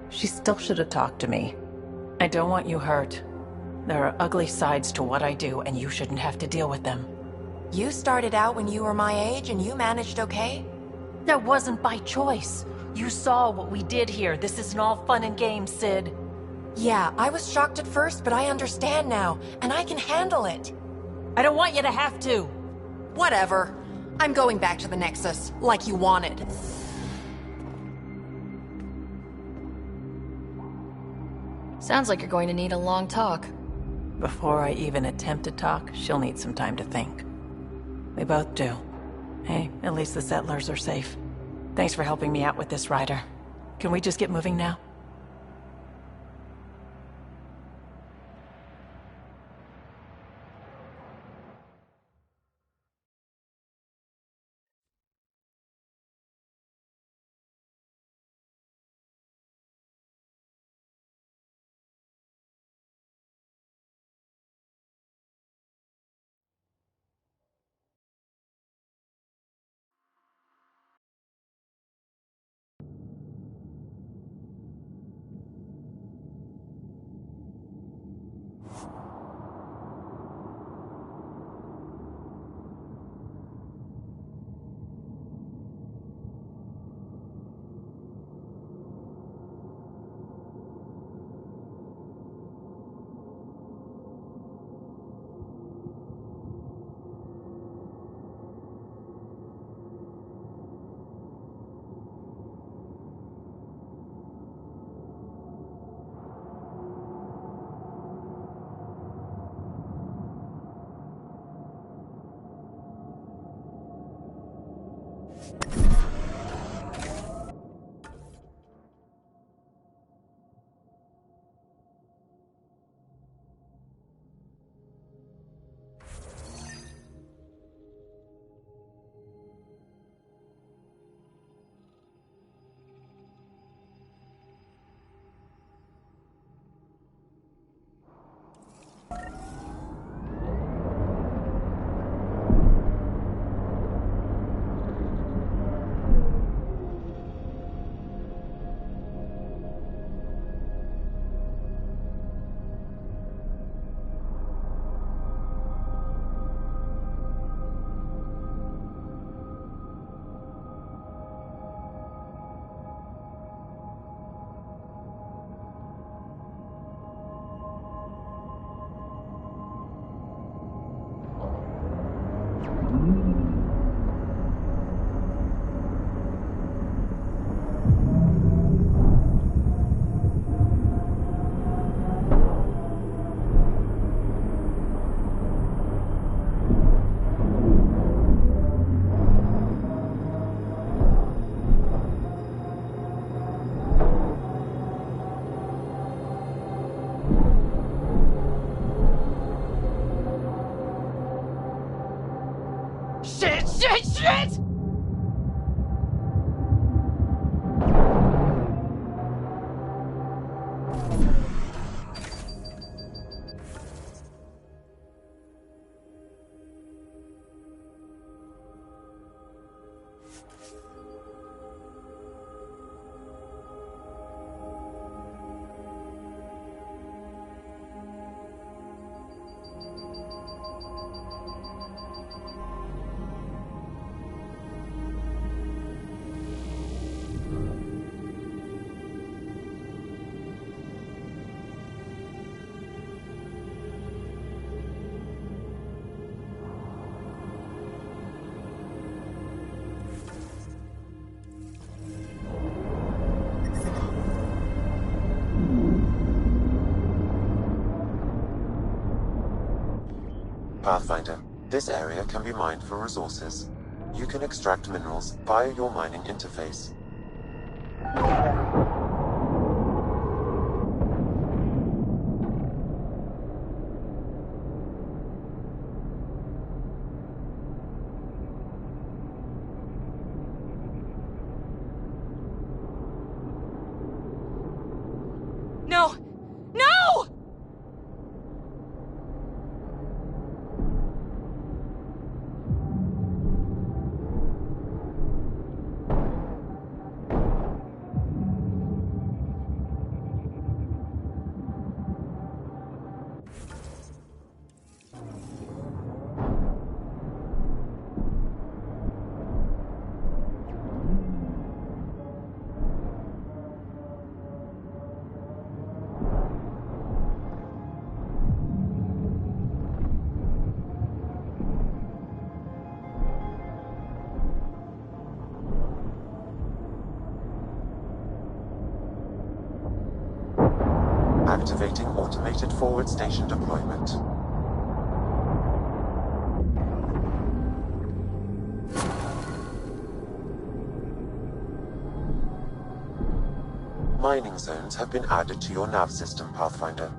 She still should have talked to me. I don't want you hurt. There are ugly sides to what I do, and you shouldn't have to deal with them. You started out when you were my age and you managed okay? That wasn't by choice. You saw what we did here. This isn't all fun and games, Sid. Yeah, I was shocked at first, but I understand now, and I can handle it. I don't want you to have to. Whatever. I'm going back to the Nexus, like you wanted. Sounds like you're going to need a long talk. Before I even attempt to talk, she'll need some time to think. We both do. Hey, at least the settlers are safe. Thanks for helping me out with this, Ryder. Can we just get moving now? Shit! Pathfinder, this area can be mined for resources. You can extract minerals via your mining interface. Activating automated forward station deployment. Mining zones have been added to your nav system, Pathfinder.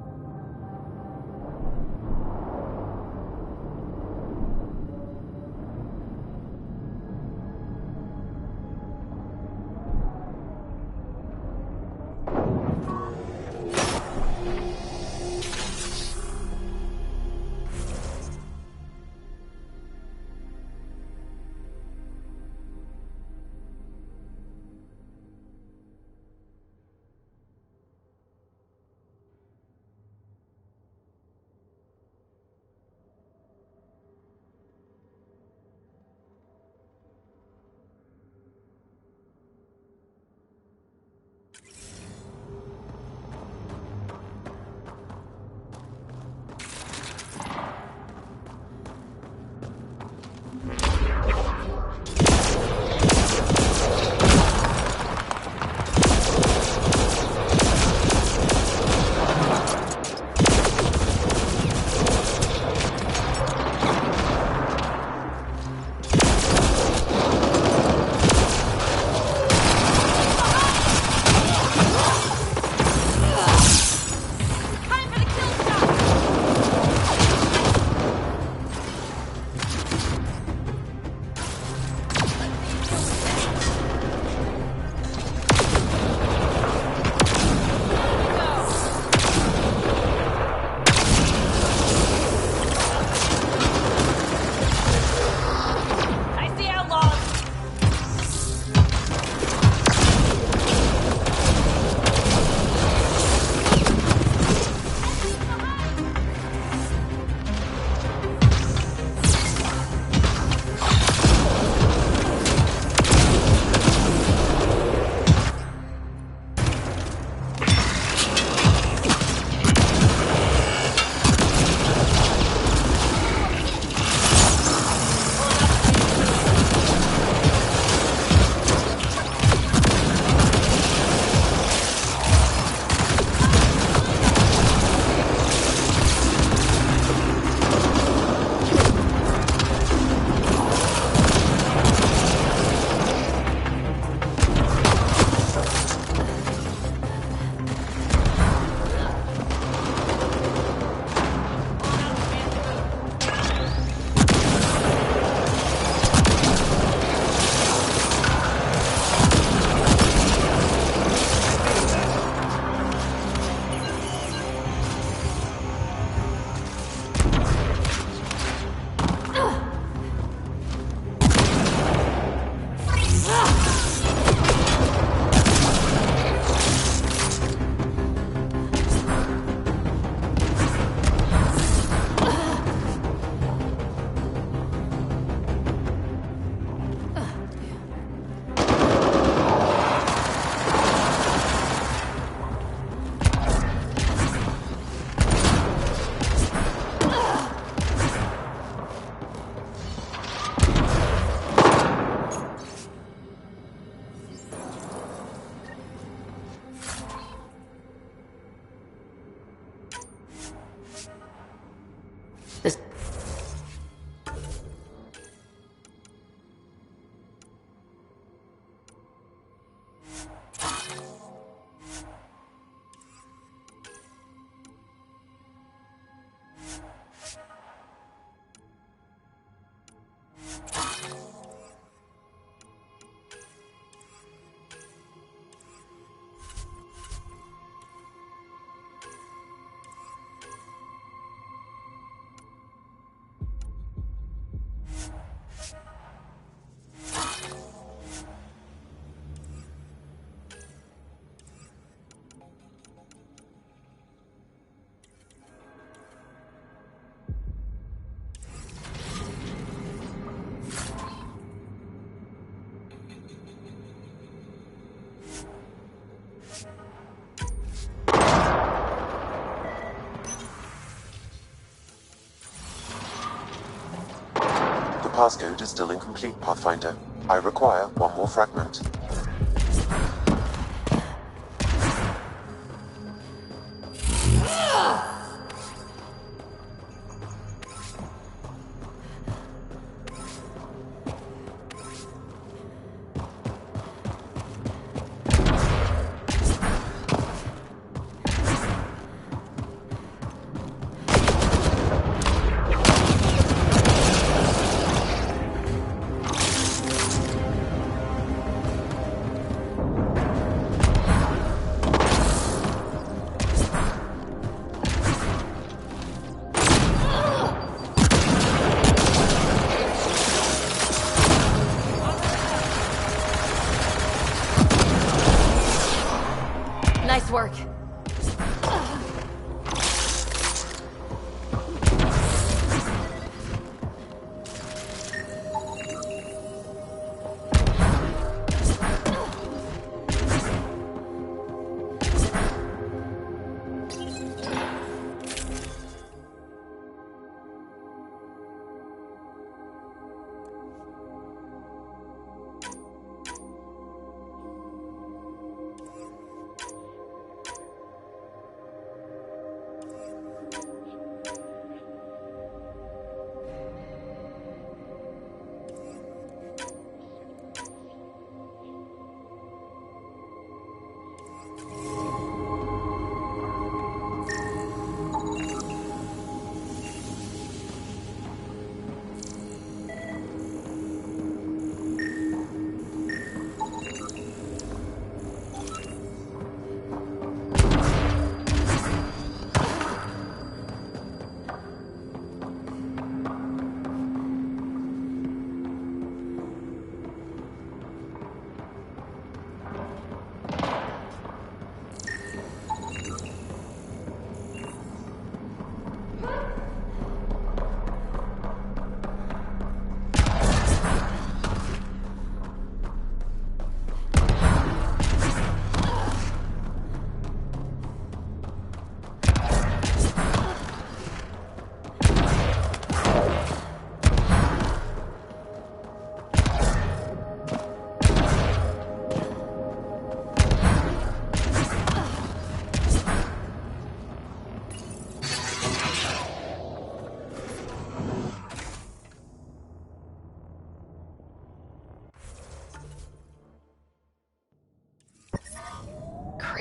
Passcode is still incomplete, Pathfinder. I require one more fragment.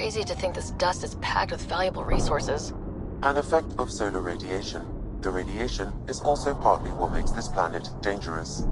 Crazy to think this dust is packed with valuable resources. An effect of solar radiation. The radiation is also partly what makes this planet dangerous.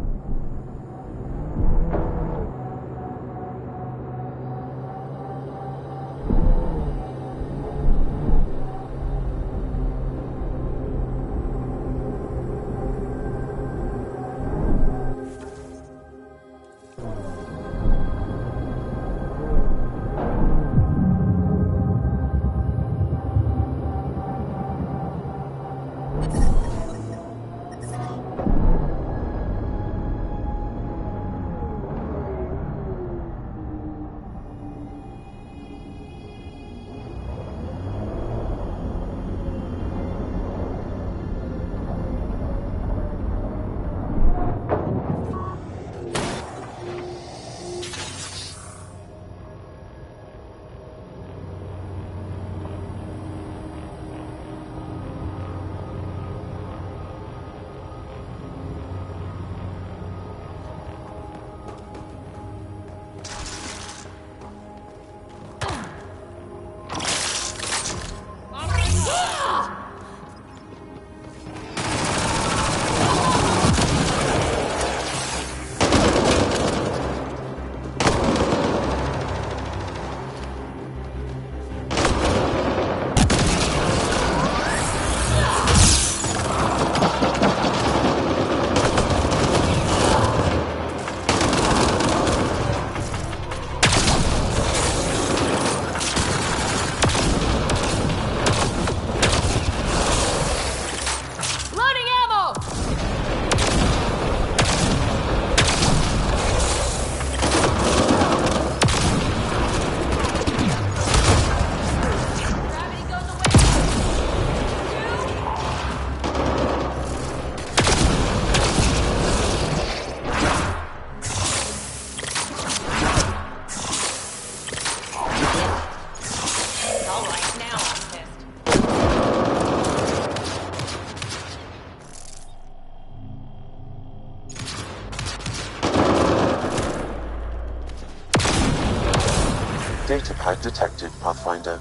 Data pad detected, Pathfinder.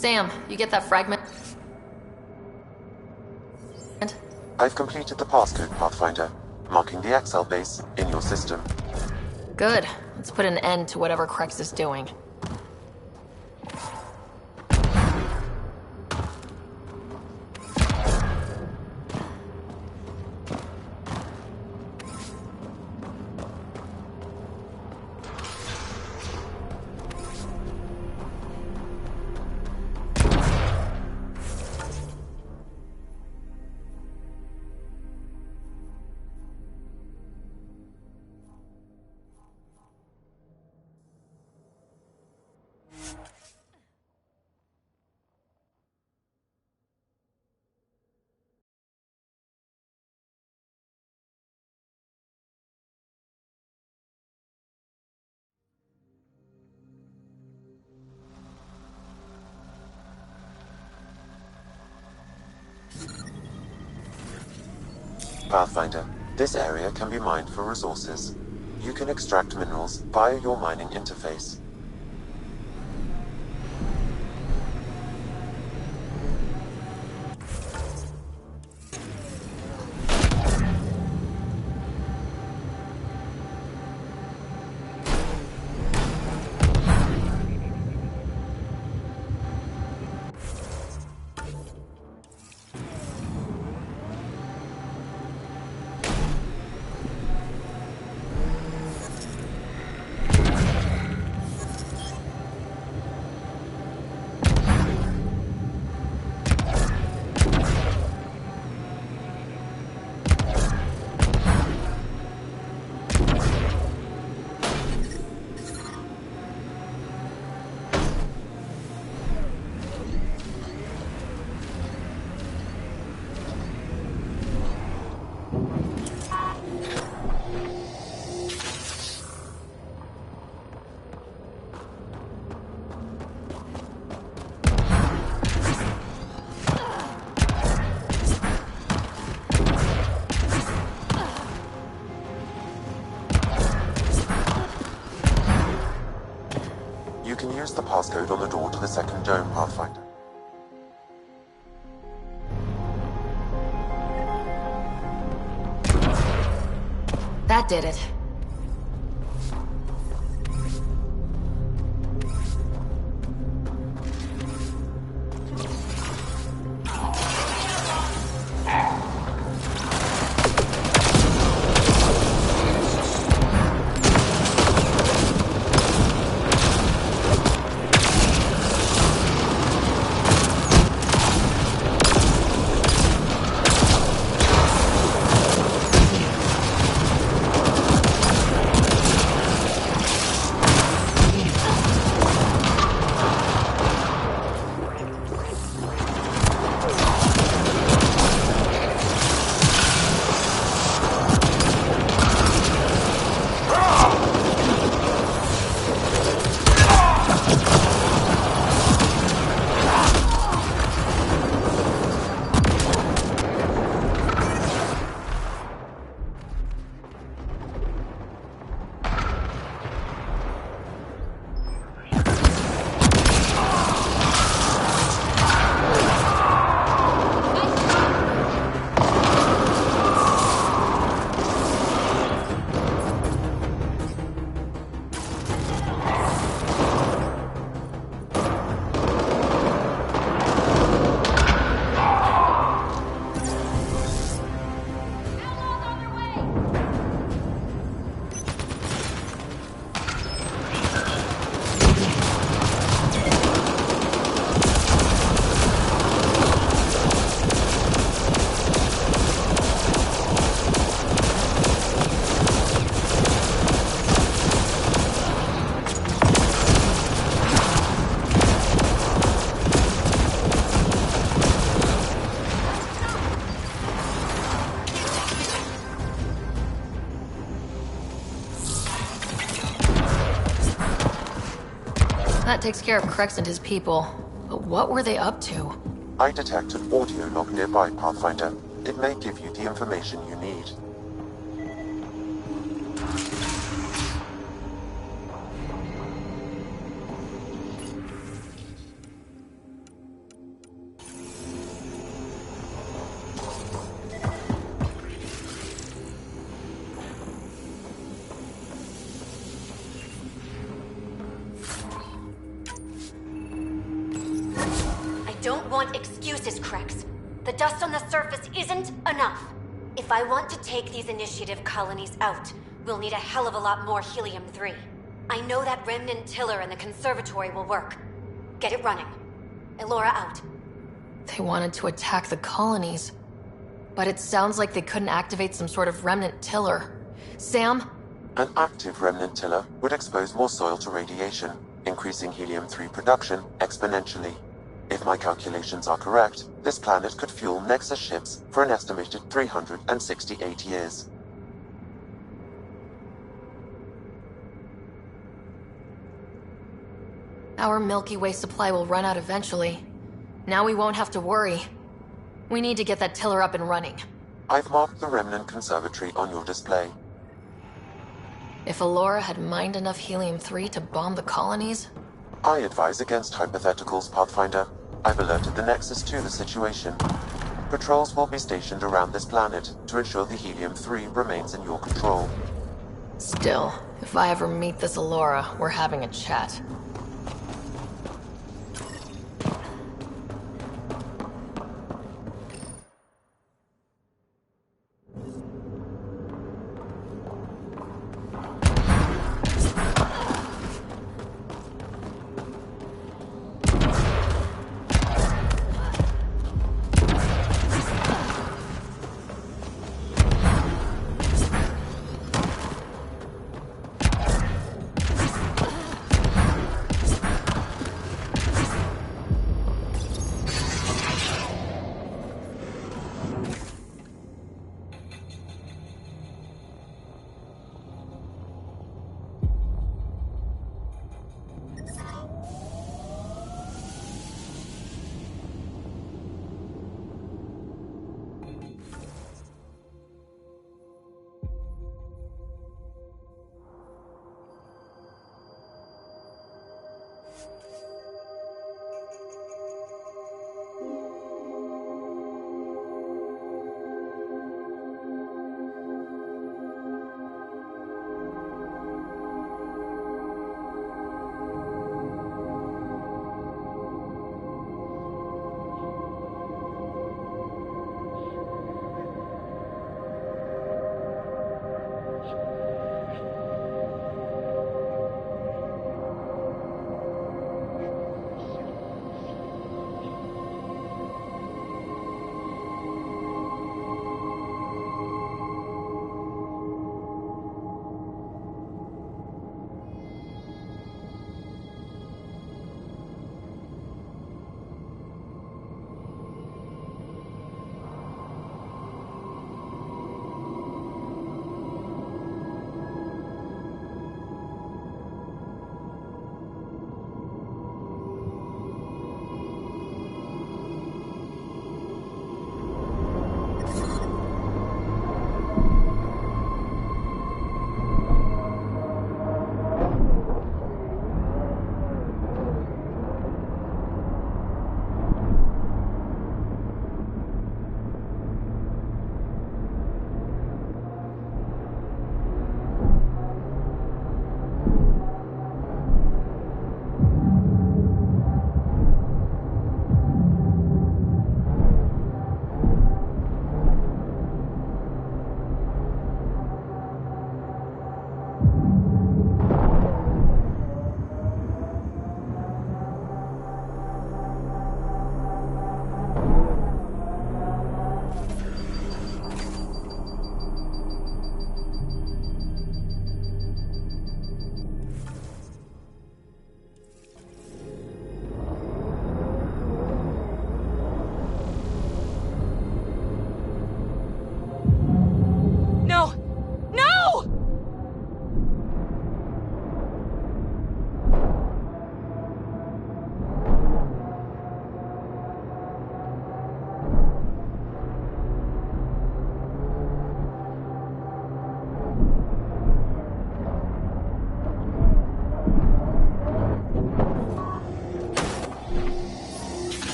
Sam, you get that fragment? I've completed the passcode, Pathfinder, marking the Excel base in your system. Good. Let's put an end to whatever Krex is doing. Pathfinder, this area can be mined for resources. You can extract minerals via your mining interface. can use the passcode on the door to the second dome, Pathfinder. That did it. That takes care of Krex and his people. But what were they up to? I detect an audio log nearby, Pathfinder. It may give you the information you need. Don't want excuses, Krex. The dust on the surface isn't enough. If I want to take these initiative colonies out, we'll need a hell of a lot more helium-3. I know that remnant tiller in the conservatory will work. Get it running. Elora out. They wanted to attack the colonies. But it sounds like they couldn't activate some sort of remnant tiller. Sam? An active remnant tiller would expose more soil to radiation, increasing helium-3 production exponentially. If my calculations are correct, this planet could fuel Nexus ships for an estimated 368 years. Our Milky Way supply will run out eventually. Now we won't have to worry. We need to get that tiller up and running. I've marked the remnant conservatory on your display. If Elora had mined enough helium-3 to bomb the colonies? I advise against hypotheticals, Pathfinder. I've alerted the Nexus to the situation. Patrols will be stationed around this planet to ensure the helium-3 remains in your control. Still, if I ever meet this Elora, we're having a chat.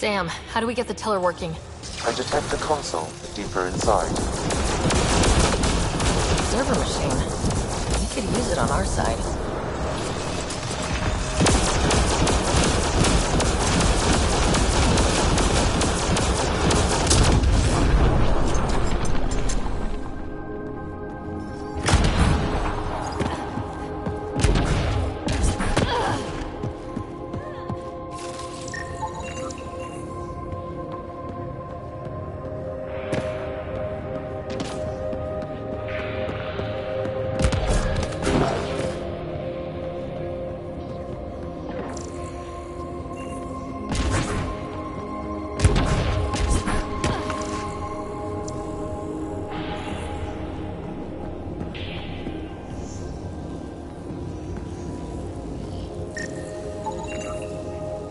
Sam, how do we get the tiller working? I detect the console deeper inside. Server machine. We could use it on our side.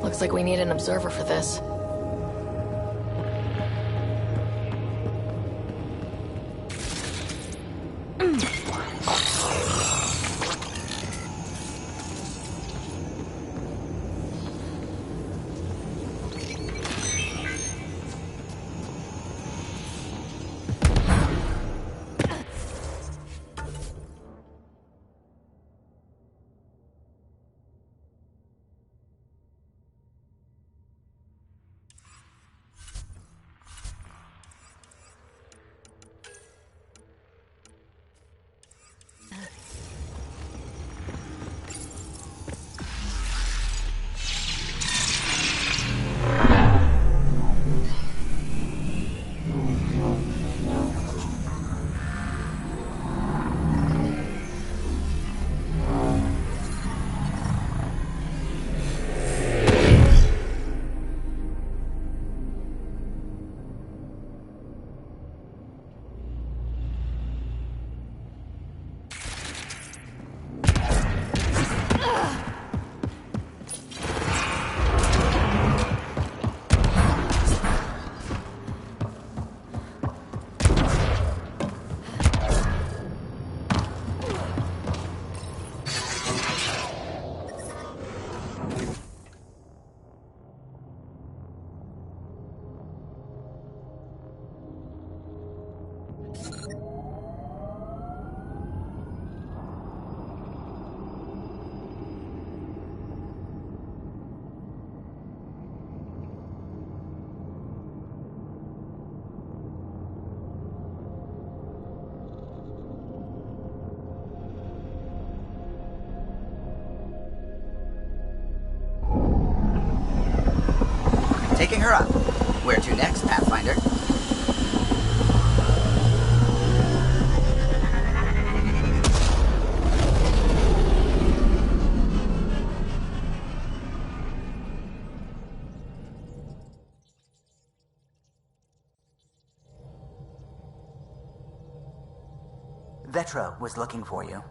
Looks like we need an observer for this. Taking her up. Where to next, Pathfinder? Vetra was looking for you.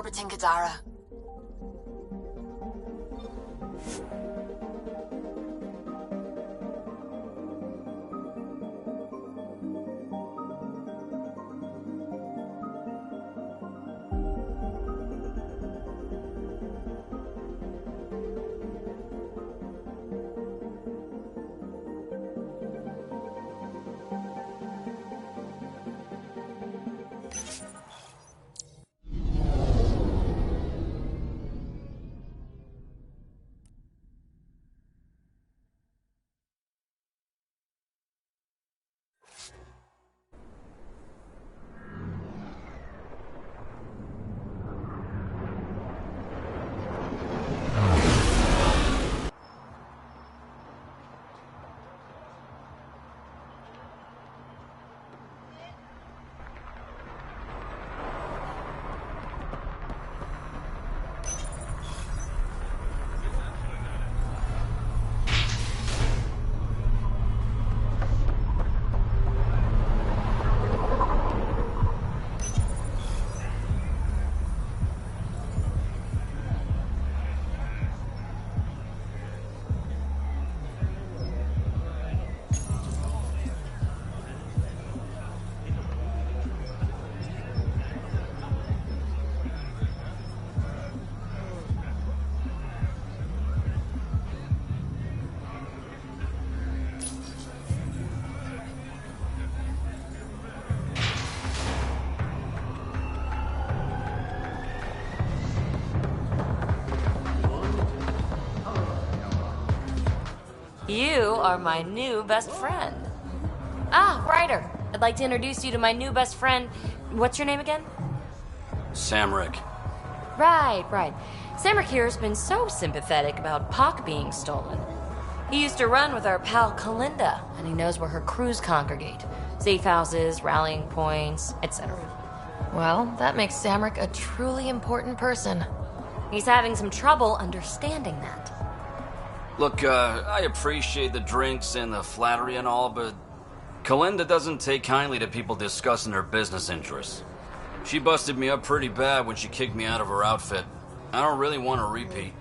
orbiting Kadara. You are my new best friend. Ah, Ryder. I'd like to introduce you to my new best friend. What's your name again? Samrick. Right. Samrick here has been so sympathetic about Pock being stolen. He used to run with our pal Kalinda, and he knows where her crews congregate. Safe houses, rallying points, etc. Well, that makes Samrick a truly important person. He's having some trouble understanding that. Look, I appreciate the drinks and the flattery and all, but Kalinda doesn't take kindly to people discussing her business interests. She busted me up pretty bad when she kicked me out of her outfit. I don't really want to repeat.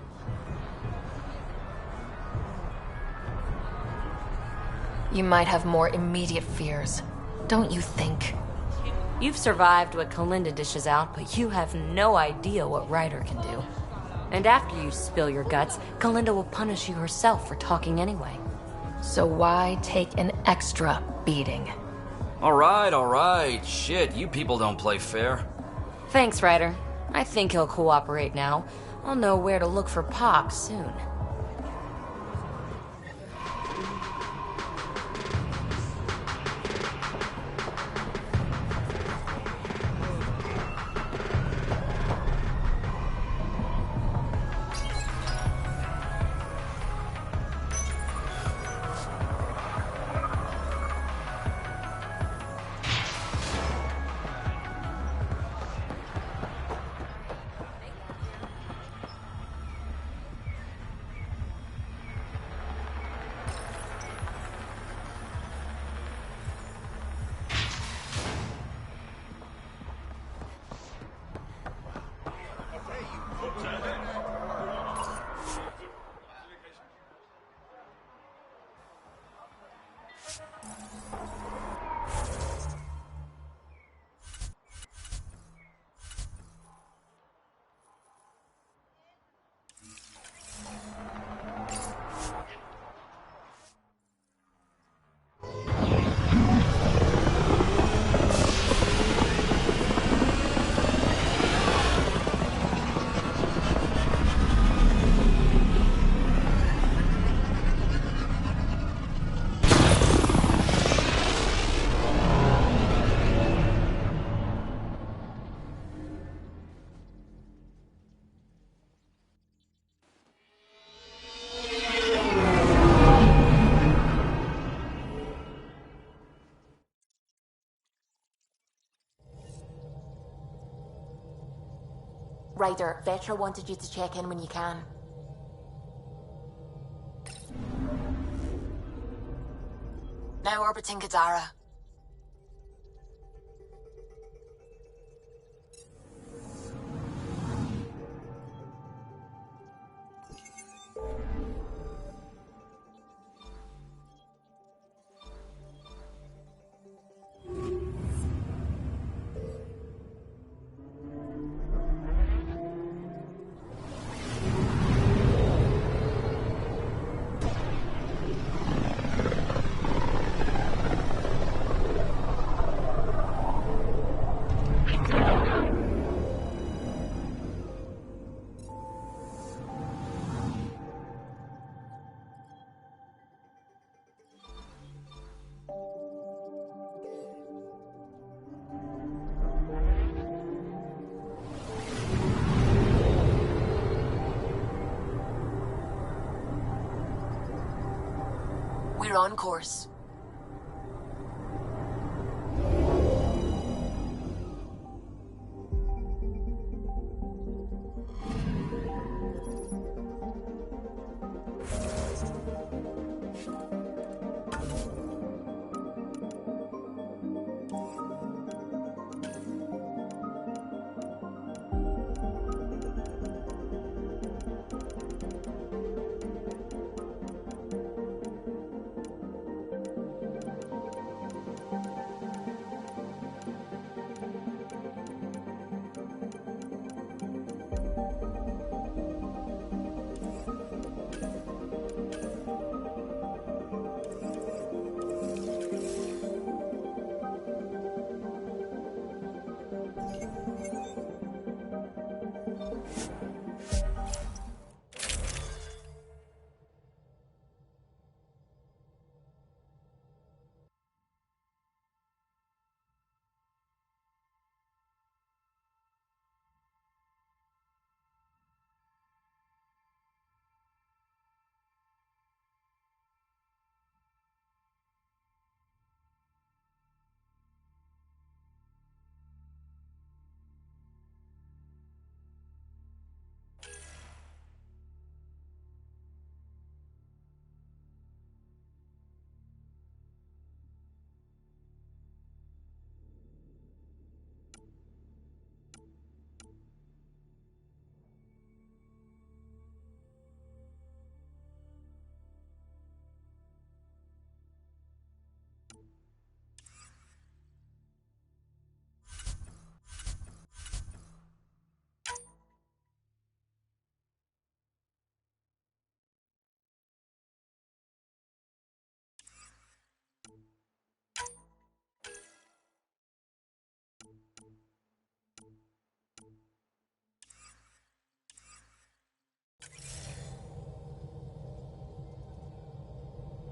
You might have more immediate fears, don't you think? You've survived what Kalinda dishes out, but you have no idea what Ryder can do. And after you spill your guts, Kalinda will punish you herself for talking anyway. So why take an extra beating? All right. Shit, you people don't play fair. Thanks, Ryder. I think he'll cooperate now. I'll know where to look for Pock soon. Ryder, Vetra wanted you to check in when you can. Now orbiting Kadara. You're on course.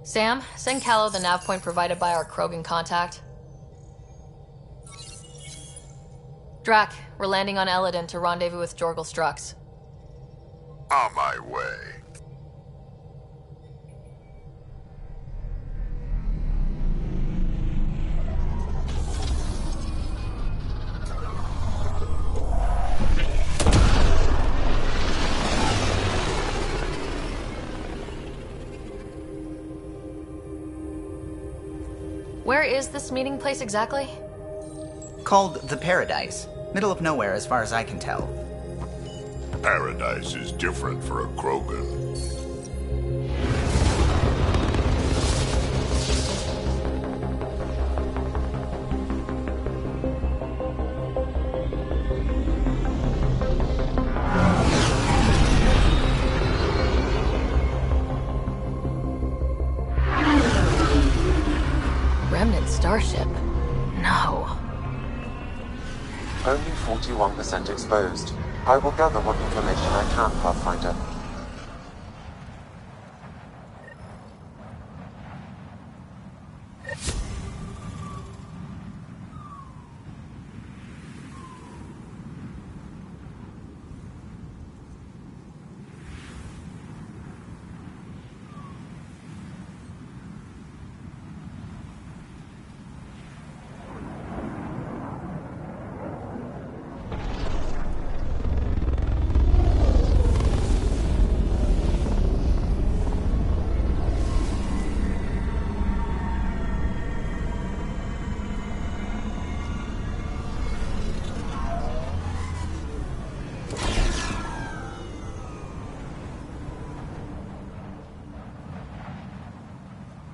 Sam, send Callow the nav point provided by our Krogan contact. Drac, we're landing on Eladin to rendezvous with Jorgal Strux. On my way. Where is this meeting place exactly? Called the Paradise. Middle of nowhere as far as I can tell. Paradise is different for a Krogan. Remnant starship? No. Only 41% exposed. I will gather what information I can, Pathfinder.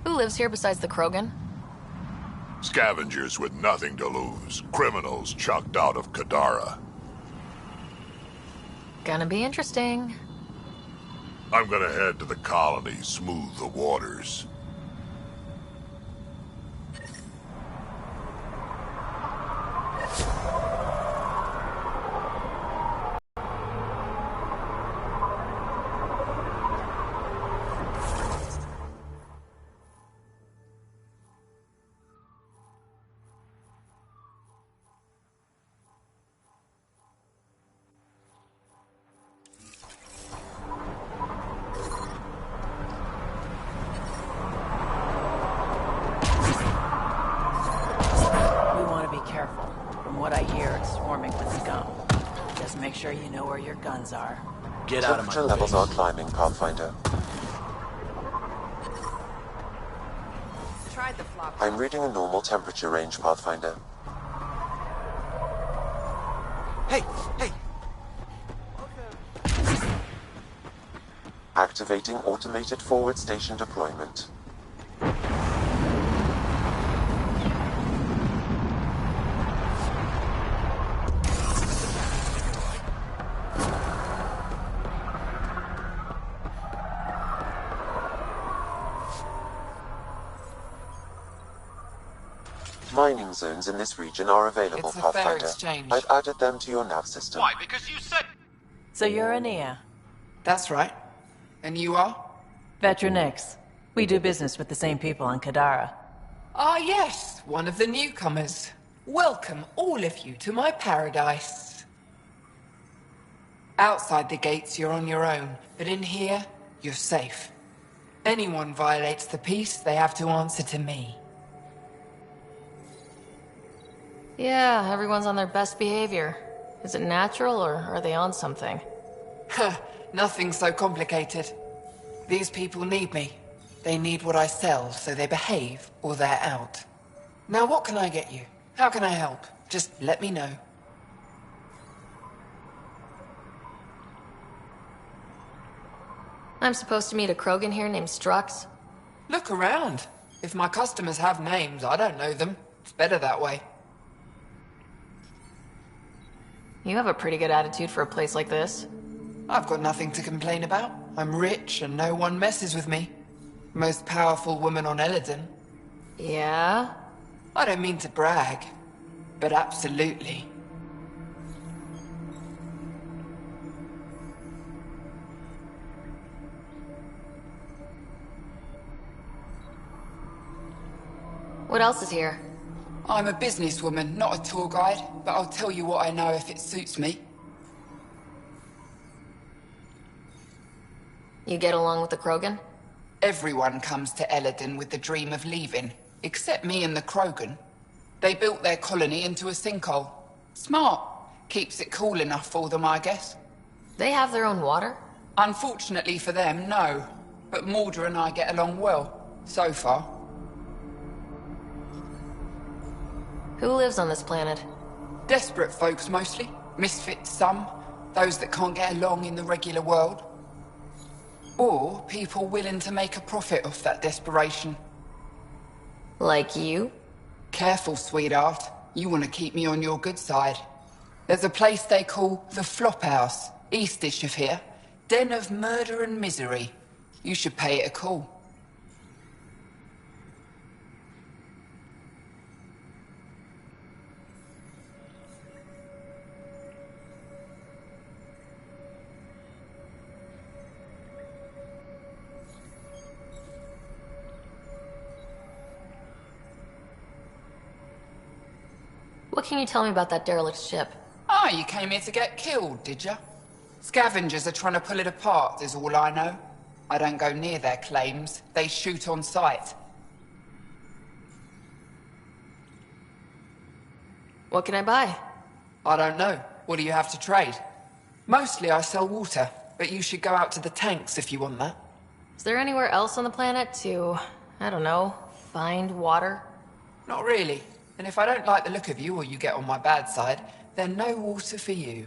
Who lives here besides the Krogan? Scavengers with nothing to lose. Criminals chucked out of Kadara. Gonna be interesting. I'm gonna head to the colony, smooth the waters. where your guns are. Get out of my face. Temperature levels are climbing, Pathfinder. Tried the flop. I'm reading a normal temperature range, Pathfinder. Hey! Hey! Activating automated forward station deployment. Mining zones in this region are available, It's a fair Pathfinder. exchange. I've added them to your nav system. Why? Because you said... So you're Ania. That's right. And you are? Veteran X. We do business with the same people on Kadara. Ah yes, one of the newcomers. Welcome all of you to my paradise. Outside the gates you're on your own, but in here, you're safe. Anyone violates the peace, they have to answer to me. Yeah, everyone's on their best behavior. Is it natural, or are they on something? Nothing so complicated. These people need me. They need what I sell, so they behave, or they're out. Now what can I get you? How can I help? Just let me know. I'm supposed to meet a Krogan here named Strux. Look around. If my customers have names, I don't know them. It's better that way. You have a pretty good attitude for a place like this. I've got nothing to complain about. I'm rich and no one messes with me. Most powerful woman on Eladin. Yeah? I don't mean to brag, but absolutely. What else is here? I'm a businesswoman, not a tour guide, but I'll tell you what I know if it suits me. You get along with the Krogan? Everyone comes to Eladin with the dream of leaving, except me and the Krogan. They built their colony into a sinkhole. Smart. Keeps it cool enough for them, I guess. They have their own water? Unfortunately for them, no. But Mordor and I get along well, so far. Who lives on this planet? Desperate folks, mostly. Misfits, some. Those that can't get along in the regular world. Or people willing to make a profit off that desperation. Like you? Careful, sweetheart. You want to keep me on your good side. There's a place they call the Flop House, eastish of here. Den of murder and misery. You should pay it a call. What can you tell me about that derelict ship? Ah, you came here to get killed, did ya? Scavengers are trying to pull it apart, is all I know. I don't go near their claims. They shoot on sight. What can I buy? I don't know. What do you have to trade? Mostly I sell water, but you should go out to the tanks if you want that. Is there anywhere else on the planet to, I don't know, find water? Not really. And if I don't like the look of you or you get on my bad side, then no water for you.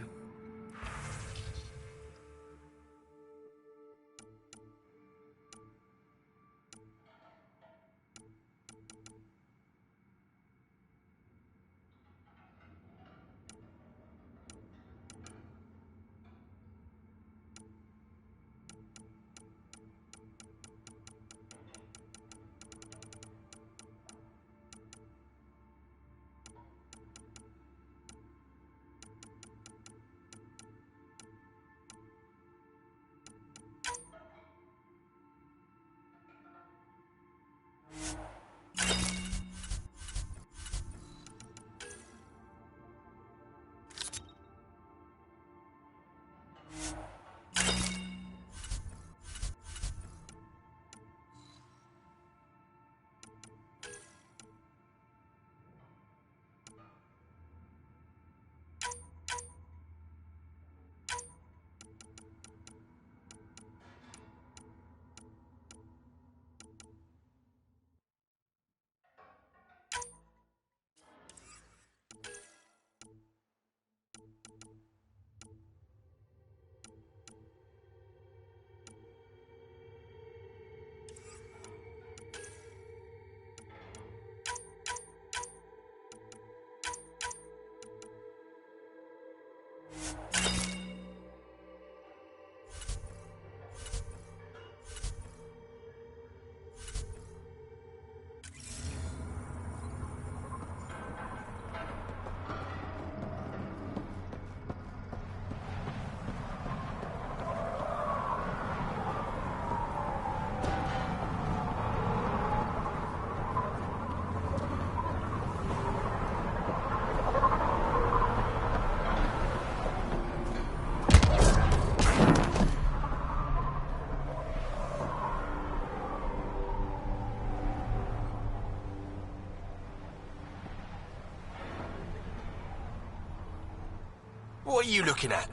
What are you looking at?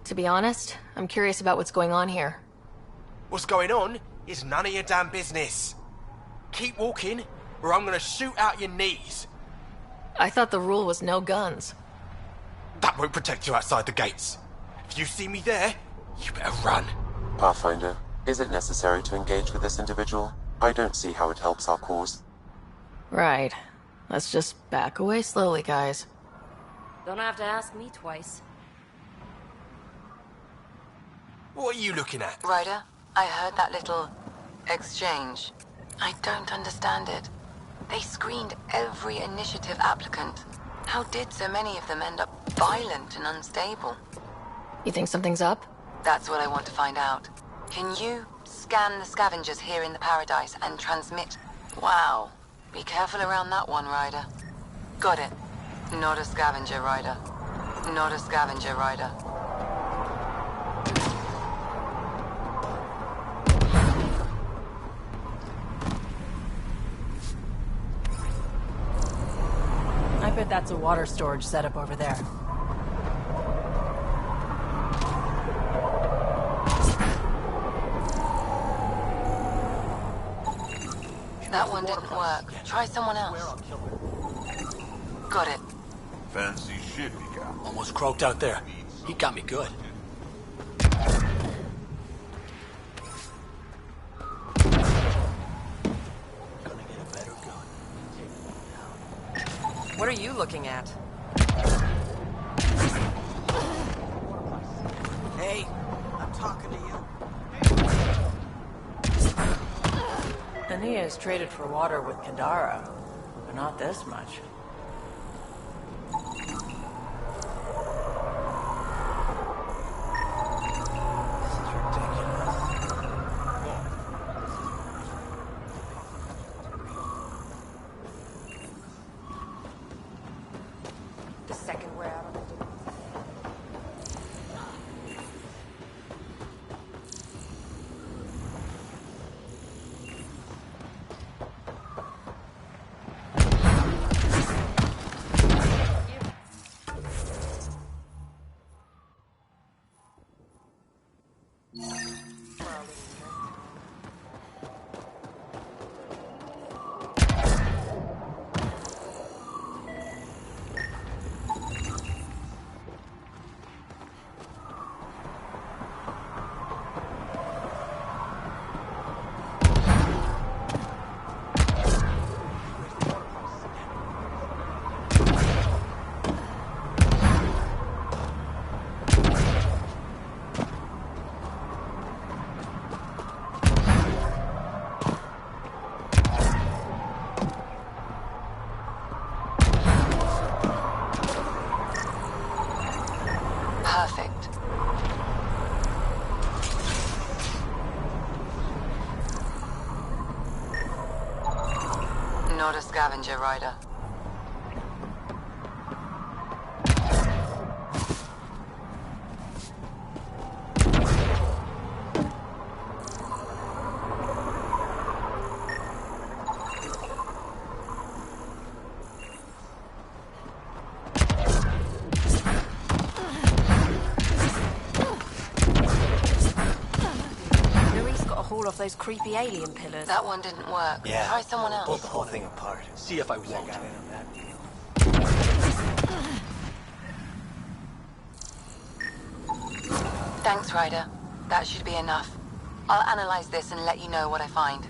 To be honest, I'm curious about what's going on here. What's going on is none of your damn business. Keep walking, or I'm gonna shoot out your knees. I thought the rule was no guns. That won't protect you outside the gates. If you see me there, you better run. Pathfinder, is it necessary to engage with this individual? I don't see how it helps our cause. Right. Let's just back away slowly, guys. Don't have to ask me twice. What are you looking at? Ryder, I heard that little exchange. I don't understand it. They screened every initiative applicant. How did so many of them end up violent and unstable? You think something's up? That's what I want to find out. Can you scan the scavengers here in the Paradise and transmit? Wow. Be careful around that one, Ryder. Got it. Not a scavenger, Ryder. Not a scavenger, Ryder. I bet that's a water storage setup over there. That one didn't work. Try someone else. Got it. Fancy shit he got. Almost croaked out there. He got me good. What are you looking at? Hey, I'm talking to you. Ania's traded for water with Kadara, but not this much. The second we're out of it. Perfect. Not a scavenger, Ryder. Off those creepy alien pillars. That one didn't work. Yeah. Try someone else. Pull the whole thing apart. See if I won't. Thanks, Ryder. That should be enough. I'll analyze this and let you know what I find.